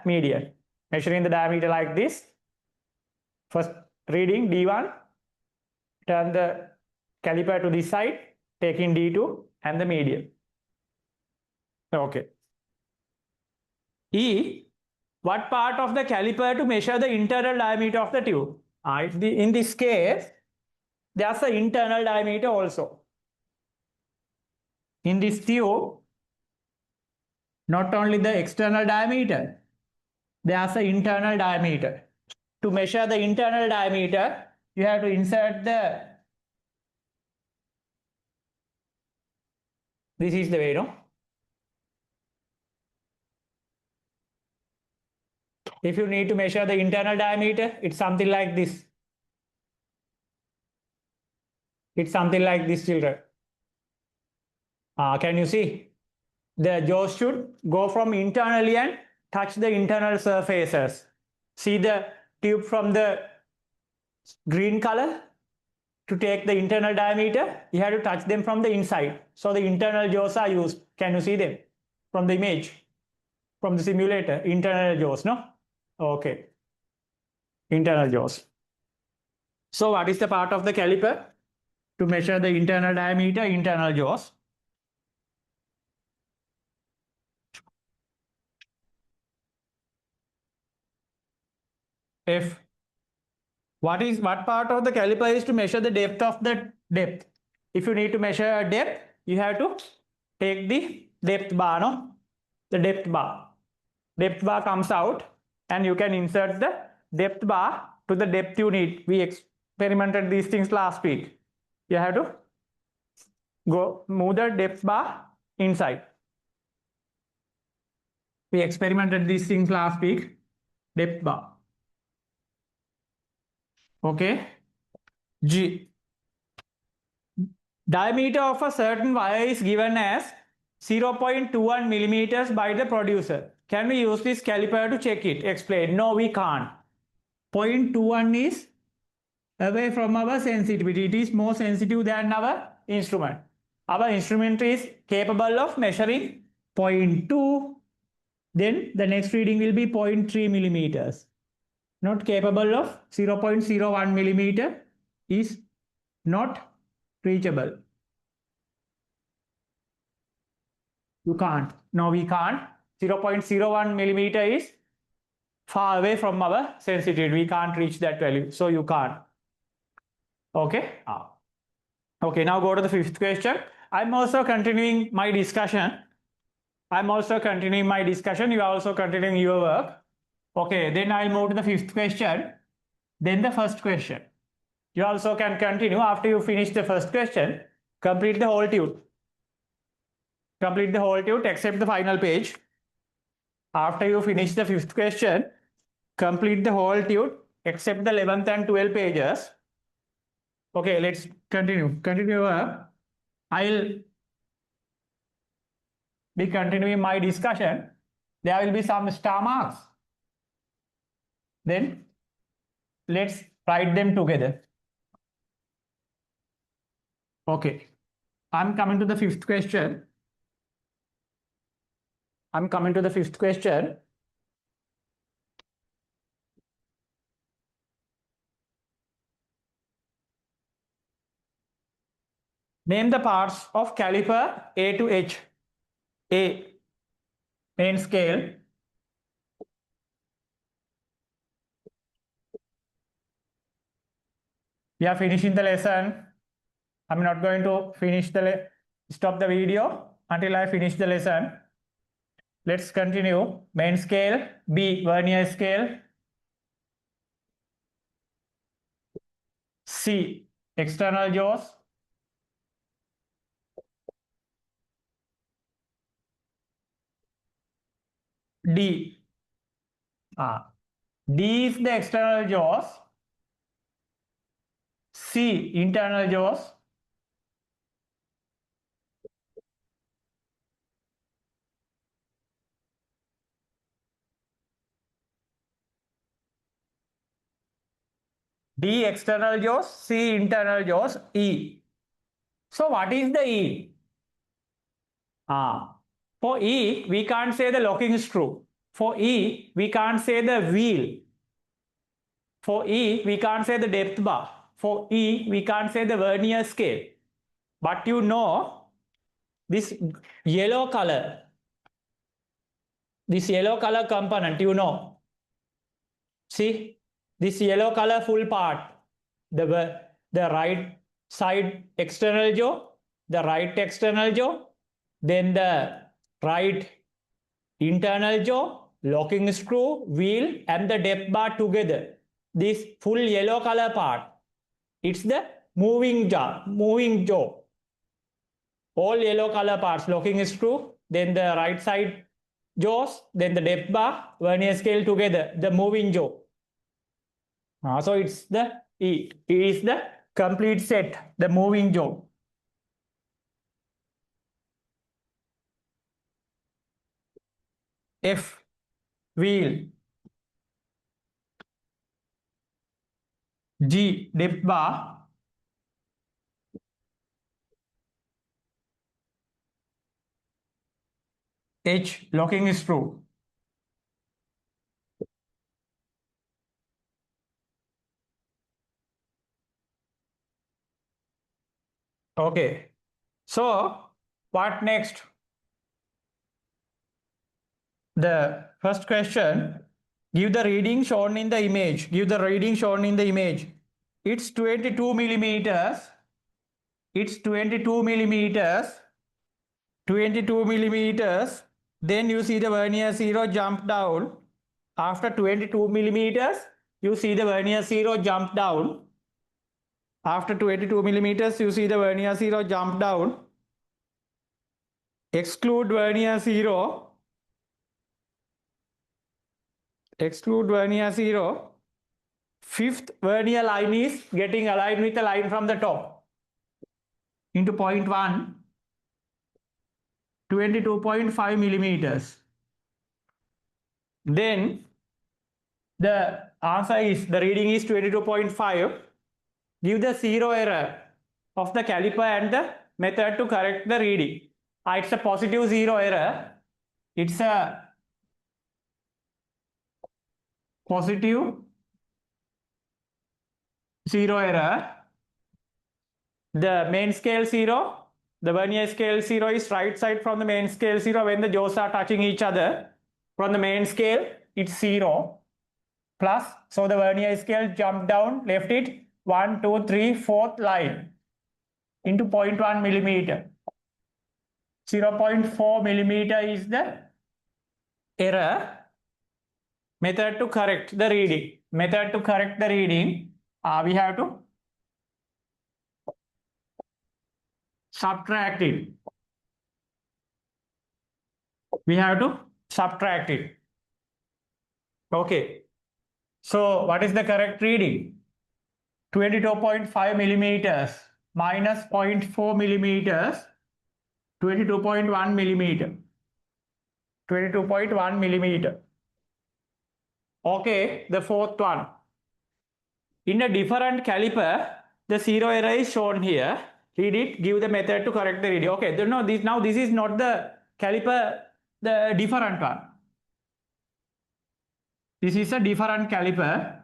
median. Measuring the diameter like this. First reading D1, turn the caliper to this side, taking D2 and the median. Okay. E, what part of the caliper to measure the internal diameter of the tube? In this case, there's the internal diameter also. In this tube, not only the external diameter, there's the internal diameter. To measure the internal diameter, you have to insert the, this is the way, no? If you need to measure the internal diameter, it's something like this. It's something like this, children. Can you see? The jaws should go from internally and touch the internal surfaces. See the tube from the green color? To take the internal diameter, you have to touch them from the inside. So the internal jaws are used. Can you see them from the image? From the simulator, internal jaws, no? Okay. Internal jaws. So what is the part of the caliper? To measure the internal diameter, internal jaws. F. What part of the caliper is to measure the depth of the depth? If you need to measure a depth, you have to take the depth bar, no? The depth bar. Depth bar comes out and you can insert the depth bar to the depth you need. We experimented these things last week. You have to move the depth bar inside. We experimented these things last week. Depth bar. Okay. G. Diameter of a certain wire is given as 0.21 millimeters by the producer. Can we use this caliper to check it? Explain. No, we can't. 0.21 is away from our sensitivity. It is more sensitive than our instrument. Our instrument is capable of measuring 0.2. Then the next reading will be 0.3 millimeters. Not capable of 0.01 millimeter is not reachable. You can't. No, we can't. 0.01 millimeter is far away from our sensitivity. We can't reach that value. So you can't. Okay. Okay, now go to the fifth question. I'm also continuing my discussion. You are also continuing your work. Okay, then I'll move to the fifth question. Then the first question. You also can continue after you finish the first question. Complete the whole tube. Complete the whole tube except the final page. After you finish the fifth question, complete the whole tube except the 11th and 12th pages. Okay, let's continue. I'll be continuing my discussion. There will be some star marks. Then let's write them together. Okay, I'm coming to the fifth question. Name the parts of caliper A to H. A, main scale. We are finishing the lesson. I'm not going to stop the video until I finish the lesson. Let's continue. Main scale. B, vernier scale. C, external jaws. D. D is the external jaws. C, internal jaws. D, external jaws. C, internal jaws. E. So what is the E? For E, we can't say the locking screw. For E, we can't say the wheel. For E, we can't say the depth bar. For E, we can't say the vernier scale. But you know, this yellow color component, you know. See, this yellow color full part, the right side external jaw, the right external jaw, then the right internal jaw, locking screw, wheel, and the depth bar together. This full yellow color part, it's the moving jaw. All yellow color parts, locking screw, then the right side jaws, then the depth bar, vernier scale together, the moving jaw. So it's the E. E is the complete set, the moving jaw. F, wheel. G, depth bar. H, locking screw. Okay. So what next? The first question, give the reading shown in the image. Give the reading shown in the image. It's 22 millimeters. It's 22 millimeters. 22 millimeters. Then you see the vernier 0 jump down. After 22 millimeters, you see the vernier 0 jump down. After 22 millimeters, you see the vernier 0 jump down. Exclude vernier 0. Exclude vernier 0. Fifth vernier line is getting aligned with the line from the top. Into 0.1, 22.5 millimeters. Then the answer is, the reading is 22.5. Give the zero error of the caliper and the method to correct the reading. It's a positive zero error. It's a positive zero error. The main scale 0, the vernier scale 0 is right side from the main scale 0 when the jaws are touching each other. From the main scale, it's 0 plus. So the vernier scale jump down, left it 1, 2, 3, 4th line into 0.1 millimeter. 0.4 millimeter is the error. Method to correct the reading. Method to correct the reading, we have to subtract it. We have to subtract it. Okay. So what is the correct reading? 22.5 millimeters minus 0.4 millimeters, 22.1 millimeter. 22.1 millimeter. Okay, the fourth one. In a different caliper, the zero error is shown here. Read it, give the method to correct the reading. Okay, no, this is not the caliper, the different one. This is a different caliper.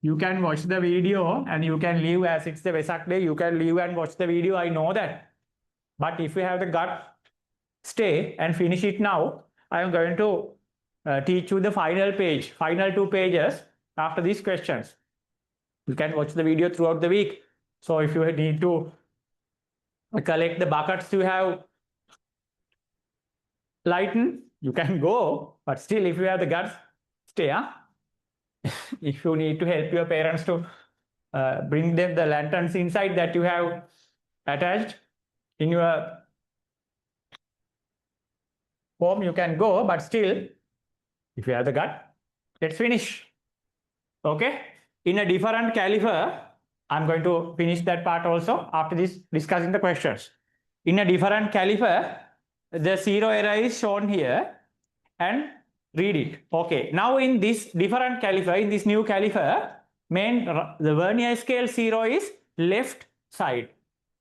You can watch the video and you can leave, as it's the Vesak day, you can leave and watch the video, I know that. But if you have the gut, stay and finish it now. I am going to teach you the final page, final 2 pages after these questions. You can watch the video throughout the week. So if you need to collect the buckets you have lightened, you can go. But still, if you have the guts, stay. If you need to help your parents to bring them the lanterns inside that you have attached in your home you can go, but still, if you have the gut, let's finish. Okay, in a different caliper, I'm going to finish that part also after this discussing the questions. In a different caliper, the zero error is shown here and read it. Okay, now in this different caliper, in this new caliper, the vernier scale zero is left side.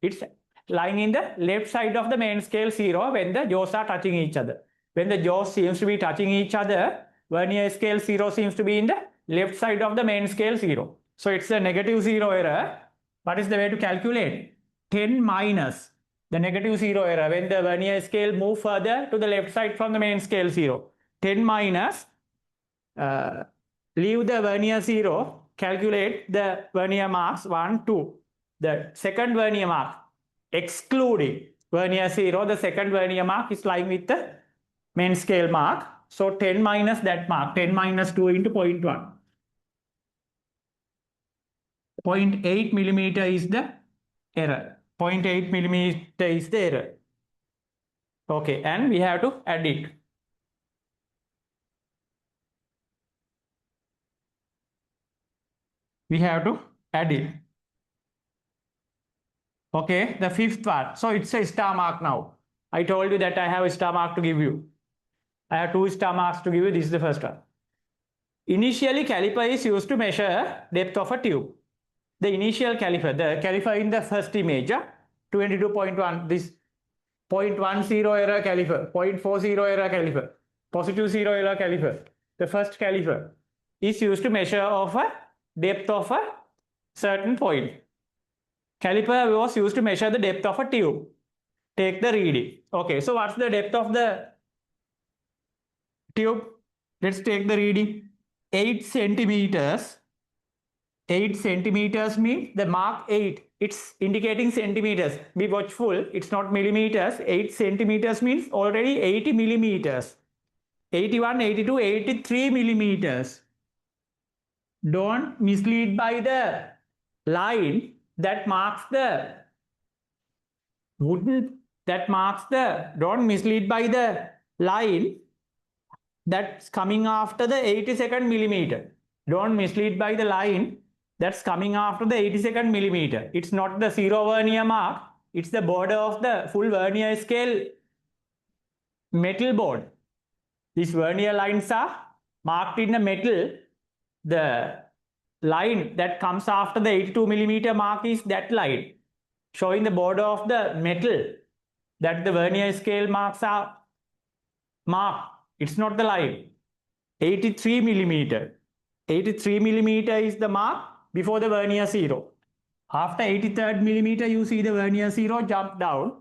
It's lying in the left side of the main scale zero when the jaws are touching each other. When the jaws seems to be touching each other, vernier scale zero seems to be in the left side of the main scale zero. So it's a negative zero error. What is the way to calculate? 10 minus the negative zero error when the vernier scale move further to the left side from the main scale zero. 10 minus, leave the vernier zero, calculate the vernier marks 1, 2. The second vernier mark, excluding vernier zero, the second vernier mark is lying with the main scale mark. So 10 minus that mark, 10 minus 2 into 0.1. 0.8 millimeter is the error. 0.8 millimeter is the error. Okay, and we have to add it. We have to add it. Okay, the fifth one. So it's a star mark now. I told you that I have a star mark to give you. I have 2 star marks to give you. This is the first one. Initially, caliper is used to measure depth of a tube. The initial caliper, the caliper in the first image, 22.1, this 0.10 error caliper, 0.40 error caliper, positive 0 error caliper. The first caliper is used to measure of a depth of a certain point. Caliper was used to measure the depth of a tube. Take the reading. Okay, so what's the depth of the tube? Let's take the reading. 8 centimeters. 8 centimeters means the mark 8. It's indicating centimeters. Be watchful. It's not millimeters. 8 centimeters means already 80 millimeters. 81, 82, 83 millimeters. Don't mislead by the line that marks the don't mislead by the line that's coming after the 82nd millimeter. Don't mislead by the line that's coming after the 82nd millimeter. It's not the zero vernier mark. It's the border of the full vernier scale metal board. These vernier lines are marked in the metal. The line that comes after the 82 millimeter mark is that line, showing the border of the metal that the vernier scale marks are marked. It's not the line. 83 millimeter. 83 millimeter is the mark before the vernier zero. After 83rd millimeter, you see the vernier zero jump down,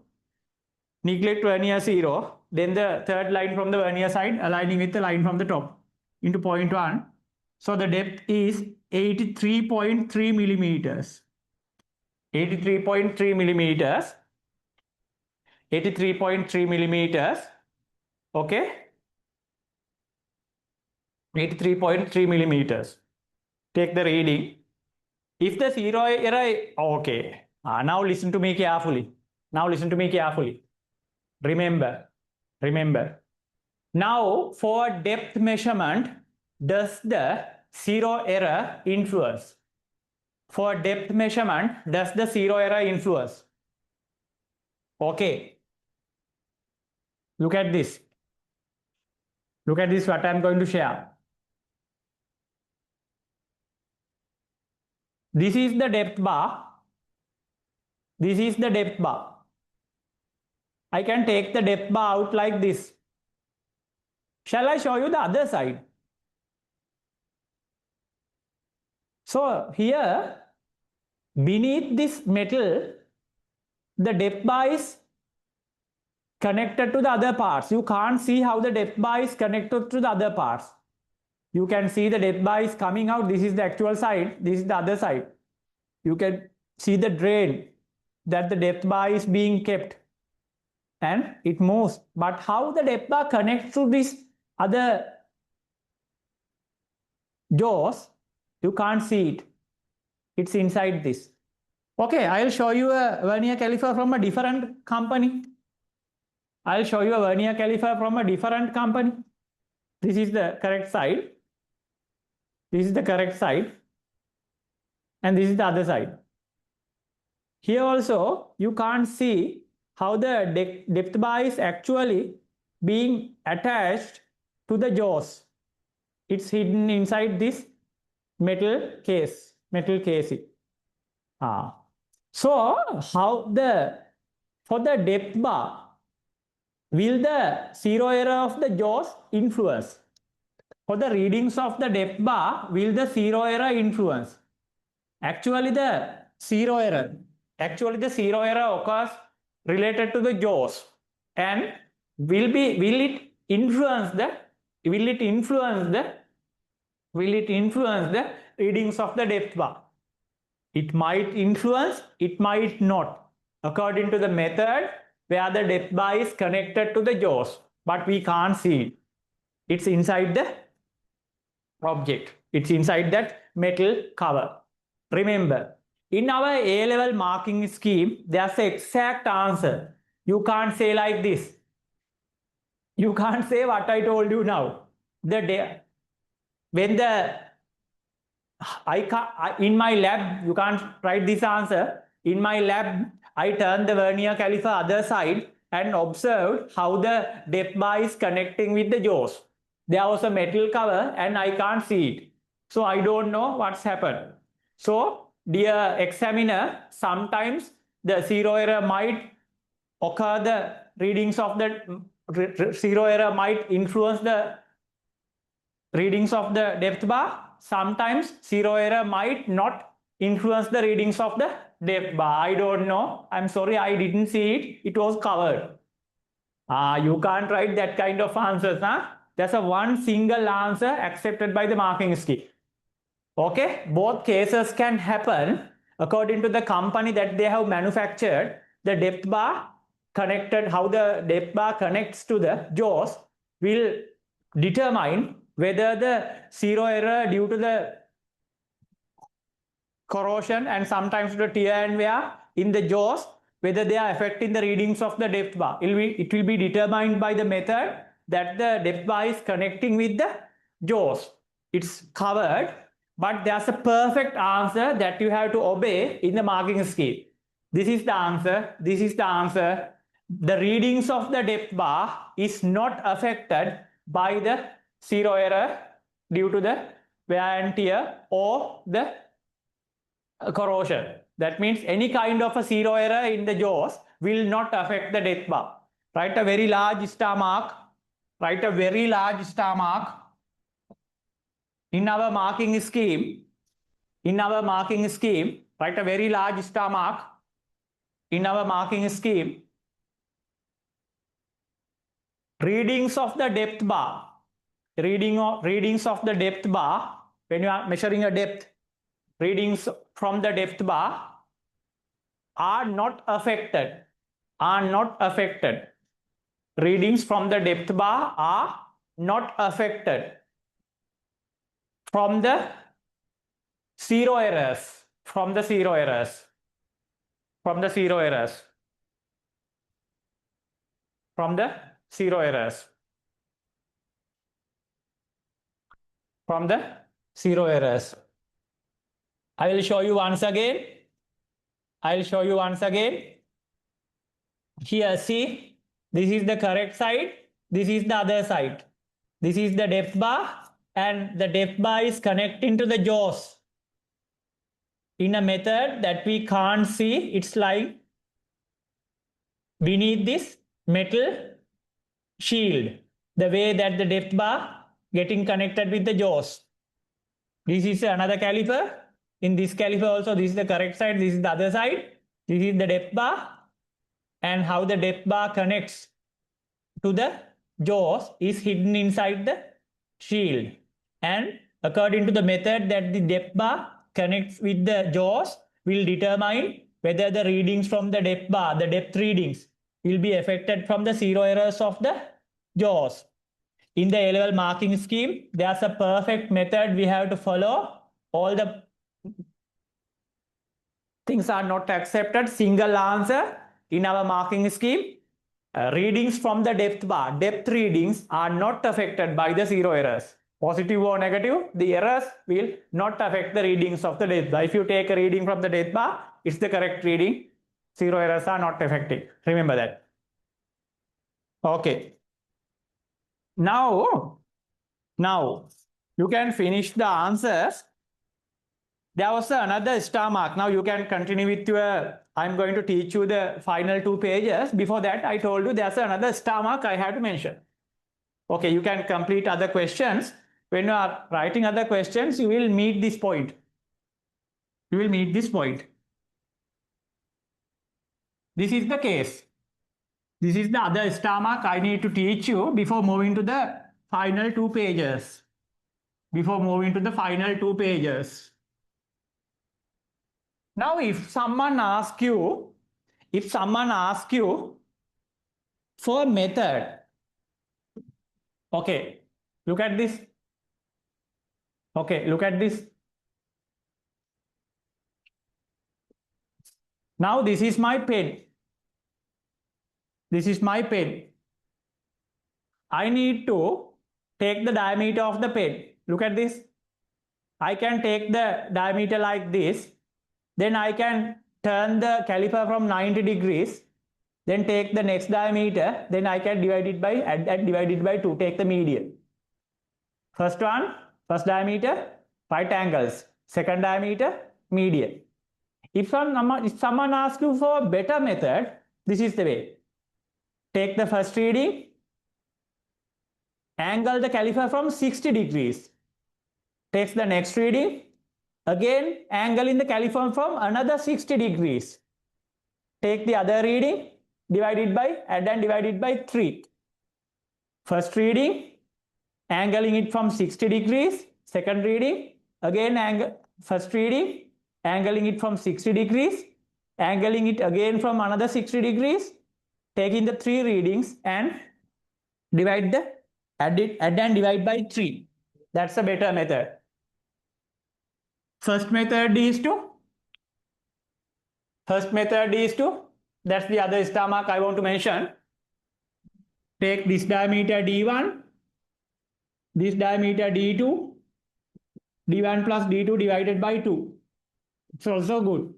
neglect vernier zero, then the third line from the vernier side aligning with the line from the top into 0.1. So the depth is 83.3 millimeters. 83.3 millimeters. 83.3 millimeters. Okay. 83.3 millimeters. Take the reading. If the zero error, okay. Now listen to me carefully. Now listen to me carefully. Remember. Now for depth measurement, does the zero error influence? For depth measurement, does the zero error influence? Okay. Look at this. Look at this, what I'm going to share. This is the depth bar. This is the depth bar. I can take the depth bar out like this. Shall I show you the other side? So here, beneath this metal, the depth bar is connected to the other parts. You can't see how the depth bar is connected to the other parts. You can see the depth bar is coming out. This is the actual side. This is the other side. You can see the drain that the depth bar is being kept and it moves. But how the depth bar connects to this other jaws, you can't see it. It's inside this. Okay, I'll show you a vernier caliper from a different company. I'll show you a vernier caliper from a different company. This is the correct side. This is the correct side. And this is the other side. Here also, you can't see how the depth bar is actually being attached to the jaws. It's hidden inside this metal casing. So for the depth bar, will the zero error of the jaws influence? For the readings of the depth bar, will the zero error influence? Actually, the zero error occurs related to the jaws, and will it influence the readings of the depth bar? It might influence, it might not, according to the method where the depth bar is connected to the jaws, but we can't see it. It's inside the object. It's inside that metal cover. Remember, in our A-level marking scheme, there's an exact answer. You can't say like this. You can't say what I told you now. In my lab, you can't write this answer. In my lab, I turned the vernier caliper other side and observed how the depth bar is connecting with the jaws. There was a metal cover and I can't see it. So I don't know what's happened. So, dear examiner, sometimes the zero error might occur, the readings of the zero error might influence the readings of the depth bar. Sometimes zero error might not influence the readings of the depth bar. I don't know. I'm sorry, I didn't see it. It was covered. You can't write that kind of answers. There's a one single answer accepted by the marking scheme. Okay, both cases can happen according to the company that they have manufactured. The depth bar connected, how the depth bar connects to the jaws will determine whether the zero error due to the corrosion and sometimes the tear and wear in the jaws, whether they are affecting the readings of the depth bar. It will be determined by the method that the depth bar is connecting with the jaws. It's covered, but there's a perfect answer that you have to obey in the marking scheme. This is the answer. This is the answer. The readings of the depth bar is not affected by the zero error due to the wear and tear or the corrosion. That means any kind of a zero error in the jaws will not affect the depth bar. Write a very large star mark. Write a very large star mark. In our marking scheme, write a very large star mark. In our marking scheme, readings of the depth bar, readings of the depth bar, when you are measuring a depth, readings from the depth bar are not affected. Readings from the depth bar are not affected from the zero errors. From the zero errors. From the zero errors. From the zero errors. From the zero errors. I will show you once again. I'll show you once again. Here, see, this is the correct side. This is the other side. This is the depth bar, and the depth bar is connecting to the jaws in a method that we can't see. It's lying beneath this metal shield, the way that the depth bar getting connected with the jaws. This is another caliper. In this caliper also, this is the correct side, this is the other side. This is the depth bar, and how the depth bar connects to the jaws is hidden inside the shield. And according to the method that the depth bar connects with the jaws will determine whether the readings from the depth bar, the depth readings, will be affected from the zero errors of the jaws. In the A-level marking scheme, there's a perfect method we have to follow. All the things are not accepted. Single answer in our marking scheme. readings from the depth bar, depth readings are not affected by the zero errors. Positive or negative, the errors will not affect the readings of the depth bar. If you take a reading from the depth bar, it's the correct reading. Zero errors are not affected. Remember that. Okay. Now you can finish the answers. There was another star mark. Now you can continue with your, I'm going to teach you the final 2 pages. Before that, I told you there's another star mark I had to mention. Okay, you can complete other questions. When you are writing other questions, you will meet this point. You will meet this point. This is the case. This is the other star mark I need to teach you before moving to the final 2 pages. Before moving to the final 2 pages. Now, if someone asks you for a method, okay, look at this. Okay, look at this. Now, this is my pen. This is my pen. I need to take the diameter of the pen. Look at this. I can take the diameter like this. Then I can turn the caliper from 90 degrees. Then take the next diameter. Then I can divide it by, and divide it by 2. Take the median. First one, first diameter, right angles. Second diameter, median. If someone asks you for a better method, this is the way. Take the first reading, angle the caliper from 60 degrees. Takes the next reading, again angling the caliper from another 60 degrees. Take the other reading, divide it by, add and divide it by 3. First reading, angling it from 60 degrees. Second reading, again first reading, angling it from 60 degrees. Angling it again from another 60 degrees. Taking the 3 readings and add and divide by 3. That's a better method. First method is to, that's the other star mark I want to mention. Take this diameter D1, this diameter D2, D1 plus D2 divided by 2. It's also good.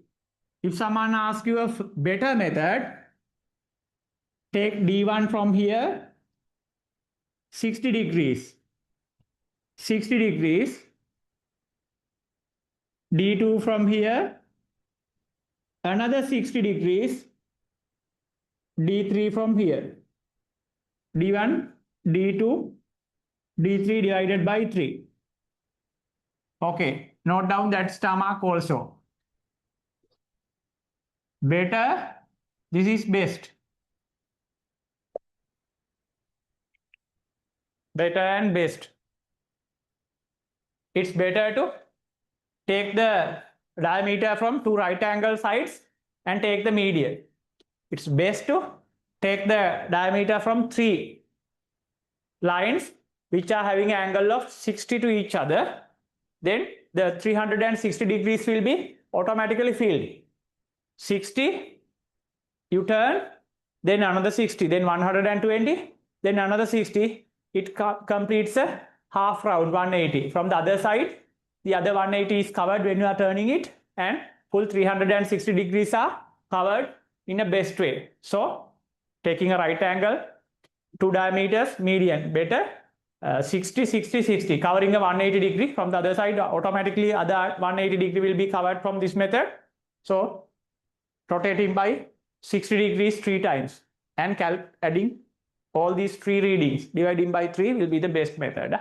If someone asks you a better method, take D1 from here, 60 degrees. 60 degrees. D2 from here, another 60 degrees. D3 from here. D1, D2, D3 divided by 3. Okay, note down that star mark also. Better, this is best. Better and best. It's better to take the diameter from 2 right angle sides and take the median. It's best to take the diameter from 3 lines which are having an angle of 60 to each other. Then the 360 degrees will be automatically filled. 60, you turn, then another 60, then 120, then another 60. It completes a half round, 180. From the other side, the other 180 is covered when you are turning it, and full 360 degrees are covered in a best way. So, taking a right angle, 2 diameters, median, better, 60, 60, 60, covering a 180 degree. From the other side, automatically other 180 degree will be covered from this method. So, rotating by 60 degrees 3 times and adding all these 3 readings, dividing by 3 will be the best method.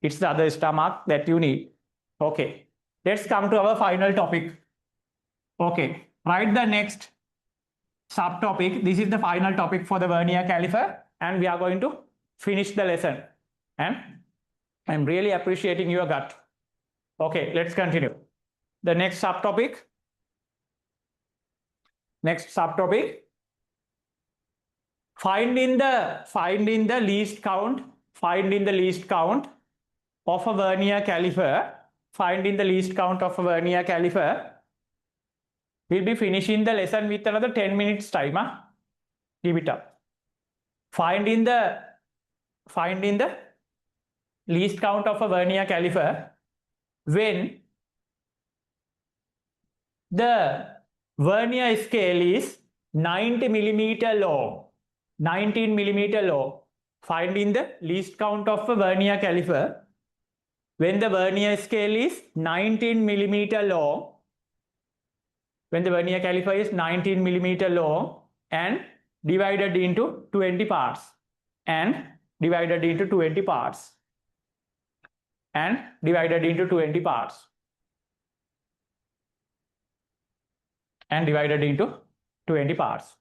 It's the other star mark that you need. Okay, let's come to our final topic. Okay, write the next subtopic. This is the final topic for the vernier caliper, and we are going to finish the lesson. And I'm really appreciating your gut. Okay, let's continue. The next subtopic. Find in the least count of a vernier caliper. Find in the least count of a vernier caliper. We'll be finishing the lesson with another 10 minutes time. Give it up. Find in the least count of a vernier caliper when the vernier scale is 90 millimeter long, 19 millimeter long. Find in the least count of a vernier caliper when the vernier scale is 19 millimeter long, when the vernier caliper is 19 millimeter long and divided into 20 parts and divided into 20 parts and divided into 20 parts and divided into 20 parts.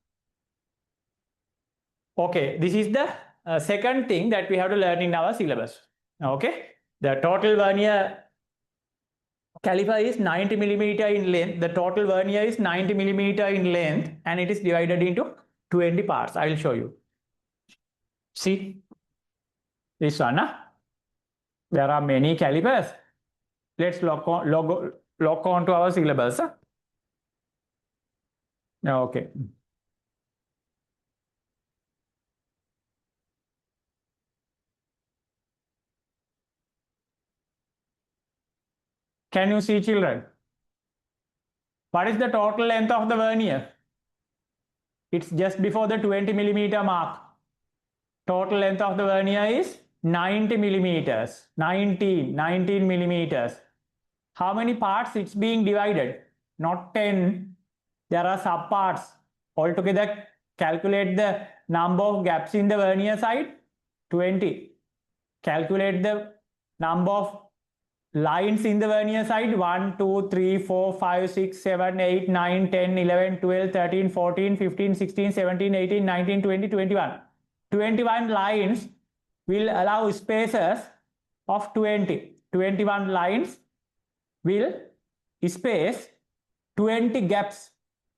Okay, this is the second thing that we have to learn in our syllabus. Okay, the total vernier caliper is 90 millimeter in length. The total vernier is 90 millimeter in length and it is divided into 20 parts. I will show you. See this one. There are many calipers. Let's log on to our syllabus. Okay. Can you see, children? What is the total length of the vernier? It's just before the 20 millimeter mark. Total length of the vernier is 90 millimeters. 19 millimeters. How many parts it's being divided? Not 10. There are subparts. Altogether, calculate the number of gaps in the vernier side. 20. Calculate the number of lines in the vernier side. 1, 2, 3, 4, 5, 6, 7, 8, 9, 10, 11, 12, 13, 14, 15, 16, 17, 18, 19, 20, 21. 21 lines will allow spaces of 20. 21 lines will space 20 gaps.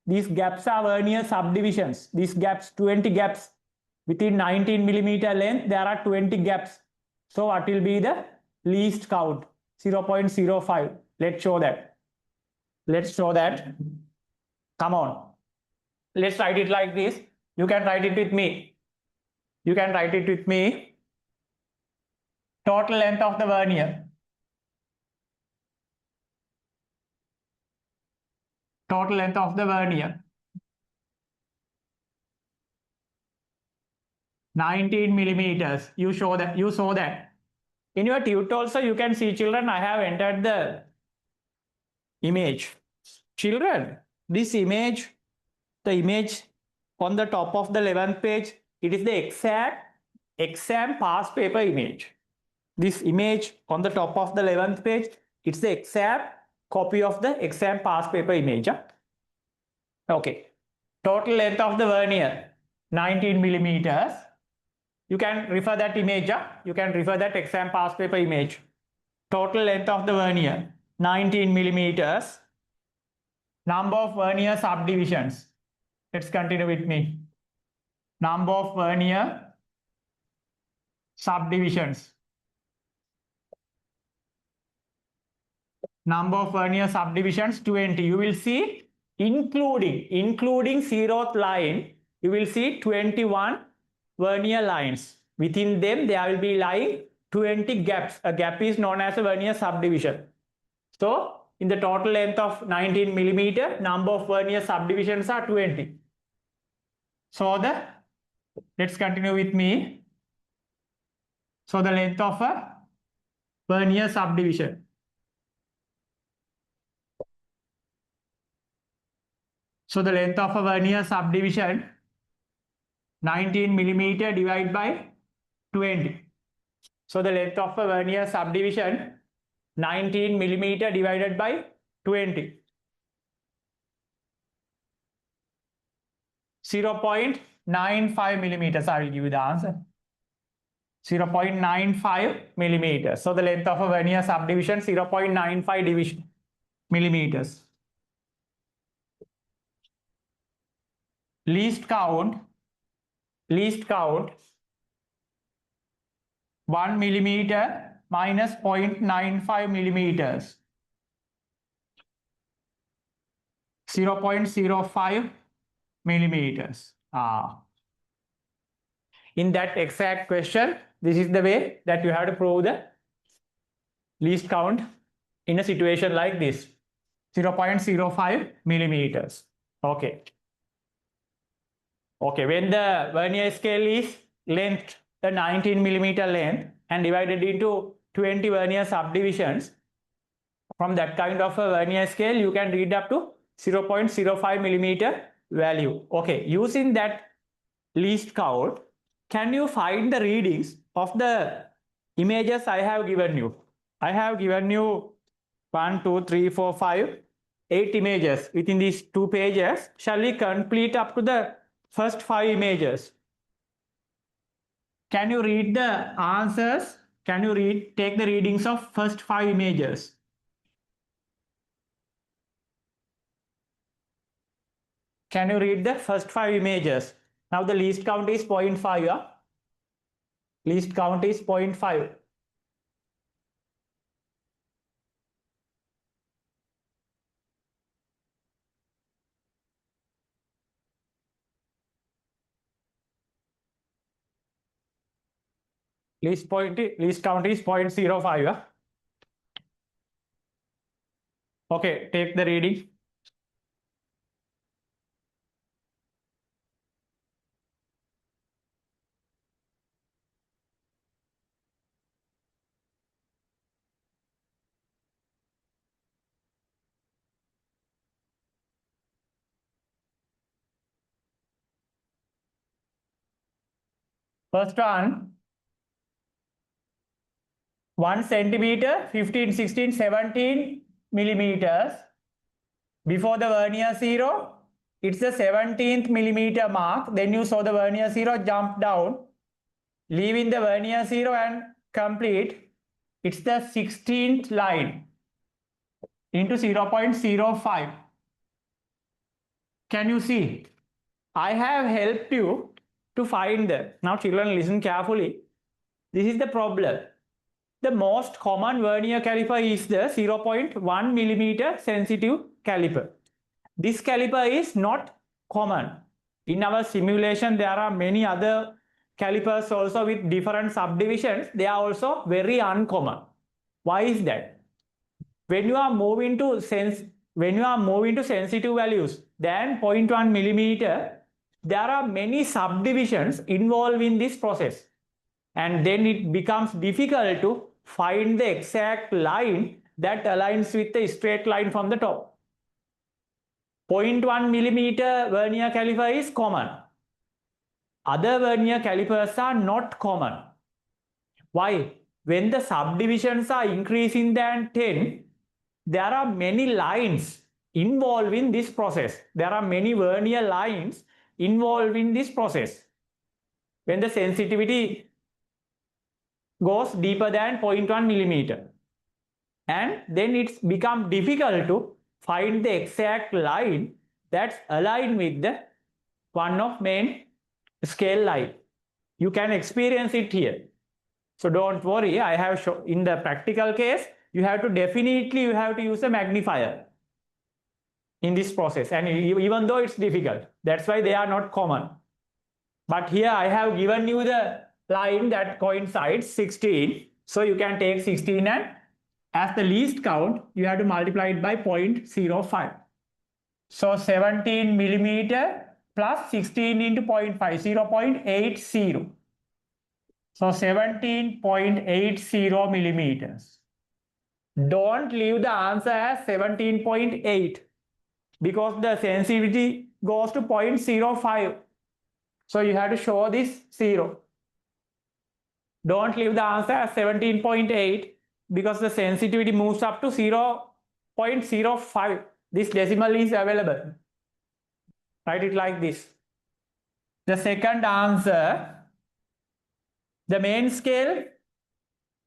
These gaps are vernier subdivisions. These gaps, 20 gaps. Within 19 millimeter length, there are 20 gaps. So what will be the least count? 0.05. Let's show that. Let's show that. Come on. Let's write it like this. You can write it with me. You can write it with me. Total length of the vernier. Total length of the vernier. 19 millimeters. You saw that. In your tute also, you can see, children, I have entered the image. Children, this image, the image on the top of the 11th page, it is the exam past paper image. This image on the top of the 11th page, it's the exam copy of the exam past paper image. Okay. Total length of the vernier, 19 millimeters. You can refer that image. You can refer that exam past paper image. Total length of the vernier, 19 millimeters. Number of vernier subdivisions. Let's continue with me. Number of vernier subdivisions. Number of vernier subdivisions, 20. You will see, including zeroth line, you will see 21 vernier lines. Within them, there will be lying 20 gaps. A gap is known as a vernier subdivision. So, in the total length of 19 millimeter, number of vernier subdivisions are 20. So, let's continue with me. So, the length of a vernier subdivision. So, the length of a vernier subdivision, 19 millimeter divided by 20. So, the length of a vernier subdivision, 19 millimeter divided by 20. 0.95 millimeters. I will give you the answer. 0.95 millimeters. So, the length of a vernier subdivision, 0.95 millimeters. Least count, 1 millimeter minus 0.95 millimeters. 0.05 millimeters. in that exact question, this is the way that you have to prove the least count in a situation like this. 0.05 millimeters. Okay. Okay, when the vernier scale is length, the 19 millimeter length, and divided into 20 vernier subdivisions, from that kind of a vernier scale, you can read up to 0.05 millimeter value. Okay, using that least count, can you find the readings of the images I have given you? I have given you 1, 2, 3, 4, 5, 8 images within these 2 pages. Shall we complete up to the first 5 images? Can you read the answers? Can you take the readings of first 5 images? Can you read the first 5 images? Now the least count is 0.5. Yeah? Least count is 0.5. Least count is 0.05. Yeah? Okay, take the reading. First one, 1 centimeter, 15, 16, 17 millimeters. Before the vernier 0, it's the 17th millimeter mark. Then you saw the vernier 0 jump down, leaving the vernier 0 and complete. It's the 16th line into 0.05. Can you see? I have helped you to find the. Now children, listen carefully. This is the problem. The most common vernier caliper is the 0.1 millimeter sensitive caliper. This caliper is not common. In our simulation, there are many other calipers also with different subdivisions. They are also very uncommon. Why is that? When you are moving to sensitive values than 0.1 millimeter, there are many subdivisions involved in this process. And then it becomes difficult to find the exact line that aligns with the straight line from the top. 0.1 millimeter vernier caliper is common. Other vernier calipers are not common. Why? When the subdivisions are increasing than 10, there are many lines involved in this process. There are many vernier lines involved in this process. When the sensitivity goes deeper than 0.1 millimeter. And then it's become difficult to find the exact line that's aligned with the one of main scale line. You can experience it here. So don't worry, I have shown in the practical case, you have to use a magnifier in this process. And even though it's difficult, that's why they are not common. But here I have given you the line that coincides 16. So you can take 16 and as the least count, you have to multiply it by 0.05. So 17 millimeter plus 16 into 0.5, 0.80. So 17.80 millimeters. Don't leave the answer as 17.8 because the sensitivity goes to 0.05. So you have to show this 0. Don't leave the answer as 17.8 because the sensitivity moves up to 0.05. This decimal is available. Write it like this. The second answer, the main scale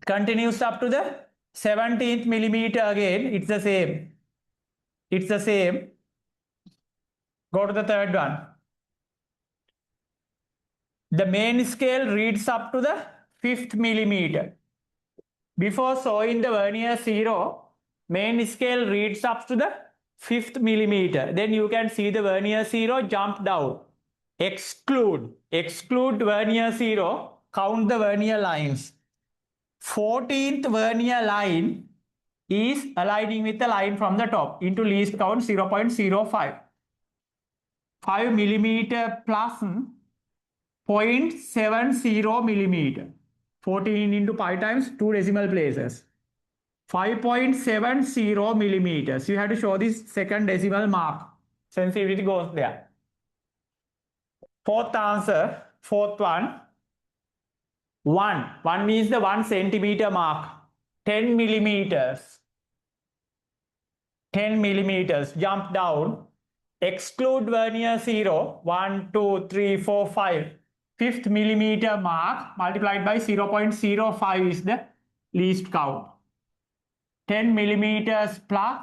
continues up to the 17th millimeter again. It's the same. It's the same. Go to the third one. The main scale reads up to the 5th millimeter. Before showing the vernier 0, main scale reads up to the 5th millimeter. Then you can see the vernier 0 jump down. Exclude vernier 0, count the vernier lines. 14th vernier line is aligning with the line from the top into least count 0.05. 5 millimeter plus 0.70 millimeter. 14 into pi times 2 decimal places. 5.70 millimeters. You have to show this second decimal mark. Sensitivity goes there. Fourth answer, fourth one. 1 means the 1 centimeter mark. 10 millimeters. 10 millimeters. Jump down. Exclude vernier 0. 1, 2, 3, 4, 5. Fifth millimeter mark multiplied by 0.05 is the least count. 10 millimeters plus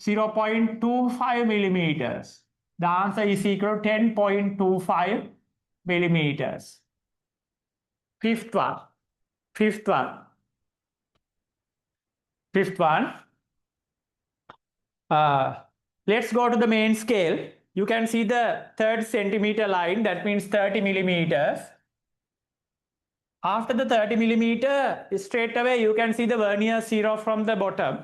0.25 millimeters. The answer is equal to 10.25 millimeters. Fifth one. Let's go to the main scale. You can see the third centimeter line, that means 30 millimeters. After the 30 millimeter, straight away you can see the vernier 0 from the bottom.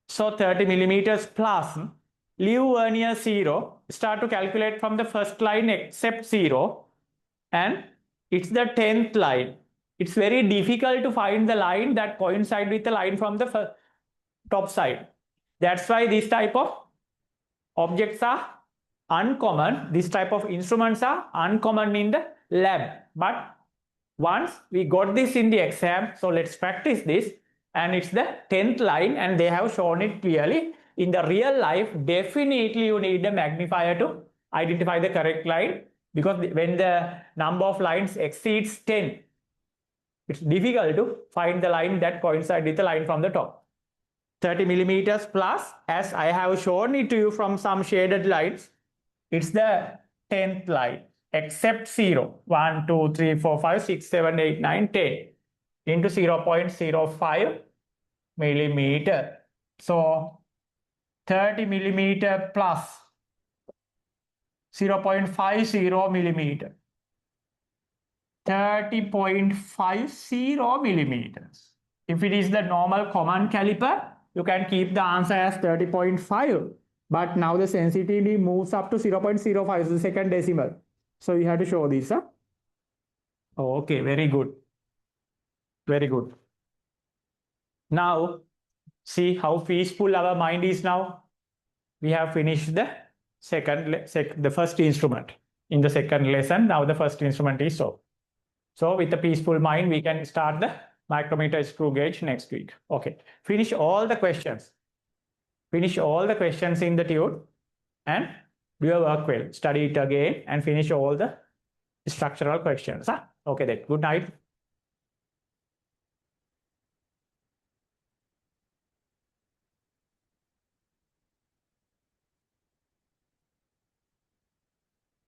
So 30 millimeters plus, leave vernier 0, start to calculate from the first line except 0, and it's the 10th line. It's very difficult to find the line that coincides with the line from the top side. That's why this type of objects are uncommon. This type of instruments are uncommon in the lab. But once we got this in the exam, so let's practice this. And it's the 10th line and they have shown it clearly. In the real life, definitely you need a magnifier to identify the correct line, because when the number of lines exceeds 10, it's difficult to find the line that coincides with the line from the top. 30 millimeters plus, as I have shown it to you from some shaded lines, it's the 10th line, except 0. 1, 2, 3, 4, 5, 6, 7, 8, 9, 10 into 0.05 millimeter. So 30 millimeter plus 0.50 millimeter. 30.50 millimeters. If it is the normal common caliper, you can keep the answer as 30.5. But now the sensitivity moves up to 0.05, the second decimal. So you have to show this. Okay, very good. Very good. Now, see how peaceful our mind is now. We have finished the first instrument in the second lesson. Now the first instrument is solved. So with a peaceful mind, we can start the micrometer screw gauge next week. Okay, finish all the questions. Finish all the questions in the tune and do your work well. Study it again and finish all the structural questions. Okay then, good night.